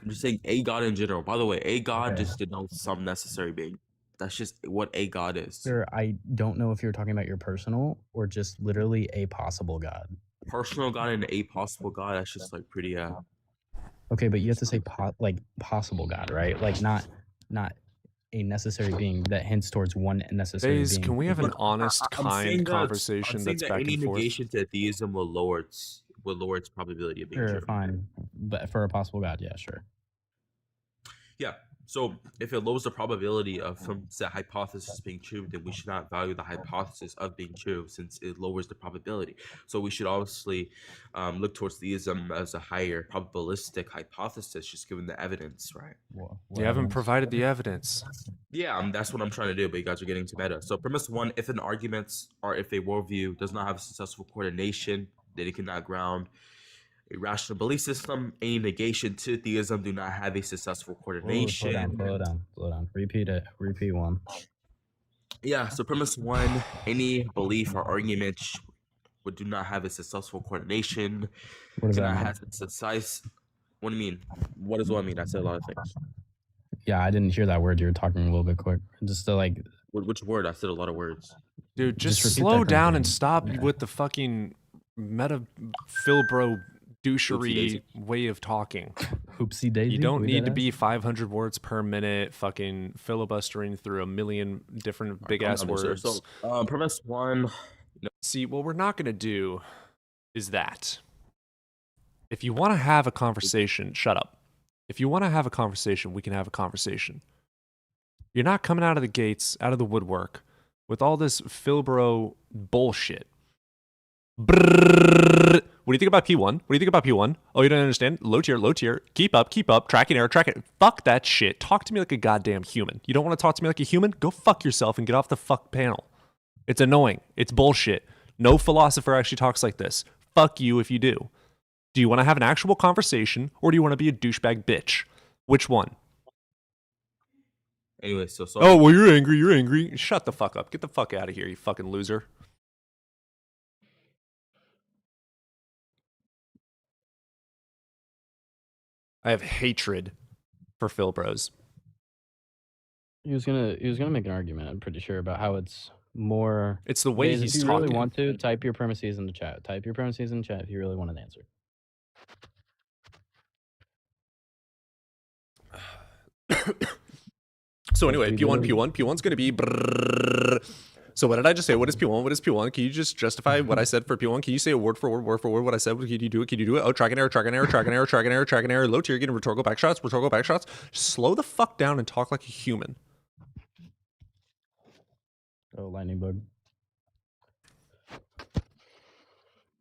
I'm just saying a God in general. By the way, a God Okay. just denotes some necessary being. That's just what a God is. Sir, I don't know if you're talking about your personal or just literally a possible God. Personal God and a possible God, that's just like pretty Okay, but you have to say possible God, right? Like not a necessary being that hints towards one necessary Baze, being. can we have an Look, honest, I'm saying kind that- conversation I'm saying that's that back any and forth? negation to theism will lower its probability of being Sure, true. fine. But for a possible God, yeah, sure. Yeah. So if it lowers the probability of some set hypothesis being true, then we should not value the hypothesis of being true since it lowers the probability. So we should obviously look towards theism as a higher probabilistic hypothesis, just given the evidence, right? You haven't provided the evidence. Yeah, that's what I'm trying to do, but you guys are getting to meta. So premise one, if an argument or if a worldview does not have a successful coordination, then it cannot ground a rational belief system. Any negation to theism do not have a successful coordination. Slow down. Repeat it. Repeat one. Yeah, so premise one, any belief or argument would do not have a successful coordination. What does that Cannot mean? have a success. What do you mean? What does what mean? I said a lot of things. Yeah, I didn't hear that word. You were talking a little bit quick. Just to like, Which word? I said a lot of words. Dude, just repeat slow that down again. and stop with the fucking meta Philbro douchery daisy. way of talking. Hoopsie daisy. You don't We need dead to be ass? 500 words per minute, fucking filibustering through a million different big ass Calm down, sir. words. So, premise one. See, what we're not going to do is that. If you want to have a conversation, shut up. If you want to have a conversation, we can have a conversation. You're not coming out of the gates, out of the woodwork, with all this Philbro bullshit. Brrrr. What do you think about P1? What do you think about P1? Oh, you don't understand? Low tier. Keep up. Tracking error. Fuck that shit. Talk to me like a goddamn human. You don't want to talk to me like a human? Go fuck yourself and get off the fuck panel. It's annoying. It's bullshit. No philosopher actually talks like this. Fuck you if you do. Do you want to have an actual conversation, or do you want to be a douchebag bitch? Which one? Anyway, so Oh, well, you're angry. Shut the fuck up. Get the fuck out of here, you fucking loser. I have hatred for Phil Bros. He was gonna make an argument. I'm pretty sure about how it's more. It's the way Vase, he's if you talking. really want to, type your premises in the chat. Type your premises in the chat if you really want an answer. So anyway, P1's going to be brrrr. So what did I just say? What is P1? Can you just justify what I said for P1? Can you say a word for word what I said? Can you do it? Oh, tracking error. Low tier, getting rhetorical backshots. Slow the fuck down and talk like a human. Oh, lightning bug.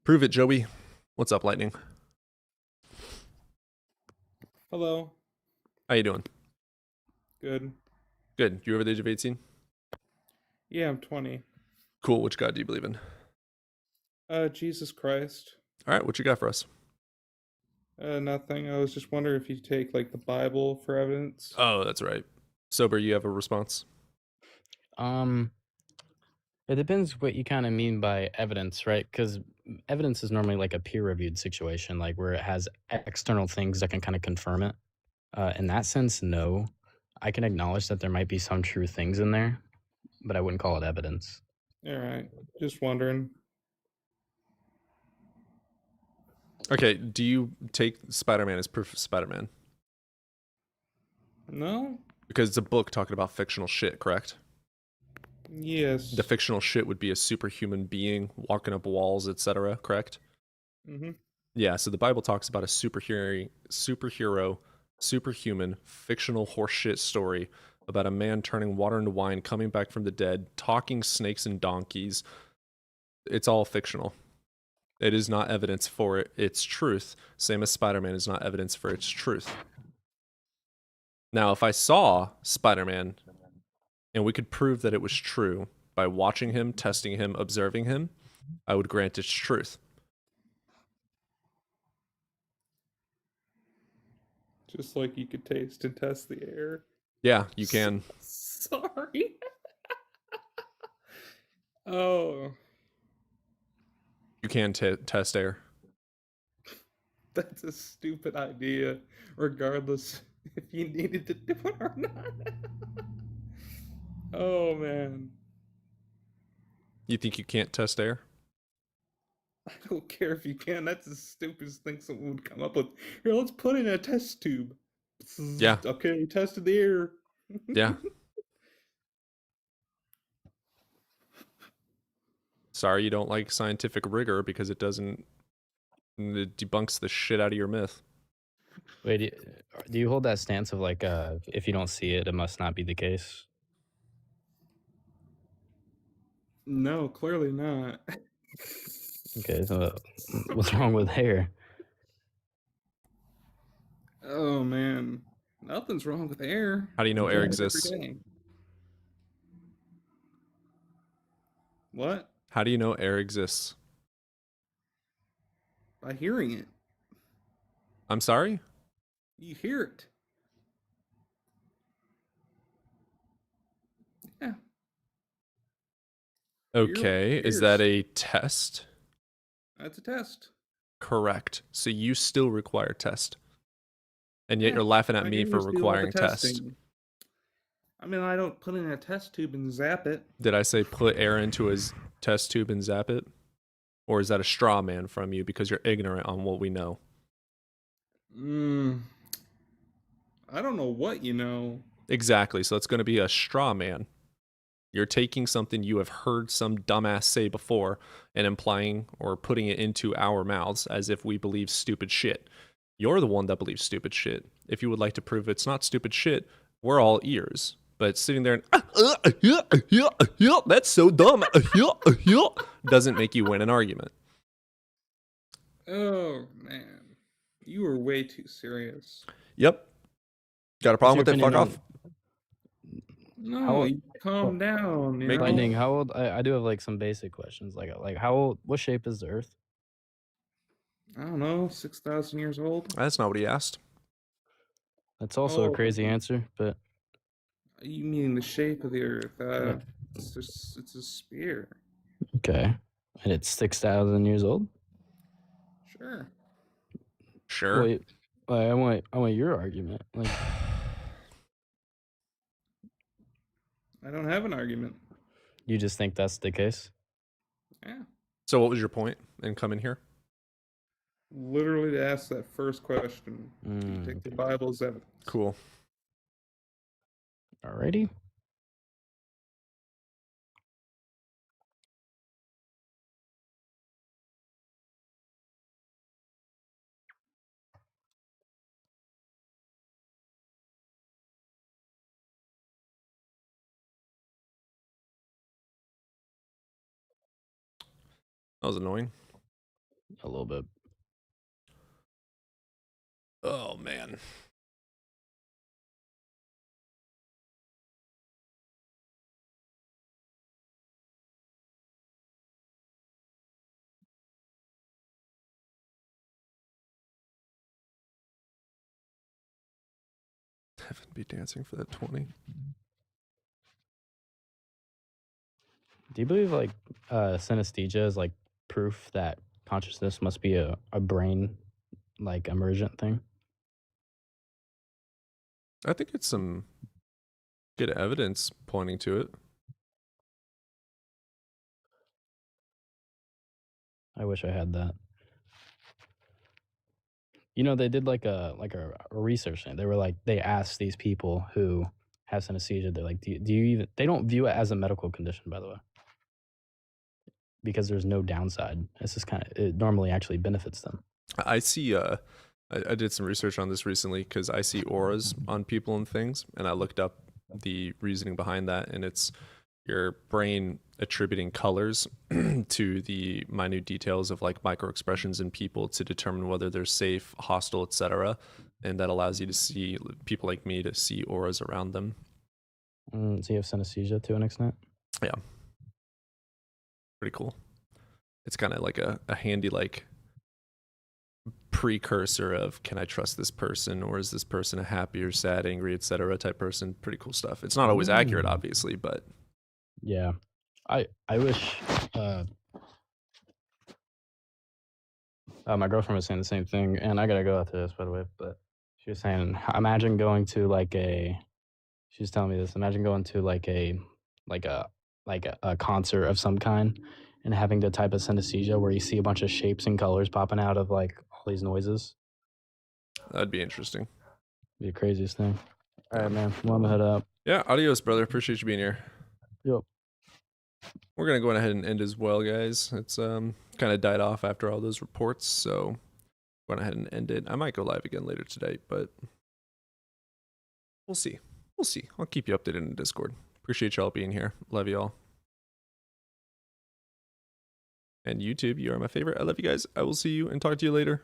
Prove it, Joey. What's up, Lightning? Hello. How you doing? Good. Good. You over the age of 18? Yeah, I'm 20. Cool. Which God do you believe in? Jesus Christ. All right. What you got for us? Nothing. I was just wondering if you take like the Bible for evidence. Oh, that's right. Sober, you have a response? It depends what you kind of mean by evidence, right? Because evidence is normally like a peer-reviewed situation, like where it has external things that can kind of confirm it. In that sense, no. I can acknowledge that there might be some true things in there, but I wouldn't call it evidence. All right. Just wondering. Okay. Do you take Spider-Man as proof of Spider-Man? No? Because it's a book talking about fictional shit, correct? Yes. The fictional shit would be a superhuman being walking up walls, etc., correct? Mm-hmm. Yeah, so the Bible talks about a superhuman, fictional horseshit story about a man turning water into wine, coming back from the dead, talking snakes and donkeys. It's all fictional. It is not evidence for its truth, same as Spider-Man is not evidence for its truth. Now, if I saw Spider-Man and we could prove that it was true by watching him, testing him, observing him, I would grant its truth. Just like you could taste and test the air. Yeah, you can. Sorry. Oh. You can test air. That's a stupid idea, regardless if you needed to do it or not. Oh, man. You think you can't test air? I don't care if you can. That's the stupidest thing someone would come up with. Here, let's put in a test tube. Yeah. Okay, tested the air. Yeah. Sorry you don't like scientific rigor because it debunks the shit out of your myth. Wait, do you hold that stance of like, if you don't see it, it must not be the case? No, clearly not. Okay, so what's wrong with hair? Oh man, nothing's wrong with air. How do you know I air breathe it every exists? day. What? How do you know air exists? By hearing it. I'm sorry? You hear it. Yeah. Okay, is that a test? That's a test. Correct. So you still require test. And yet Yeah, you're laughing at my me for ears do all the requiring test. testing. I mean, I don't put it in a test tube and zap it. Did I say put air into a test tube and zap it? Or is that a straw man from you because you're ignorant on what we know? I don't know what you know. Exactly. So it's going to be a straw man. You're taking something you have heard some dumbass say before and implying or putting it into our mouths as if we believe stupid shit. You're the one that believes stupid shit. If you would like to prove it's not stupid shit, we're all ears. But sitting there and that's so dumb doesn't make you win an argument. Oh man, you are way too serious. Yep. Got a problem with it? Fuck off. No, you calm down. You know? Lightning, how old? I do have like some basic questions. Like how old? What shape is the Earth? I don't know, 6,000 years old. That's not what he asked. That's also a crazy answer, but you mean the shape of the Earth? It's a sphere. okay, and it's 6,000 years old. Sure. Sure. Wait, I want your argument. Like, I don't have an argument. you just think that's the case? Yeah. So what was your point in coming here? Literally to ask that first question. Do you take the Bible as evidence? Cool. Alrighty. That was annoying. A little bit. Oh, man. Heaven be dancing for that 20. Do you believe like synesthesia is like proof that consciousness must be a brain like emergent thing? I think it's some good evidence pointing to it. I wish I had that. You know, they did like a research thing. They were like, they asked these people who have synesthesia, they're like, do you even, they don't view it as a medical condition, by the way, because there's no downside. It's just kind of, it normally actually benefits them. I see, I did some research on this recently because I see auras on people and things, and I looked up the reasoning behind that, and it's your brain attributing colors to the minute details of like micro expressions in people to determine whether they're safe, hostile, etc. And that allows you to see people like me to see auras around them. So you have synesthesia to an extent? Yeah. Pretty cool. It's kind of like a handy like precursor of, can I trust this person, or is this person a happy or sad, angry, etc. type person? Pretty cool stuff. It's not always accurate, obviously, but yeah. I wish my girlfriend was saying the same thing, and I gotta go after this, by the way, but she was saying, imagine going to like she was telling me this, imagine going to like a concert of some kind and having the type of synesthesia where you see a bunch of shapes and colors popping out of like all these noises. That'd be interesting. Be the craziest thing. All right, man. Well, I'm gonna head up. Yeah, adios, brother. Appreciate you being here. Yep. We're gonna go ahead and end as well, guys. It's kind of died off after all those reports, so went ahead and ended. I might go live again later today, but we'll see. We'll see. I'll keep you updated in Discord. Appreciate y'all being here. Love y'all. And YouTube, you are my favorite. I love you guys. I will see you and talk to you later.